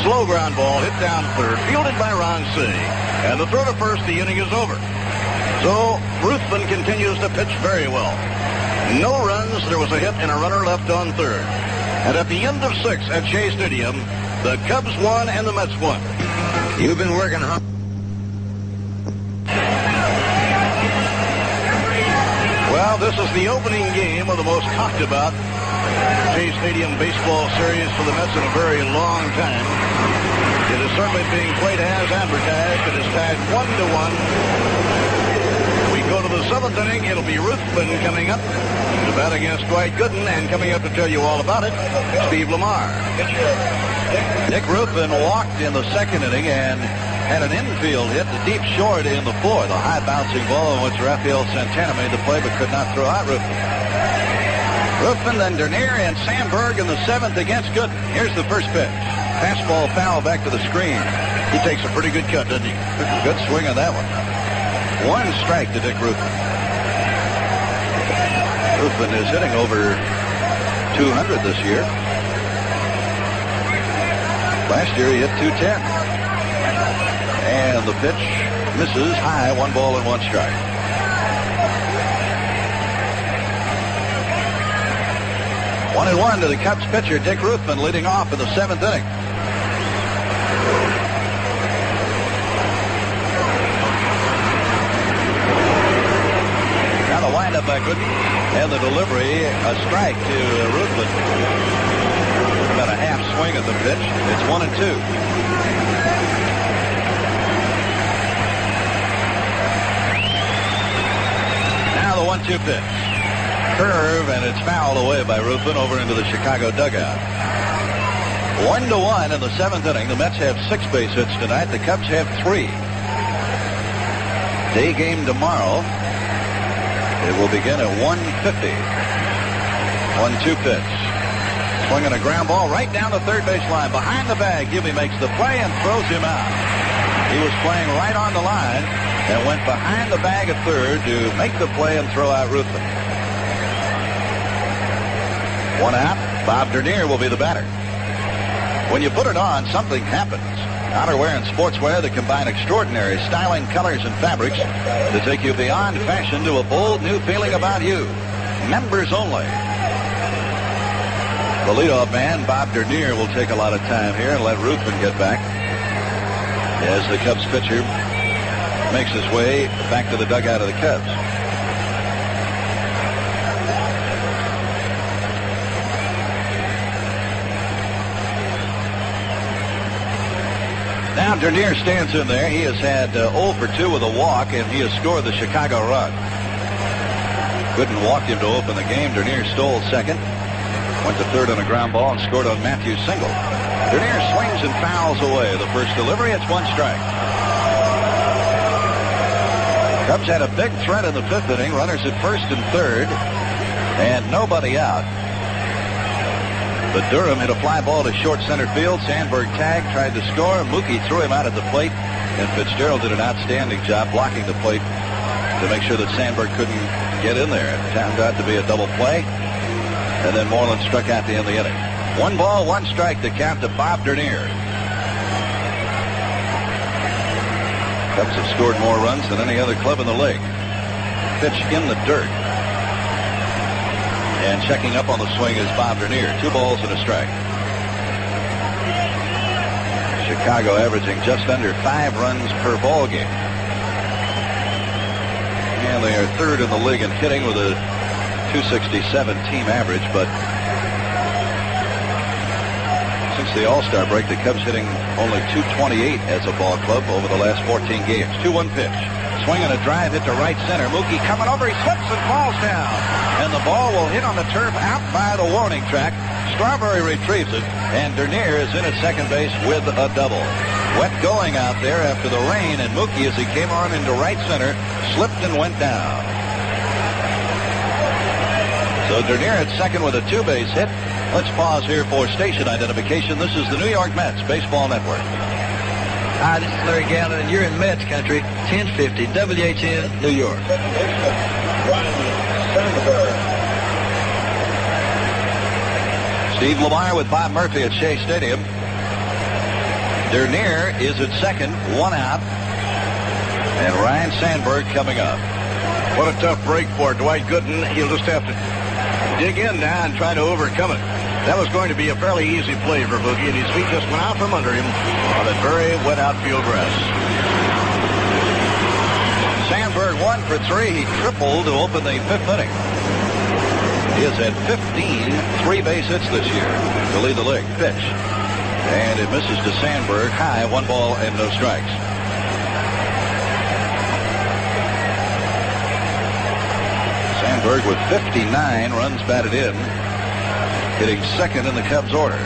Slow ground ball hit down third. Fielded by Ron Cey. And the throw to first, the inning is over. So Ruthven continues to pitch very well. No runs. There was a hit and a runner left on third. And at the end of 6 at Shea Stadium, the Cubs won and the Mets won. You've been working hard. Well, this is the opening game of the most talked about Shea Stadium baseball series for the Mets in a very long time. It is certainly being played as advertised. It is tied 1-1. We go to the 7th inning. It'll be Ruthven coming up to bat against Dwight Gooden, and coming up to tell you all about it, Steve Lamar. Dick Ruthven walked in the 2nd inning and had an infield hit, the deep short in the 4th, a high bouncing ball in which Rafael Santana made the play but could not throw out Ruthven. Ruthven, then Dernier and Sandberg in the 7th against Gooden. Here's the first pitch. Fastball foul back to the screen. He takes a pretty good cut, doesn't he? Good swing on that one. 1 strike to Dick Ruthven. Ruthven is hitting over .200 this year. Last year he hit .210. And the pitch misses high, 1 ball and 1 strike. One and 1 to the Cubs pitcher, Dick Ruthven, leading off in the 7th inning. the windup by Gooden. And the delivery, a strike to Ruthven. About a half swing at the pitch. It's 1-2. Now the 1-2 pitch. Curve, and it's fouled away by Ruthven over into the Chicago dugout. 1-1 in the 7th inning. The Mets have 6 base hits tonight. The Cubs have 3. Day game tomorrow. It will begin at 1:50. 1-2 pitch. Swinging a ground ball right down the third base line. Behind the bag, Hubie makes the play and throws him out. He was playing right on the line and went behind the bag at third to make the play and throw out Ruthven. 1 out. Bob Dernier will be the batter. When you put it on, something happens. Outerwear and sportswear that combine extraordinary styling, colors, and fabrics to take you beyond fashion to a bold new feeling about you. Members only. The leadoff man, Bob Dernier, will take a lot of time here and let Ruthven get back as the Cubs pitcher makes his way back to the dugout of the Cubs. Now Dernier stands in there. He has had 0 for 2 with a walk, and he has scored the Chicago run. Gooden walked him to open the game. Dernier stole second, went to third on a ground ball, and scored on Matthews' single. Dernier swings and fouls away the first delivery. It's 1 strike. Cubs had a big threat in the 5th inning. Runners at first and third, and nobody out. But Durham hit a fly ball to short center field. Sandberg tagged, tried to score. Mookie threw him out at the plate, and Fitzgerald did an outstanding job blocking the plate to make sure that Sandberg couldn't get in there. It turned out to be a double play, and then Moreland struck out to end the inning. 1 ball, 1 strike to count to Bob Dernier. Cubs have scored more runs than any other club in the league. Pitch in the dirt. And checking up on the swing is Bob Dernier. 2 balls and a strike. Chicago averaging just under 5 runs per ball game. And they are 3rd in the league in hitting with a .267 team average. But since the All-Star break, the Cubs hitting only .228 as a ball club over the last 14 games. 2-1 pitch. Swing and a drive hit to right center. Mookie coming over. He slips and falls down. And the ball will hit on the turf out by the warning track. Strawberry retrieves it, and Dernier is in at second base with a double. Wet going out there after the rain, and Mookie, as he came on into right center, slipped and went down. So Dernier at second with a 2-base hit. Let's pause here for station identification. This is the New York Mets Baseball Network. Hi, this is Larry Gallon, and you're in Mets country, 1050 WHN, New York. Steve Lamar with Bob Murphy at Shea Stadium. Dernier is at second, 1 out. And Ryan Sandberg coming up. What a tough break for Dwight Gooden. He'll just have to dig in now and try to overcome it. That was going to be a fairly easy play for Boogie, and his feet just went out from under him on that very wet outfield grass. Sandberg 1 for 3. He tripled to open the 5th inning. He has had 15 3-base hits this year to lead the league. Pitch. And it misses to Sandberg. High, 1 ball and no strikes. Sandberg with 59 runs batted in, hitting second in the Cubs order.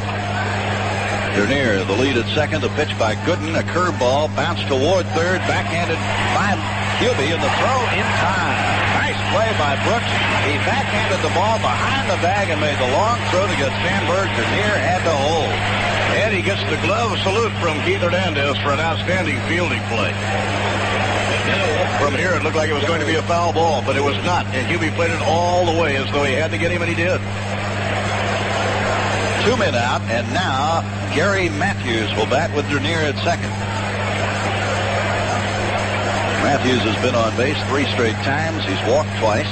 Dernier, the lead at second. The pitch by Gooden, a curveball, bounced toward third, backhanded by Hubie, and the throw in time. Nice play by Brooks. He backhanded the ball behind the bag and made the long throw to get Sandberg. Dernier had to hold. And he gets the glove salute from Keith Hernandez for an outstanding fielding play. From here, it looked like it was going to be a foul ball, but it was not. And Hubie played it all the way as though he had to get him, and he did. 2 men out, and now Gary Matthews will bat with Dernier at second. Matthews has been on base 3 straight times. He's walked twice,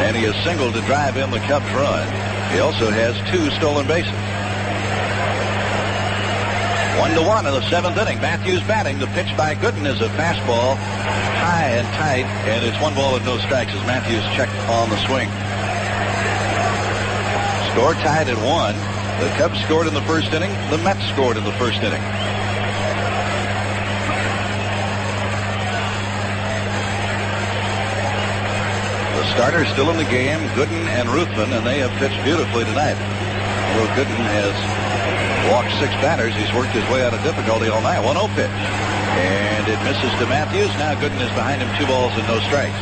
and he has singled to drive in the Cubs' run. He also has 2 stolen bases. 1-1 in the 7th inning. Matthews batting. The pitch by Gooden is a fastball high and tight, and it's 1 ball and no strikes as Matthews checked on the swing. Score tied at 1. The Cubs scored in the first inning. The Mets scored in the first inning. The starters still in the game, Gooden and Ruthven, and they have pitched beautifully tonight. Although Gooden has walked 6 batters, he's worked his way out of difficulty all night. 1-0 pitch. And it misses to Matthews. Now Gooden is behind him, 2 balls and no strikes.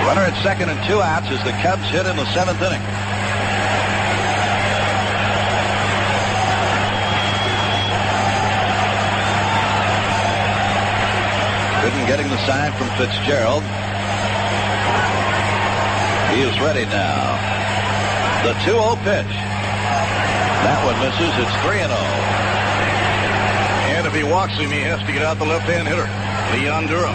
Runner at second and 2 outs as the Cubs hit in the 7th inning. Gooden getting the sign from Fitzgerald. He is ready now. The 2-0 pitch. That one misses. It's 3-0. And if he walks him, he has to get out the left-hand hitter, Leon Durham.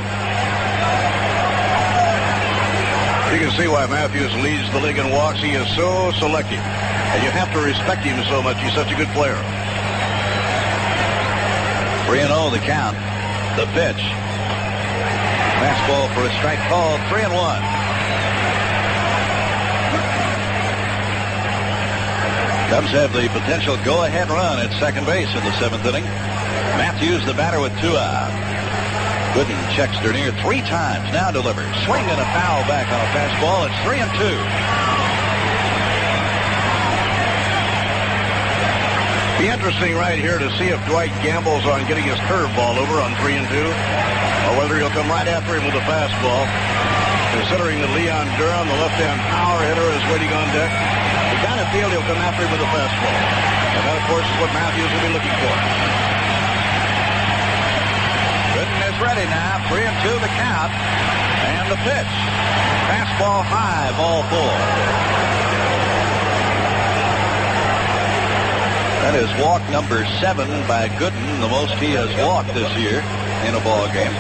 You can see why Matthews leads the league in walks. He is so selective. And you have to respect him so much. He's such a good player. 3-0 the count. The pitch. Fastball for a strike called. 3-1. Cubs have the potential go-ahead run at second base in the 7th inning. Matthews, the batter, with 2 out. Gooden checks Dernier 3 times, now delivers. Swing and a foul back on a fastball. It's 3-2. Be interesting right here to see if Dwight gambles on getting his curveball over on 3-2, or whether he'll come right after him with a fastball. Considering that Leon Durham, the left-hand power hitter, is waiting on deck, you kind of feel he'll come after him with a fastball. And that, of course, is what Matthews will be looking for. Gooden is ready now. 3-2 the count. And the pitch. Fastball high, ball 4. That is walk number 7 by Gooden, the most he has walked this year in a ball game.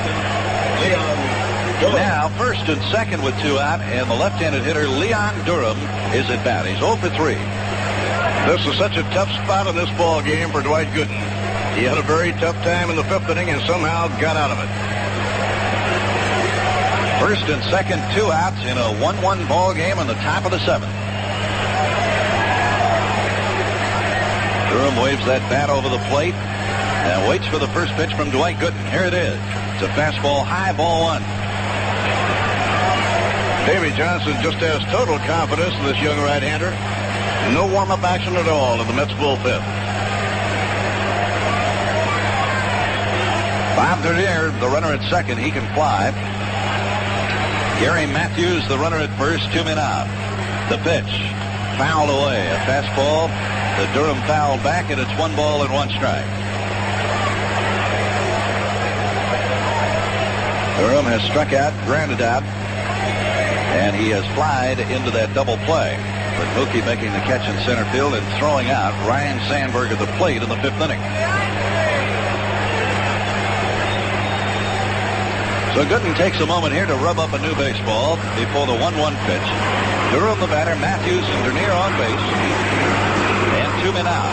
Now, first and second with 2 out, and the left-handed hitter Leon Durham is at bat. He's 0 for 3. This is such a tough spot in this ball game for Dwight Gooden. He had a very tough time in the 5th inning and somehow got out of it. First and second, 2 outs in a 1-1 ball game on the top of the 7th. Durham waves that bat over the plate and waits for the first pitch from Dwight Gooden. Here it is. It's a fastball high, ball 1. Davey Johnson just has total confidence in this young right-hander. No warm-up action at all in the Mets bullpen. Bob Dernier, the runner at second, he can fly. Gary Matthews, the runner at first, 2 men out. The pitch, fouled away. A fastball, the Durham fouled back, and it's 1 ball and 1 strike. Durham has struck out, grounded out, and he has flied into that double play. But Mookie making the catch in center field and throwing out Ryan Sandberg at the plate in the 5th inning. So Gooden takes a moment here to rub up a new baseball before the 1-1 pitch. Durham the batter, Matthews and Dernier on base. And 2 men out.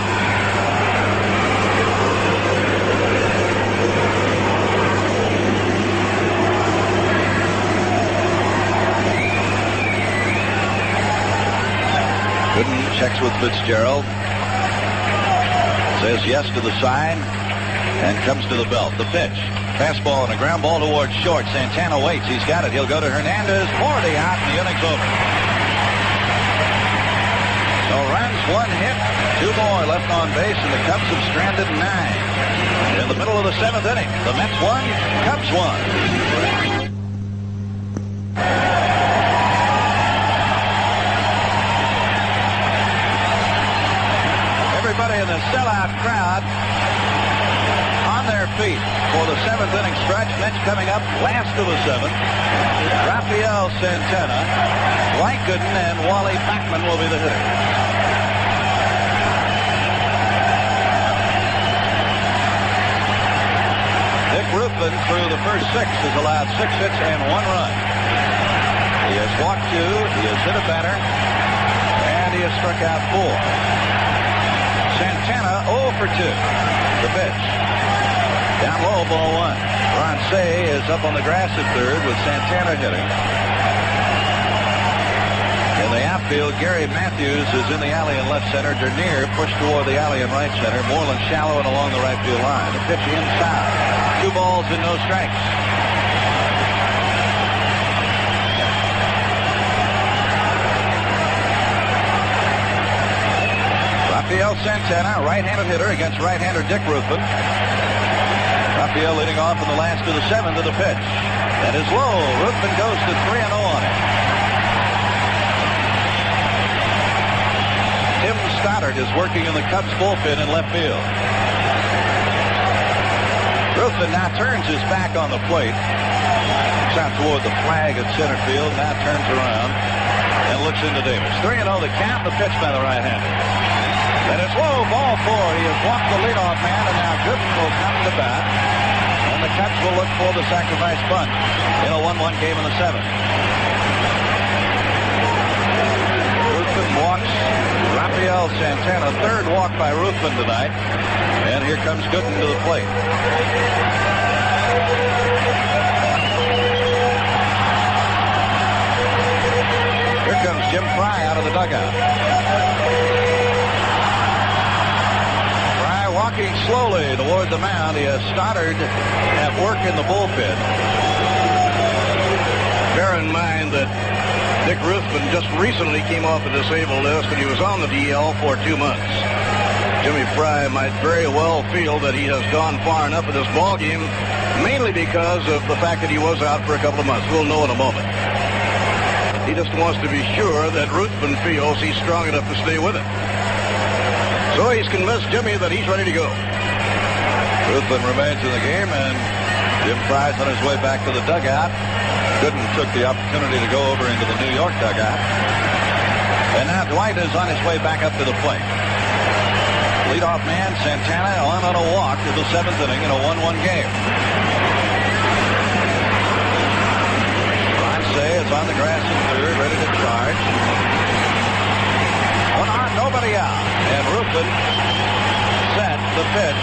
Gooden checks with Fitzgerald. Says yes to the sign and comes to the belt. The pitch. Fastball and a ground ball towards short. Santana waits. He's got it. He'll go to Hernandez. 40 out and the inning's over. So runs, 1 hit, 2 more left on base, and the Cubs have stranded 9. In the middle of the 7th inning, the Mets won, Cubs won. Everybody in the sellout crowd on their feet for the 7th inning stretch. Mets coming up last of the 7th. Rafael Santana, Dwight Gooden, and Wally Backman will be the hitters. Dick Ruthven through the first 6 has allowed 6 hits and 1 run. He has walked 2, he has hit a batter, and he has struck out 4. Santana 0 for 2. The pitch. Down low, ball one. Ron Say is up on the grass at third with Santana hitting. In the outfield, Gary Matthews is in the alley in left center. Dernier pushed toward the alley in right center. Moreland shallow and along the right field line. The pitch inside. 2 balls and no strikes. Rafael Santana, right-handed hitter against right-hander Dick Ruthven. Rafael leading off in the last of the 7th of the pitch. That is low. Ruthven goes to 3-0 on it. Tim Stoddard is working in the Cubs bullpen in left field. Ruthven now turns his back on the plate. Looks out toward the flag at center field. Now turns around and looks into Davis. 3-0 the count. The pitch by the right-hander. And it's low, ball 4. He has walked the leadoff man, and now Gooden will come to bat. And the Cubs will look for the sacrifice bunt in a 1-1 game in the 7th. Ruthven walks Rafael Santana. 3rd walk by Ruthven tonight. And here comes Gooden to the plate. Here comes Jim Fry out of the dugout. Walking slowly toward the mound. He has Stoddard at work in the bullpen. Bear in mind that Dick Ruthven just recently came off the disabled list, and he was on the DL for 2 months. Jimmy Fry might very well feel that he has gone far enough in this ball game, mainly because of the fact that he was out for a couple of months. We'll know in a moment. He just wants to be sure that Ruthven feels he's strong enough to stay with it. So he's convinced Jimmy that he's ready to go. Ruthven remains in the game, and Jim Fry's on his way back to the dugout. Gooden took the opportunity to go over into the New York dugout. And now Dwight is on his way back up to the plate. Leadoff man Santana on a walk to the 7th inning in a 1-1 game. Ron Say is on the grass in third, ready to charge. 1 on, nobody out. And Ruthven set the pitch.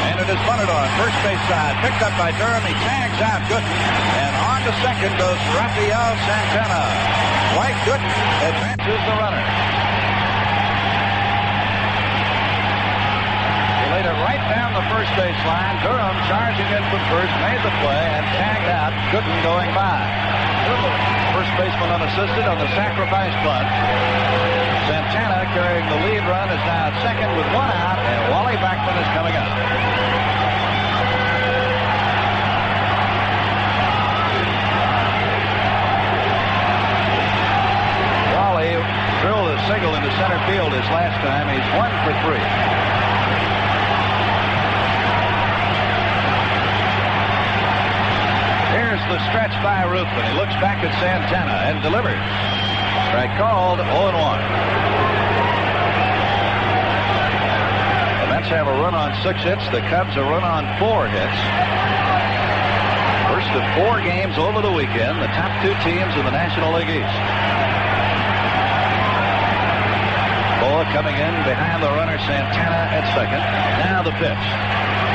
And it is bunted on first base side. Picked up by Durham. He tags out Gooden. And on to second goes Rafael Santana. Dwight Gooden advances the runner. He laid it right down the first base line. Durham charging in from first, made the play, and tagged out. Gooden going by. First baseman unassisted on the sacrifice bunt. Santana carrying the lead run is now at second with 1 out, and Wally Backman is coming up. Wally drilled a single into center field his last time. He's 1 for 3. Here's the stretch by Ruthven. He looks back at Santana and delivers. Strike called, 0-1. The Mets have a run on 6 hits. The Cubs a run on 4 hits. First of 4 games over the weekend. The top 2 teams in the National League East. Boa coming in behind the runner Santana at second. Now the pitch.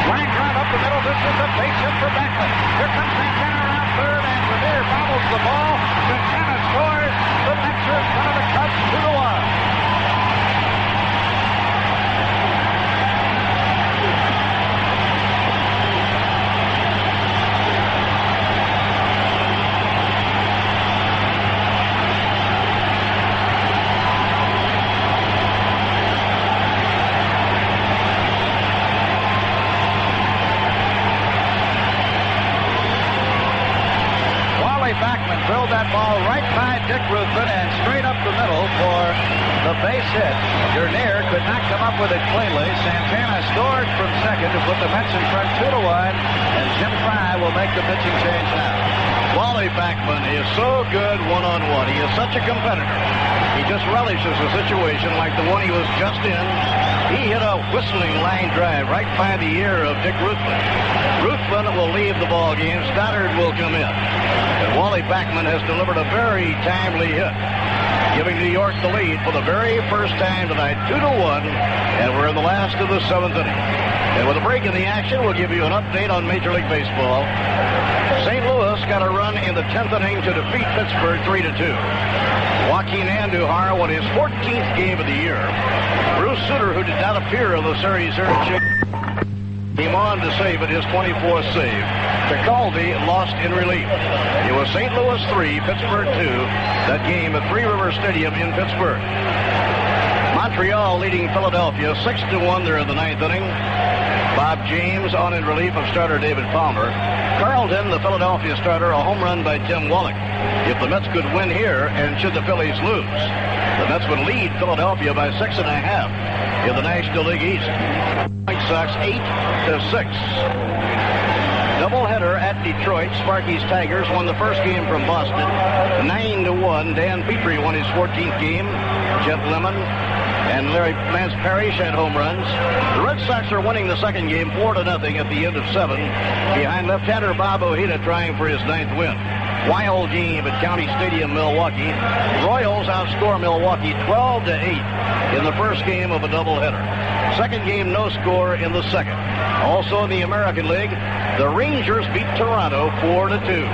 Line drive up the middle. This is a base hit for Backman. Here comes Santana around third, and Revere bobbles the ball. Santana scores. The Mets are in front of the Cubs 2-1. Backman drilled that ball right by Dick Ruthven and straight up the middle for the base hit. Dernier could not come up with it cleanly. Santana scored from second to put the Mets in front 2-1, and Jim Fry will make the pitching change now. Wally Backman is so good one-on-one. He is such a competitor. He just relishes a situation like the one he was just in. He hit a whistling line drive right by the ear of Dick Ruthven. Ruthven will leave the ball game. Stoddard will come in. And Wally Backman has delivered a very timely hit. giving New York the lead for the very first time tonight, 2-1, and we're in the last of the 7th inning. And with a break in the action, we'll give you an update on Major League Baseball. St. Louis got a run in the 10th inning to defeat Pittsburgh 3-2. Joaquin Andujar won his 14th game of the year. Bruce Sutter, who did not appear in the series here at Chicago, came on to save it, his 24th save. Tekulve lost in relief. It was St. Louis 3, Pittsburgh 2, that game at Three River Stadium in Pittsburgh. Montreal leading Philadelphia 6-1 there in the 9th inning. Bob James on in relief of starter David Palmer. Carlton, the Philadelphia starter, a home run by Tim Wallach. If the Mets could win here, and should the Phillies lose, the Mets would lead Philadelphia by 6.5 in the National League East. White Sox 8-6. Doubleheader at Detroit. Sparky's Tigers won the first game from Boston, 9-1. Dan Petrie won his 14th game. Jeff Lemon and Lance Parrish had home runs. The Red Sox are winning the second game 4-0 at the end of 7, behind left-hander Bob Ojeda trying for his 9th win. Wild game at County Stadium, Milwaukee. Royals outscore Milwaukee 12-8 in the first game of a doubleheader. Second game, no score in the second. Also in the American League, the Rangers beat Toronto 4-2.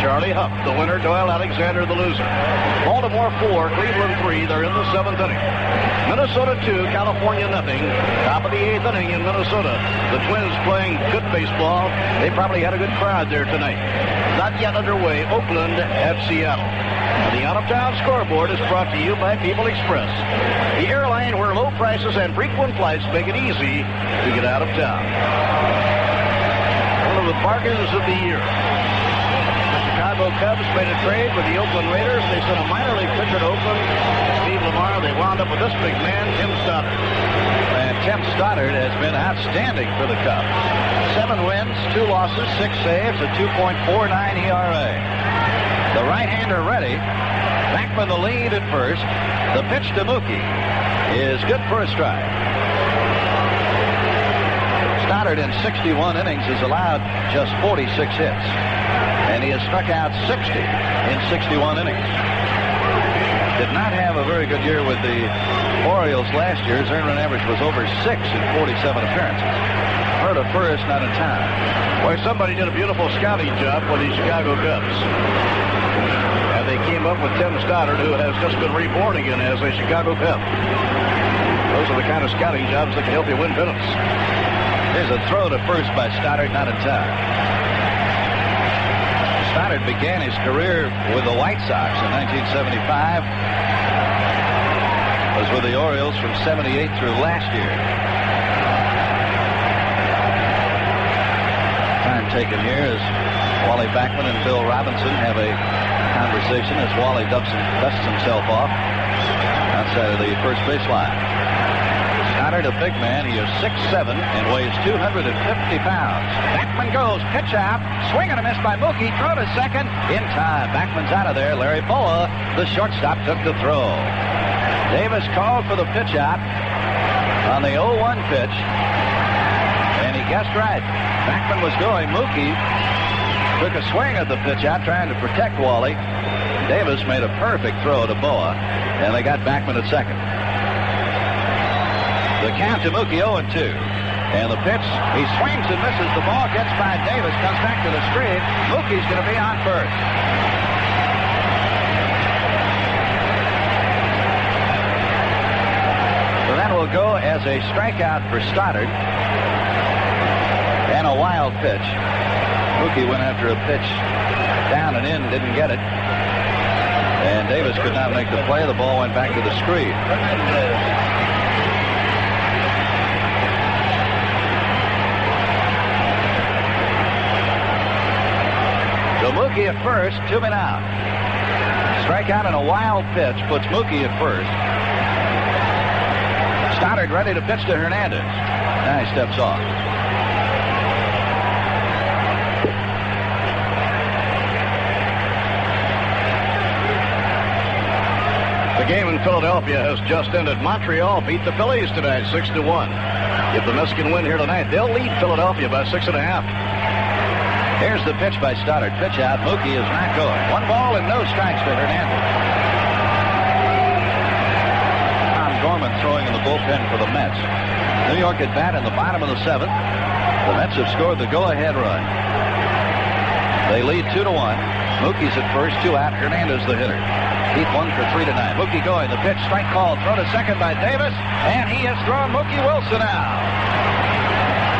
Charlie Huff, the winner, Doyle Alexander, the loser. Baltimore 4, Cleveland 3. They're in the 7th inning. Minnesota 2, California nothing. Top of the 8th inning in Minnesota. The Twins playing good baseball. They probably had a good crowd there tonight. Not yet underway. Oakland at Seattle. The out-of-town scoreboard is brought to you by People Express, the airline where low prices and frequent flights make it easy to get out of town. One of the bargains of the year. Chicago Cubs made a trade with the Oakland Raiders. They sent a minor league pitcher to Oakland, Steve Lamar. They wound up with this big man, Tim Stoddard. And Tim Stoddard has been outstanding for the Cubs. 7 wins, 2 losses, 6 saves, a 2.49 ERA. The right-hander ready. Backman the lead at first. The pitch to Mookie is good for a strike. Stoddard in 61 innings has allowed just 46 hits. And he has struck out 60 in 61 innings. Did not have a very good year with the Orioles last year. His earned run average was over 6 in 47 appearances. Hurt a first, not in time. Boy, somebody did a beautiful scouting job for the Chicago Cubs. And they came up with Tim Stoddard, who has just been reborn again as a Chicago Cub. Those are the kind of scouting jobs that can help you win pennants. Here's a throw to first by Stoddard, not in time. Stoddard began his career with the White Sox in 1975. Was with the Orioles from 78 through last year. Time taken here as Wally Backman and Bill Robinson have a conversation as Wally dusts himself off outside of the first base line. Stoddard, a big man. He is 6'7" and weighs 250 pounds. Backman goes, pitch out, swing and a miss by Mookie, throw to second, in time. Backman's out of there. Larry Boa, the shortstop, took the throw. Davis called for the pitch out on the 0-1 pitch, and he guessed right. Backman was going. Mookie took a swing at the pitch out, trying to protect Wally. Davis made a perfect throw to Boa, and they got Backman at second. The count to Mookie 0-2. And the pitch, he swings and misses. The ball gets by Davis, comes back to the screen. Mookie's going to be on first. So that will go as a strikeout for Stoddard. And a wild pitch. Mookie went after a pitch down and in, didn't get it. And Davis could not make the play. The ball went back to the screen. So Mookie at first, 2 men out. Strikeout and a wild pitch puts Mookie at first. Stoddard ready to pitch to Hernandez. Now he steps off. The game in Philadelphia has just ended. Montreal beat the Phillies tonight 6-1. If the Mets can win here tonight, they'll lead Philadelphia by 6.5. Here's the pitch by Stoddard. Pitch out. Mookie is not going. 1 ball and no strikes to Hernandez. the bullpen for the Mets. New York at bat in the bottom of the 7th. The Mets have scored the go-ahead run. They lead 2-1. Mookie's at first, 2 out. Hernandez the hitter. Heath 1 for 3 tonight. Mookie going. The pitch, strike called. Throw to second by Davis, and he has thrown Mookie Wilson out.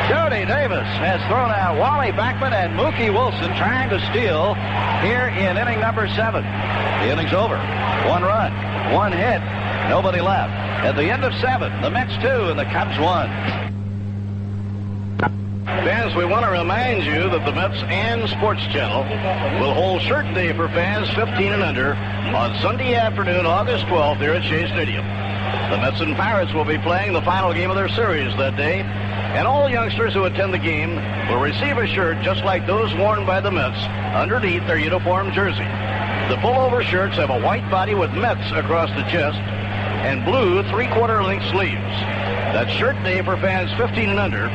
Jody Davis has thrown out Wally Backman and Mookie Wilson trying to steal here in inning number 7. The inning's over. 1 run, 1 hit, nobody left. At the end of 7, the Mets 2 and the Cubs 1. Fans, we want to remind you that the Mets and Sports Channel will hold Shirt Day for fans 15 and under on Sunday afternoon, August 12th, here at Shea Stadium. The Mets and Pirates will be playing the final game of their series that day, and all youngsters who attend the game will receive a shirt just like those worn by the Mets underneath their uniform jersey. The pullover shirts have a white body with Mets across the chest and blue 3/4 length sleeves. That's Shirt Day for fans 15 and under,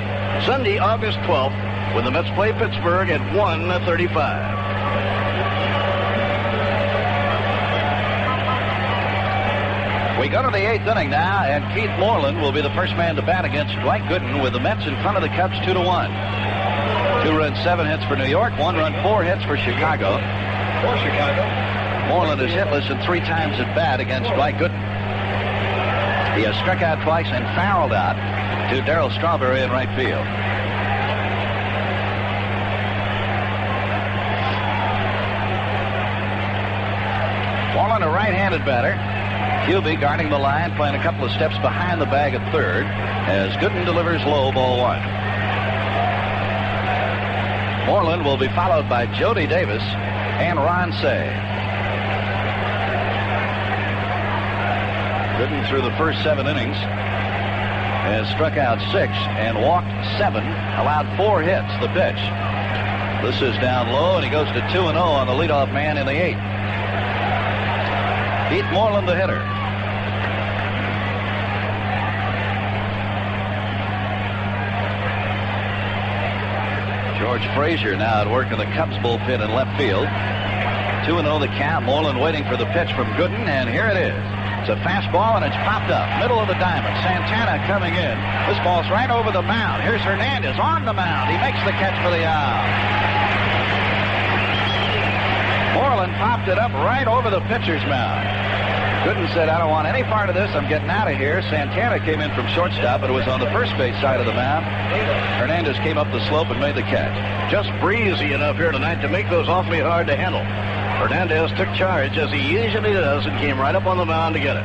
Sunday, August 12th, when the Mets play Pittsburgh at 1:35. We go to the 8th inning now, and Keith Moreland will be the first man to bat against Dwight Gooden with the Mets in front of the Cubs 2-1. 2 runs, 7 hits for New York, 1 run, 4 hits for Chicago. Moreland is hitless and 3 times at bat against Dwight Gooden. He has struck out twice and fouled out to Darryl Strawberry in right field. Moreland, a right-handed batter. Hubie guarding the line, playing a couple of steps behind the bag at third as Gooden delivers low, ball 1. Moreland will be followed by Jody Davis and Ron Cey. Gooden through the first 7 innings has struck out 6 and walked 7, allowed 4 hits. The pitch. This is down low, and he goes to 2-0 on the leadoff man in the 8th. Keith Moreland, the hitter. George Frazier now at work in the Cubs bullpen in left field. 2-0 the count. Moreland waiting for the pitch from Gooden, and here it is. It's a fastball, and it's popped up. Middle of the diamond. Santana coming in. This ball's right over the mound. Here's Hernandez on the mound. He makes the catch for the out. Moreland popped it up right over the pitcher's mound. Gooden said, I don't want any part of this. I'm getting out of here. Santana came in from shortstop, but it was on the first base side of the mound. Hernandez came up the slope and made the catch. Just breezy enough here tonight to make those awfully hard to handle. Hernandez took charge, as he usually does, and came right up on the mound to get it.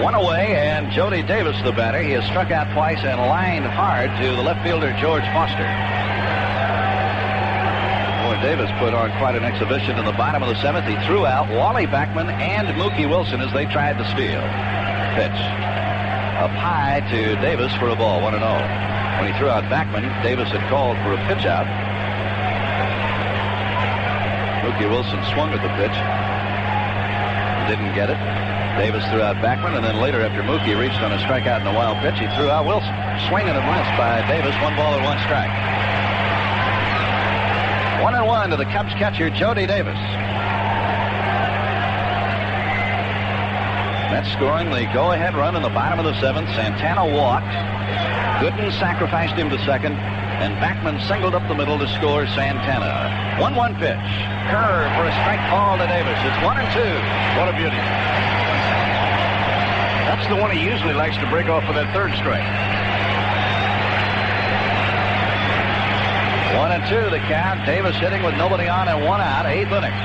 1 away, and Jody Davis, the batter. He has struck out twice and lined hard to the left fielder, George Foster. Boy, Davis put on quite an exhibition in the bottom of the 7th. He threw out Wally Backman and Mookie Wilson as they tried to steal. Pitch. Up high to Davis for a ball, 1-0. When he threw out Backman, Davis had called for a pitch out. Mookie Wilson swung at the pitch. Didn't get it. Davis threw out Backman, and then later, after Mookie reached on a strikeout in a wild pitch, he threw out Wilson. Swing and a miss by Davis. 1 ball and 1 strike. 1-1 to the Cubs catcher, Jody Davis. Mets scoring the go-ahead run in the bottom of the 7th. Santana walked. Gooden sacrificed him to second, and Backman singled up the middle to score Santana. 1-1 pitch. Curve for a strike call to Davis. It's 1-2. What a beauty. That's the one he usually likes to break off for that third strike. 1-2 the count. Davis hitting with nobody on and 1 out. 8th inning.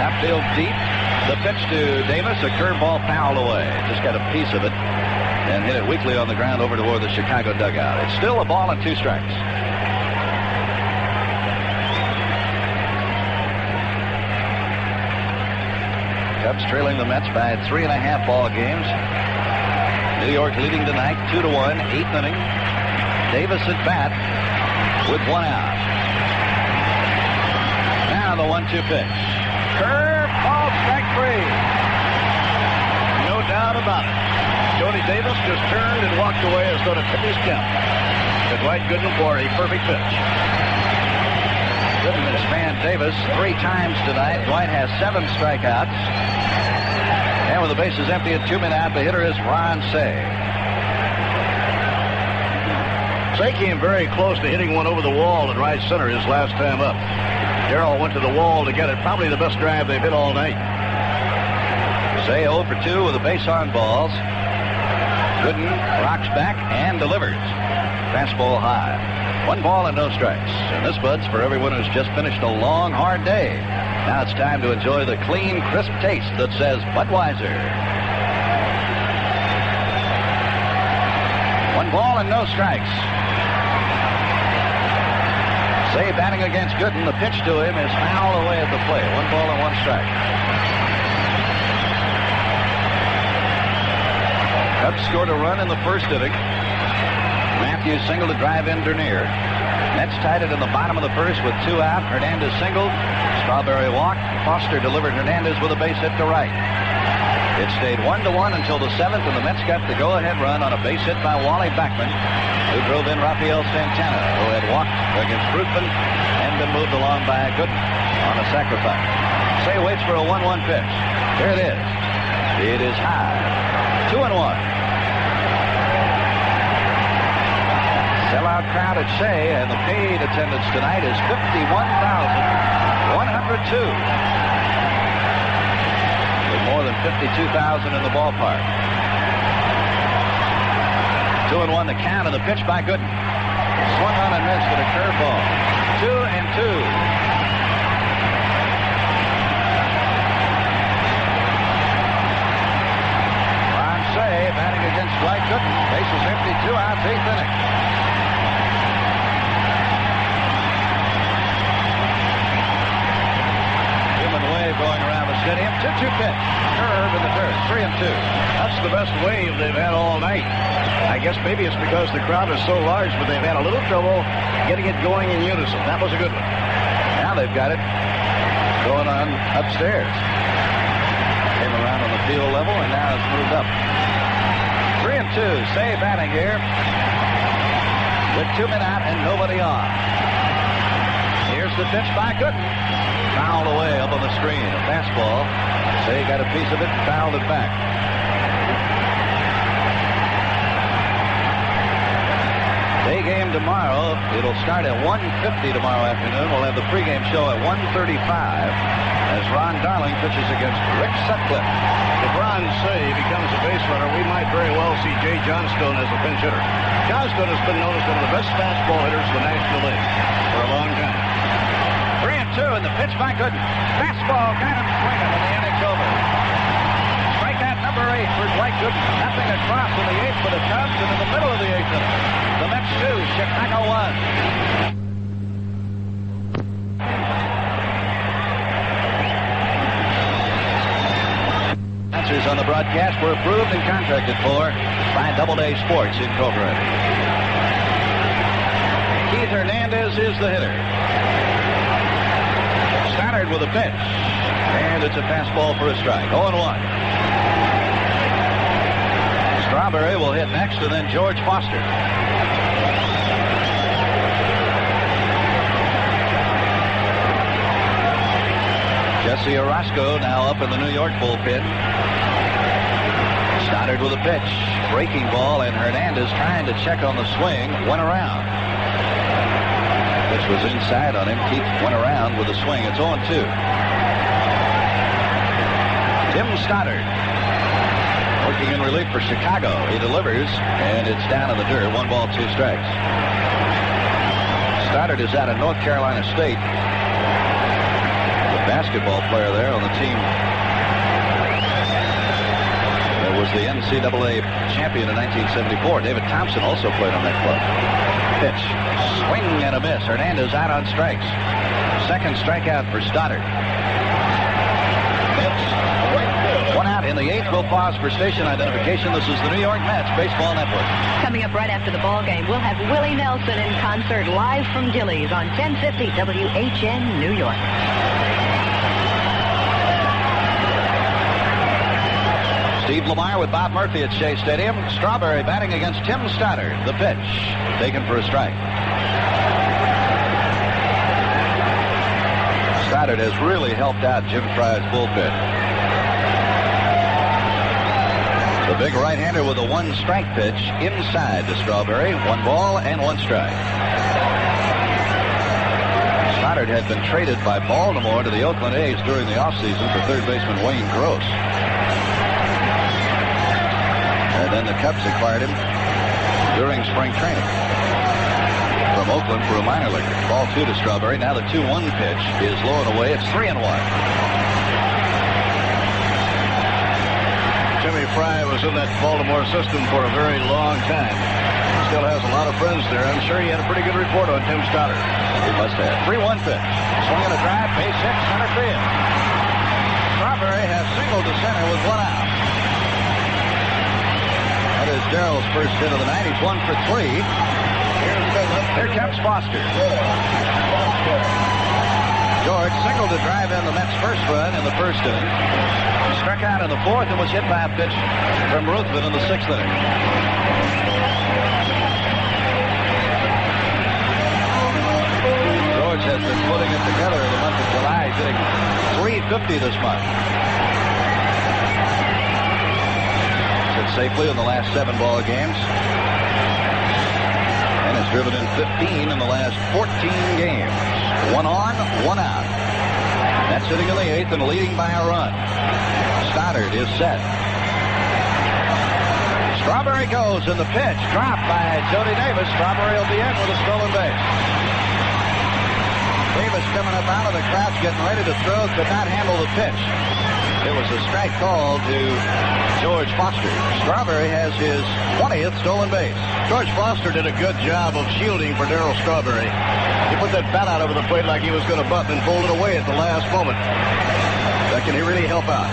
Outfield deep. The pitch to Davis. A curveball fouled away. Just got a piece of it and hit it weakly on the ground over toward the Chicago dugout. It's still a ball and 2 strikes. Cubs trailing the Mets by 3.5 ball games. New York leading tonight 2-1, 8th inning. Davis at bat with 1 out. Now the 1-2 pitch. Curve, ball, strike 3. No doubt about it. Jody Davis just turned and walked away as though to tip his cap. To Dwight Gooden for a perfect pitch. Gooden has fanned Davis 3 times tonight. Dwight has 7 strikeouts. And with the bases empty and 2 men out, the hitter is Ron Cey. Cey came very close to hitting one over the wall at right center his last time up. Darrell went to the wall to get it. Probably the best drive they've hit all night. Cey 0 for 2 with a base on balls. Gooden rocks back and delivers. Fastball high. 1 ball and no strikes. And this, buds, for everyone who's just finished a long, hard day. Now it's time to enjoy the clean, crisp taste that says Budweiser. 1 ball and no strikes. Cey batting against Gooden. The pitch to him is fouled away at the plate. 1 ball and 1 strike. Cubs scored a run in the first inning. Matthews singled to drive in Dernier. Mets tied it in the bottom of the first with 2 out. Hernandez singled. Strawberry walked. Foster delivered Hernandez with a base hit to right. It stayed 1-1 until the 7th, and the Mets got the go-ahead run on a base hit by Wally Backman, who drove in Rafael Santana, who had walked against Fruitman and been moved along by Gooden on a sacrifice. Cey waits for a 1-1 pitch. Here it is. It is high. 2-1. Sellout crowd at Shea, and the paid attendance tonight is 51,102. With more than 52,000 in the ballpark. 2-1 the count, and the pitch by Gooden. Swung on and missed with a curveball. 2-2. Ron Cey batting against Dwight Gooden. Bases empty, 2 outs, 8th inning. Going around the stadium. 2-2 pitch. Curve in the dirt. 3-2. That's the best wave they've had all night. I guess maybe it's because the crowd is so large, but they've had a little trouble getting it going in unison. That was a good one. Now they've got it going on upstairs. Came around on the field level, and now it's moved up. 3-2. Cey batting here with 2 men out and nobody on. Here's the pitch by Gooden. Fouled away up on the screen. A fastball. Cey got a piece of it and fouled it back. Day game tomorrow. It'll start at 1:50 tomorrow afternoon. We'll have the pregame show at 1:35 as Ron Darling pitches against Rick Sutcliffe. If Ron Cey becomes a base runner, we might very well see Jay Johnstone as a pinch hitter. Johnstone has been known as one of the best fastball hitters in the National League for a long time. 3-2, and the pitch by Gooden. Fastball got him swinging, and the inning's over. Strikeout number 8 for Dwight Gooden. Nothing across in the 8th for the Cubs, and in the middle of the 8th inning, the Mets 2, Chicago 1. Answers on the broadcast were approved and contracted for by Doubleday Sports Incorporated. Keith Hernandez is the hitter. Stoddard with a pitch. And it's a fastball for a strike. 0-1. Strawberry will hit next, and then George Foster. Jesse Orozco now up in the New York bullpen. Stoddard with a pitch. Breaking ball, and Hernandez trying to check on the swing. Went around. Pitch was inside on him. Keith went around with a swing. It's 0-2. Tim Stoddard working in relief for Chicago. He delivers, and it's down in the dirt. 1 ball, 2 strikes. Stoddard is out of North Carolina State. The basketball player there on the team that was the NCAA champion in 1974. David Thompson also played on that club. Pitch. Swing and a miss. Hernandez out on strikes. Second strikeout for Stoddard. 1 out in the 8th. We'll pause for station identification. This is the New York Mets Baseball Network. Coming up right after the ball game, we'll have Willie Nelson in concert live from Gillies on 1050 WHN New York. Steve Lamar with Bob Murphy at Shea Stadium. Strawberry batting against Tim Stoddard. The pitch taken for a strike. Stoddard has really helped out Jim Fry's bullpen. The big right-hander with a one-strike pitch inside to Strawberry. 1 ball and 1 strike. Stoddard had been traded by Baltimore to the Oakland A's during the offseason for third baseman Wayne Gross. And then the Cubs acquired him during spring training from Oakland for a minor leaguer. Ball 2 to Strawberry. Now the 2-1 pitch is low and away. It's 3-1. Jimmy Fry was in that Baltimore system for a very long time. Still has a lot of friends there. I'm sure he had a pretty good report on Tim Stoddard. He must have. 3-1 pitch. Swinging a drive, base hit, center field. Strawberry has singled to center with 1 out. That is Darrell's first hit of the night. He's 1 for 3. Here comes Foster. George singled to drive in the Mets' first run in the first inning. He struck out in the 4th and was hit by a pitch from Ruthven in the 6th inning. George has been putting it together in the month of July. He's hitting .350 this month. Hit safely in the last 7 ball games. And has driven in 15 in the last 14 games. 1 on, 1 out. That's sitting in the 8th and leading by a run. Stoddard is set. Strawberry goes in the pitch. Dropped by Jody Davis. Strawberry will be in with a stolen base. Davis coming up out of the crouch, getting ready to throw, could not handle the pitch. It was a strike call to George Foster. Strawberry has his 20th stolen base. George Foster did a good job of shielding for Darrell Strawberry. He put that bat out over the plate like he was going to bunt and pulled it away at the last moment. That can he really help out?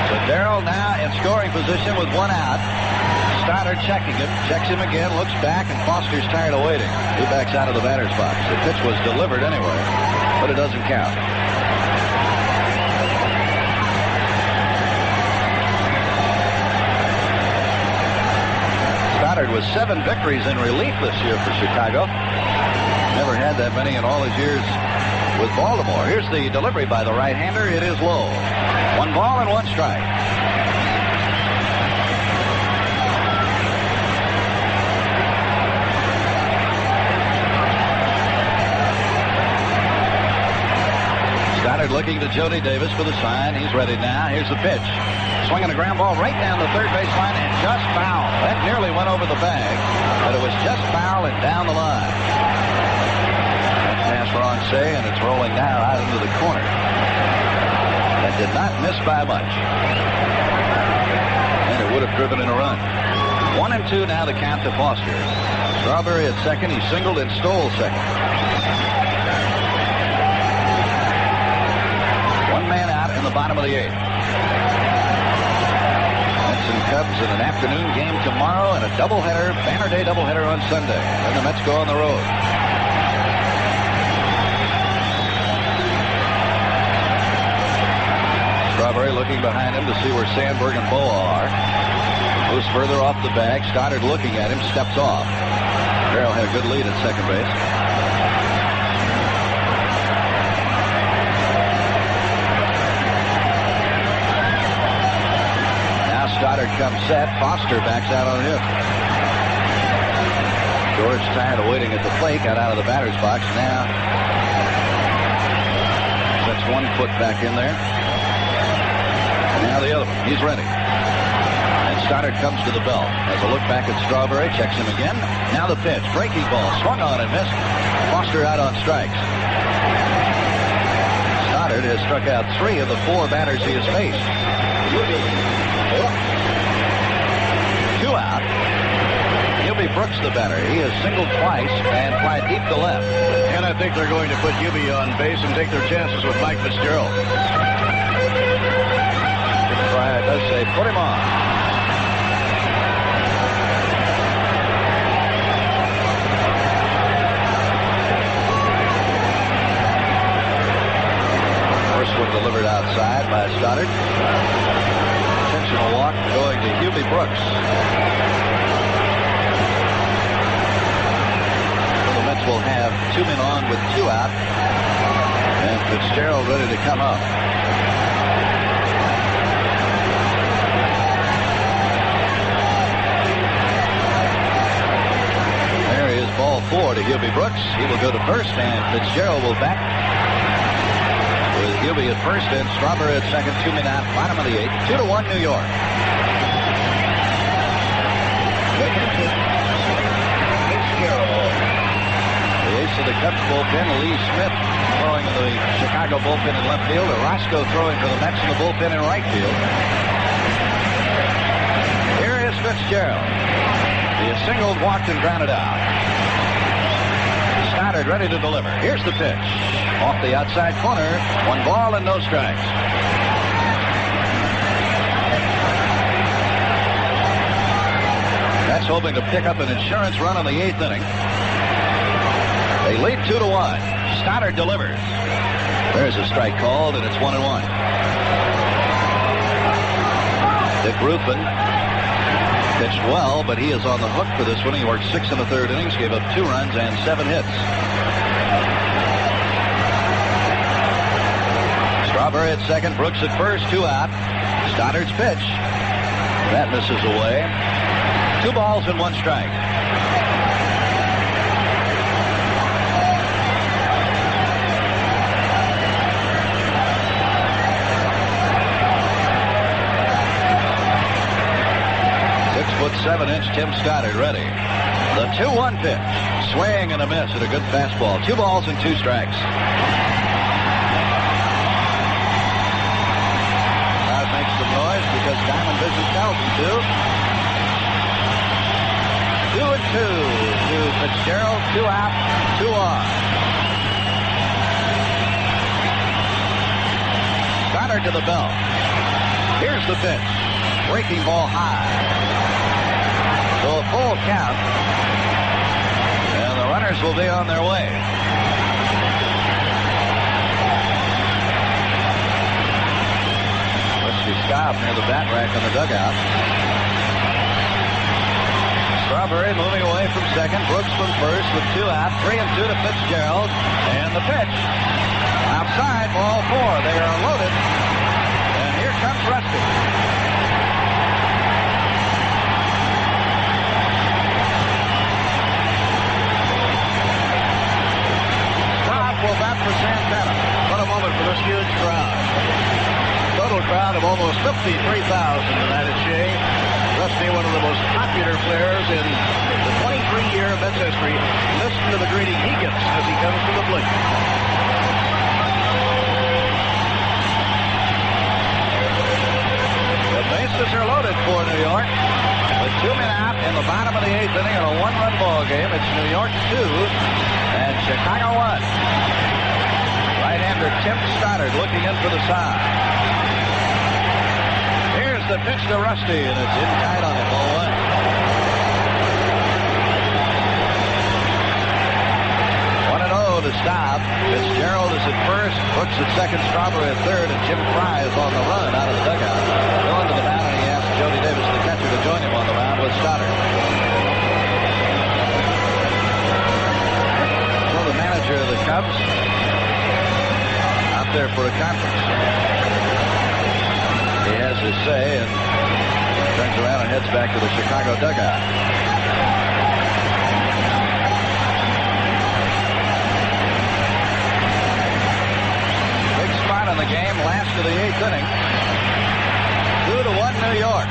So Darrell now in scoring position with 1 out. Stoddard checking him, checks him again, looks back, and Foster's tired of waiting. He backs out of the batter's box. The pitch was delivered anyway, but it doesn't count. Stoddard with 7 victories in relief this year for Chicago. Never had that many in all his years with Baltimore. Here's the delivery by the right-hander. It is low. 1 ball and 1 strike. Stoddard looking to Jody Davis for the sign. He's ready now. Here's the pitch. Swinging a ground ball right down the third baseline and just foul. That nearly went over the bag, but it was just foul and down the line. That pass wrong say, and it's rolling now out into the corner. That did not miss by much. And it would have driven in a run. 1-2 now the count to Foster. Strawberry at second. He singled and stole second. 1 man out in the bottom of the 8th. Mets and Cubs in an afternoon game tomorrow and a doubleheader, Banner Day doubleheader on Sunday. Then the Mets go on the road. Strawberry looking behind him to see where Sandberg and Boa are. Moves further off the bag. Stoddard looking at him, steps off. Darrell had a good lead at second base. Stoddard comes set. Foster backs out on him. George tired of waiting at the plate, got out of the batter's box. Now sets 1 foot back in there. And now the other one. He's ready. And Stoddard comes to the belt. Has a look back at Strawberry. Checks him again. Now the pitch. Breaking ball. Swung on and missed. Foster out on strikes. Stoddard has struck out 3 of the 4 batters he has faced. 2 out. Hubie Brooks, the batter. He has singled twice and fly deep to left. And I think they're going to put Hubie on base and take their chances with Mike Fitzgerald. Fryer does say, put him on. First one delivered outside by Stoddard. Intentional walk going to Hubie Brooks. The Mets will have 2 men on with 2 out. And Fitzgerald ready to come up. There is ball 4 to Hubie Brooks. He will go to first, and Fitzgerald will back with Hubie at first and Strawberry at second. 2 men out, bottom of the 8th. 2-1 New York. The ace of the Cubs bullpen, Lee Smith, throwing in the Chicago bullpen in left field. Orozco throwing for the Mets in the bullpen in right field. Here is Fitzgerald. He is singled, walked, and grounded out. Stoddard ready to deliver. Here's the pitch. Off the outside corner. 1 ball and no strikes. That's hoping to pick up an insurance run on the 8th inning. They lead 2-1. Stoddard delivers. There's a strike called, and it's 1-1. Dick Ruthven pitched well, but he is on the hook for this one. He worked 6 in the 3rd innings, gave up 2 runs and 7 hits. Strawberry at second, Brooks at first, 2 out. Stoddard's pitch. That misses away. 2 balls and 1 strike. Seven-inch Tim Stoddard ready. The 2-1 pitch. Swing and a miss at a good fastball. 2 balls and 2 strikes. Crowd makes some noise because Diamond Vision tells him to. 2-2 to Fitzgerald. 2 out, 2 on. Stoddard to the belt. Here's the pitch. Breaking ball high. So a full count, and the runners will be on their way. Rusty Staub near the bat rack on the dugout. Strawberry moving away from second. Brooks from first with 2 out. 3-2 to Fitzgerald. And the pitch. Outside, ball 4. They are loaded. And here comes Rusty. Will bat for Santana. What a moment for this huge crowd. Total crowd of almost 53,000 tonight at Shea. Rusty, one of the most popular players in the 23-year Mets history. Listen to the greeting he gets as he comes to the plate. The bases are loaded for New York. With 2 men out in the bottom of the 8th inning in a 1-run ball game. It's New York 2 and Chicago 1. Right-hander Tim Stoddard looking in for the side. Here's the pitch to Rusty, and it's in tight on him, ball 1. 1-0 to Staub. Fitzgerald is at first, Brooks at second, Strawberry at third, and Jim Fry is on the run out of the dugout. Going to the mound, and he asks Jody Davis, the catcher, to join him on the mound with Stoddard. So the manager of the Cubs out there for a conference. He has his say and turns around and heads back to the Chicago dugout. Big spot in the game, last of the 8th inning. 2-1 New York.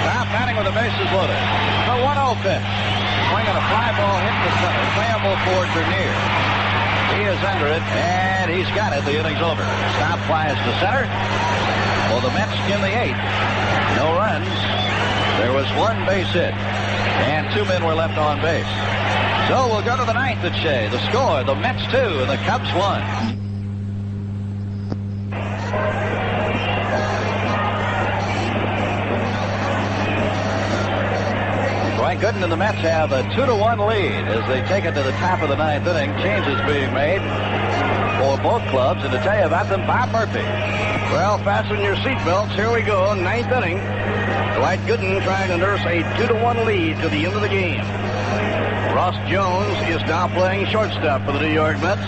Stop batting with the bases loaded. The 1-0 pitch. Swinging a fly ball hit to center. Playable for Dernier. He is under it, and he's got it. The inning's over. Stop flies to center. Well, the Mets in the 8th. No runs. There was 1 base hit, and 2 men were left on base. So we'll go to the 9th at Shea. The score, the Mets 2 and the Cubs 1. Dwight Gooden and the Mets have a 2-1 lead as they take it to the top of the 9th inning. Changes being made for both clubs, and to tell you about them, Bob Murphy. Well, fasten your seatbelts. Here we go, 9th inning. Dwight Gooden trying to nurse a 2-1 lead to the end of the game. Ross Jones is now playing shortstop for the New York Mets.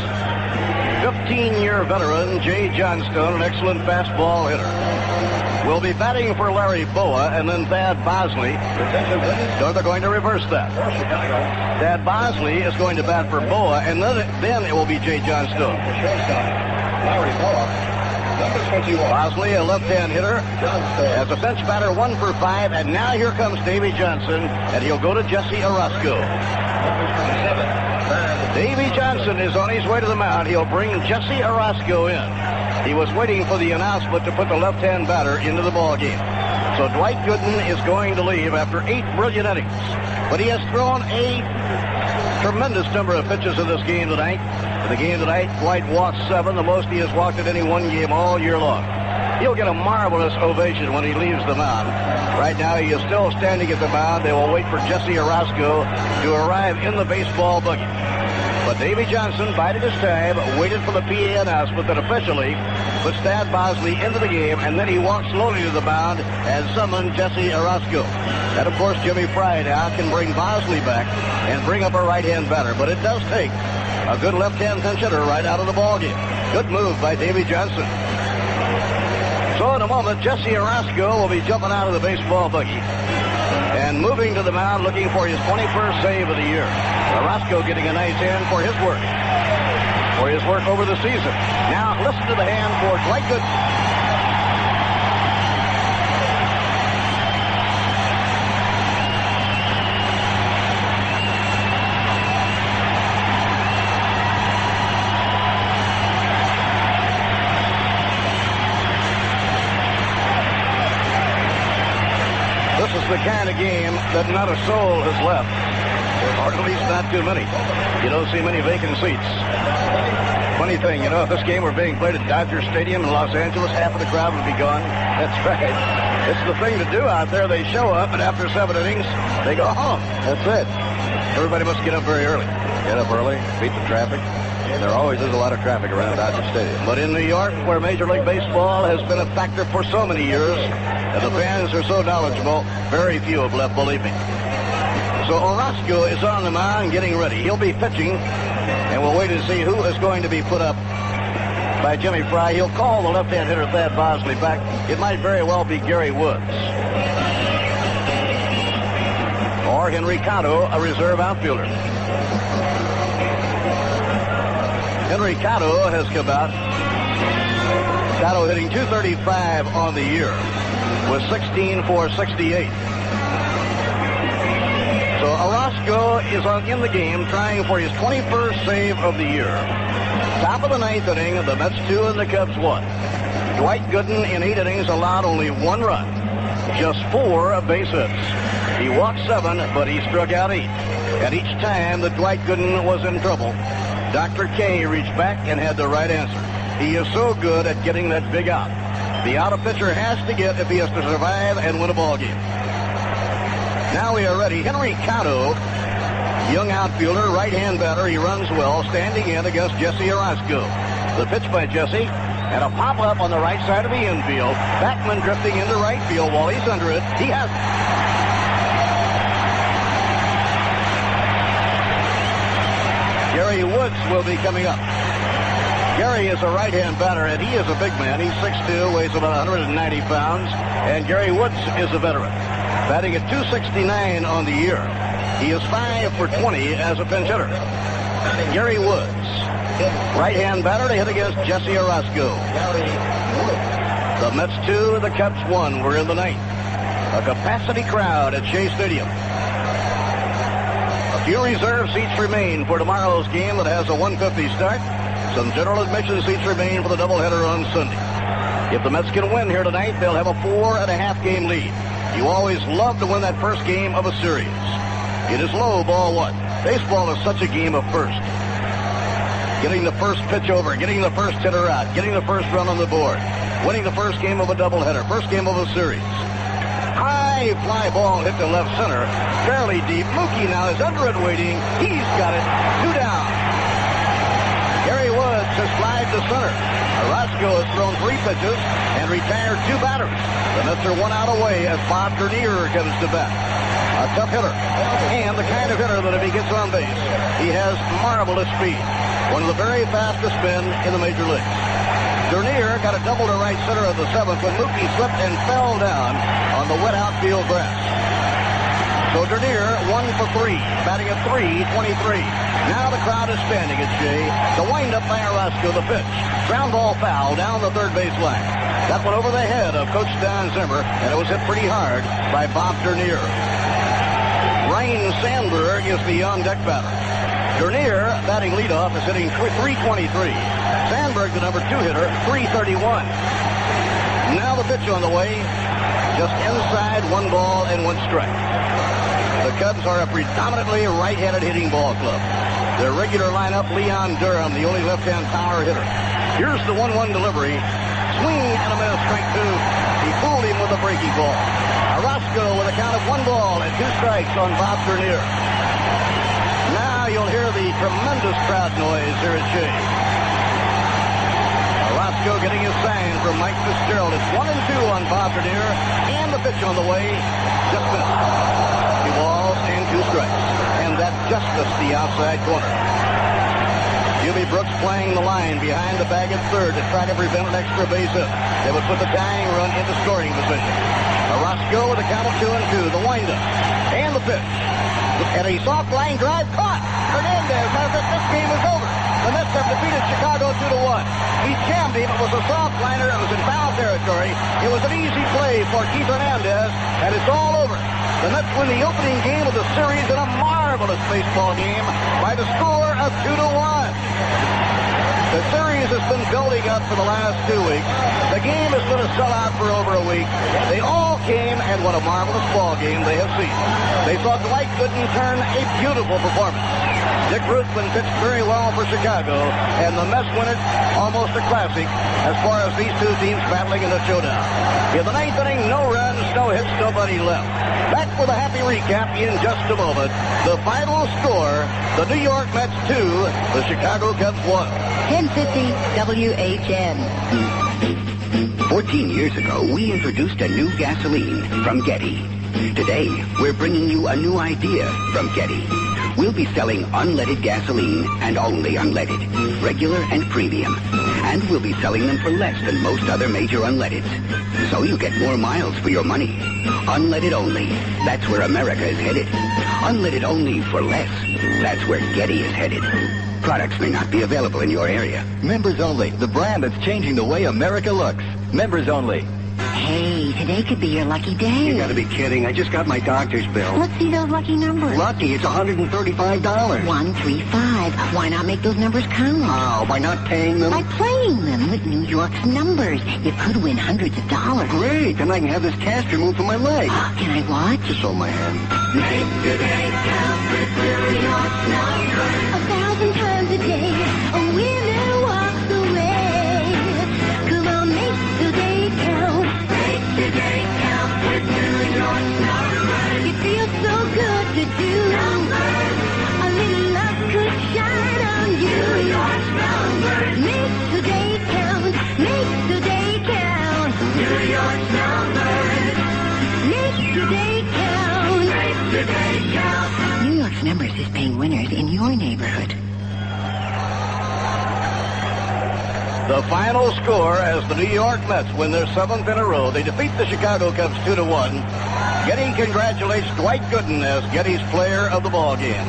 15-year veteran, Jay Johnstone, an excellent fastball hitter, will be batting for Larry Boa, and then Thad Bosley. So they're going to reverse that. Thad Bosley is going to bat for Boa, and then it will be Jay Johnstone. Larry Boa, number 21. Bosley, a left-hand hitter, as a bench batter, 1 for 5, and now here comes Davy Johnson, and he'll go to Jesse Orozco. Davy Johnson is on his way to the mound. He'll bring Jesse Orozco in. He was waiting for the announcement to put the left-hand batter into the ball game. So Dwight Gooden is going to leave after 8 brilliant innings. But he has thrown a tremendous number of pitches in this game tonight. In the game tonight, Dwight walked 7, the most he has walked at any one game all year long. He'll get a marvelous ovation when he leaves the mound. Right now, he is still standing at the mound. They will wait for Jesse Orozco to arrive in the baseball buggy. But Davy Johnson bided his time, waited for the PA announcement that officially puts Thad Bosley into the game, and then he walked slowly to the mound and summoned Jesse Orozco. And, of course, Jimmy Fry now can bring Bosley back and bring up a right-hand batter. But it does take a good left-hand pinch hitter right out of the ballgame. Good move by Davy Johnson. So in a moment, Jesse Orozco will be jumping out of the baseball buggy and moving to the mound looking for his 21st save of the year. Orozco getting a nice hand for his work over the season. Now listen to the hand for Dwight Gooden. This is the kind of game that not a soul has left, or at least not too many. You don't see many vacant seats. Funny thing, if this game were being played at Dodger Stadium in Los Angeles, half of the crowd would be gone. That's right. It's the thing to do out there. They show up, and after 7 innings, they go home. That's it. Everybody must get up very early. Get up early, beat the traffic. There always is a lot of traffic around Dodger Stadium. But in New York, where Major League Baseball has been a factor for so many years, and the fans are so knowledgeable, very few have left, believe me. So Orozco is on the mound getting ready. He'll be pitching, and we'll wait and see who is going to be put up by Jimmy Fry. He'll call the left-hand hitter Thad Bosley back. It might very well be Gary Woods. Or Henry Cotto, a reserve outfielder. Henry Cotto has come out. Cotto hitting .235 on the year with 16 for 68. So Orozco is in the game trying for his 21st save of the year. Top of the 9th inning, the Mets 2 and the Cubs 1. Dwight Gooden in 8 innings allowed only 1 run, just 4 base hits. He walked 7, but he struck out 8. And each time that Dwight Gooden was in trouble, Dr. K reached back and had the right answer. He is so good at getting that big out. The out a pitcher has to get if he has to survive and win a ball game. Now we are ready. Henry Cotto, young outfielder, right-hand batter. He runs well, standing in against Jesse Orozco. The pitch by Jesse, and a pop-up on the right side of the infield. Backman drifting into right field while he's under it. He has it. Gary Woods will be coming up. Gary is a right-hand batter, and he is a big man. He's 6'2", weighs about 190 pounds, and Gary Woods is a veteran, batting at .269 on the year. He is 5 for 20 as a pinch hitter. Gary Woods, right-hand batter to hit against Jesse Orozco. The Mets 2, the Cubs 1. We're in the 9th. A capacity crowd at Shea Stadium. A few reserve seats remain for tomorrow's game that has a 1:50 start. Some general admission seats remain for the doubleheader on Sunday. If the Mets can win here tonight, they'll have a 4.5 game lead. You always love to win that first game of a series. It is low, ball 1. Baseball is such a game of first. Getting the first pitch over, getting the first hitter out, getting the first run on the board, winning the first game of a doubleheader, first game of a series. High fly ball hit to left center, fairly deep. Mookie now is under it waiting. He's got it. 2 down. Gary Woods has flied to center. Orozco has thrown 3 pitches and retired 2 batters. The Mets are 1 out away as Bob Dernier comes to bat. A tough hitter, and the kind of hitter that if he gets on base, he has marvelous speed. one of the very fastest men in the major leagues. Dernier got a double to right center of the seventh when Mookie slipped and fell down on the wet outfield grass. So Dernier 1 for 3, batting at .323. Now the crowd is standing at Shea. The windup by Orozco, the pitch. Ground ball foul down the third base line. That went over the head of Coach Don Zimmer, and it was hit pretty hard by Bob Dernier. Ryan Sandberg is the on-deck batter. Dernier, batting leadoff, is hitting .323. Sandberg, the number 2 hitter, .331. Now the pitch on the way. Just inside, 1 ball and 1 strike. The Cubs are a predominantly right-handed hitting ball club. Their regular lineup, Leon Durham, the only left-hand power hitter. Here's the 1-1 delivery. Swing and a miss, strike 2. He fooled him with a breaking ball. Orozco with a count of 1 ball and 2 strikes on Bob Dernier. Now you'll hear the tremendous crowd noise here at Shea. Orozco getting his sign from Mike Fitzgerald. It's 1-2 on Bob Dernier, and the pitch on the way. Just missed. 2 balls and 2 strikes. And that just missed the outside corner. Jimmy Brooks playing the line behind the bag at third to try to prevent an extra base hit. They would put the tying run into scoring position. Orozco with a count of 2-2. The windup and the pitch. And a soft line drive caught. Hernandez. Matter of fact, this game is over. The Mets have defeated Chicago 2-1. He jammed him. It was a soft liner. It was in foul territory. It was an easy play for Keith Hernandez, and it's all over. The Mets win the opening game of the series in a marvelous baseball game by the score of 2-1. The series has been building up for the last 2 weeks. The game has been a sellout for over a week. They all came, and what a marvelous ball game they have seen. They saw Dwight Gooden turn a beautiful performance. Dick Ruthven pitched very well for Chicago, and the Mets win it almost a classic as far as these 2 teams battling in the showdown. In the 9th inning, no runs, no hits, nobody left. Back with a happy recap in just a moment. The final score, the New York Mets 2, the Chicago Cubs 1. 1050 WHN. 14 years ago, we introduced a new gasoline from Getty. Today, we're bringing you a new idea from Getty. We'll be selling unleaded gasoline and only unleaded, regular and premium. And we'll be selling them for less than most other major unleadeds. So you get more miles for your money. Unleaded only. That's where America is headed. Unleaded only for less. That's where Getty is headed. Products may not be available in your area. Members Only, the brand that's changing the way America looks. Members Only. Hey, today could be your lucky day. You gotta be kidding. I just got my doctor's bill. Let's see those lucky numbers. Lucky, it's $135. 135. Why not make those numbers count? Oh, by not paying them? By playing them with New York's numbers. You could win hundreds of dollars. Great, then I can have this cast removed from my leg. Can I watch? Just hold my hand. Make today count with New York's numbers. 1,000 times a day, a winner walks away. Come on, make today count. Today count with New York's numbers. It feels so good to do. Numbers. A little luck could shine on you. New York's numbers. Make today count. Make today count. New York's numbers. Make today count. Make today count. New York's numbers is paying winners in your neighborhood. The final score as the New York Mets win their 7th in a row. They defeat the Chicago Cubs 2-1. Getty congratulates Dwight Gooden as Getty's player of the ball game.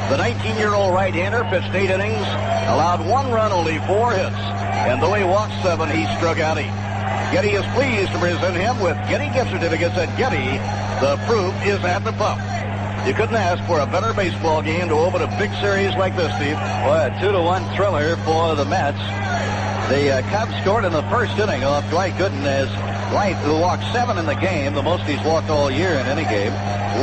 The 19-year-old right-hander pitched 8 innings, allowed 1 run, only 4 hits. And though he walked 7, he struck out 8. Getty is pleased to present him with Getty gift certificates at Getty. The proof is at the pump. You couldn't ask for a better baseball game to open a big series like this, Steve. Boy, a 2-1 thriller for the Mets. The Cubs scored in the first inning off Dwight Gooden as Dwight, who walked 7 in the game, the most he's walked all year in any game,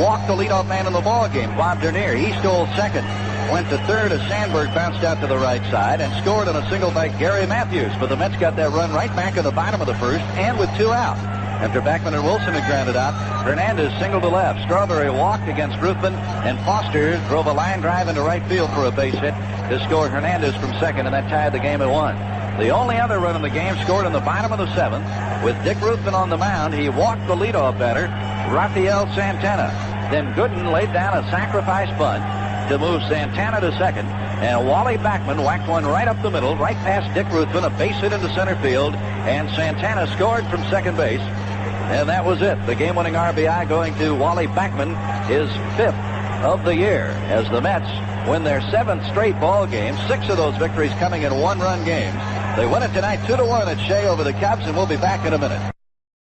walked the leadoff man in the ball game, Bob Dernier. He stole second, went to third as Sandberg bounced out to the right side and scored on a single by Gary Matthews. But the Mets got that run right back in the bottom of the first and with 2 out. After Backman and Wilson had grounded out, Hernandez singled to left. Strawberry walked against Ruthven, and Foster drove a line drive into right field for a base hit to score Hernandez from second, and that tied the game at 1. The only other run in the game scored in the bottom of the 7th. With Dick Ruthven on the mound, he walked the leadoff batter, Rafael Santana. Then Gooden laid down a sacrifice bunt. to move Santana to second. And Wally Backman whacked one right up the middle, right past Dick Ruthven, a base hit into center field. And Santana scored from second base. And that was it. The game-winning RBI going to Wally Backman, his 5th of the year, as the Mets win their 7th straight ball game. 6 of those victories coming in one-run games. They win it tonight 2-1 at Shea over the Cubs, and we'll be back in a minute.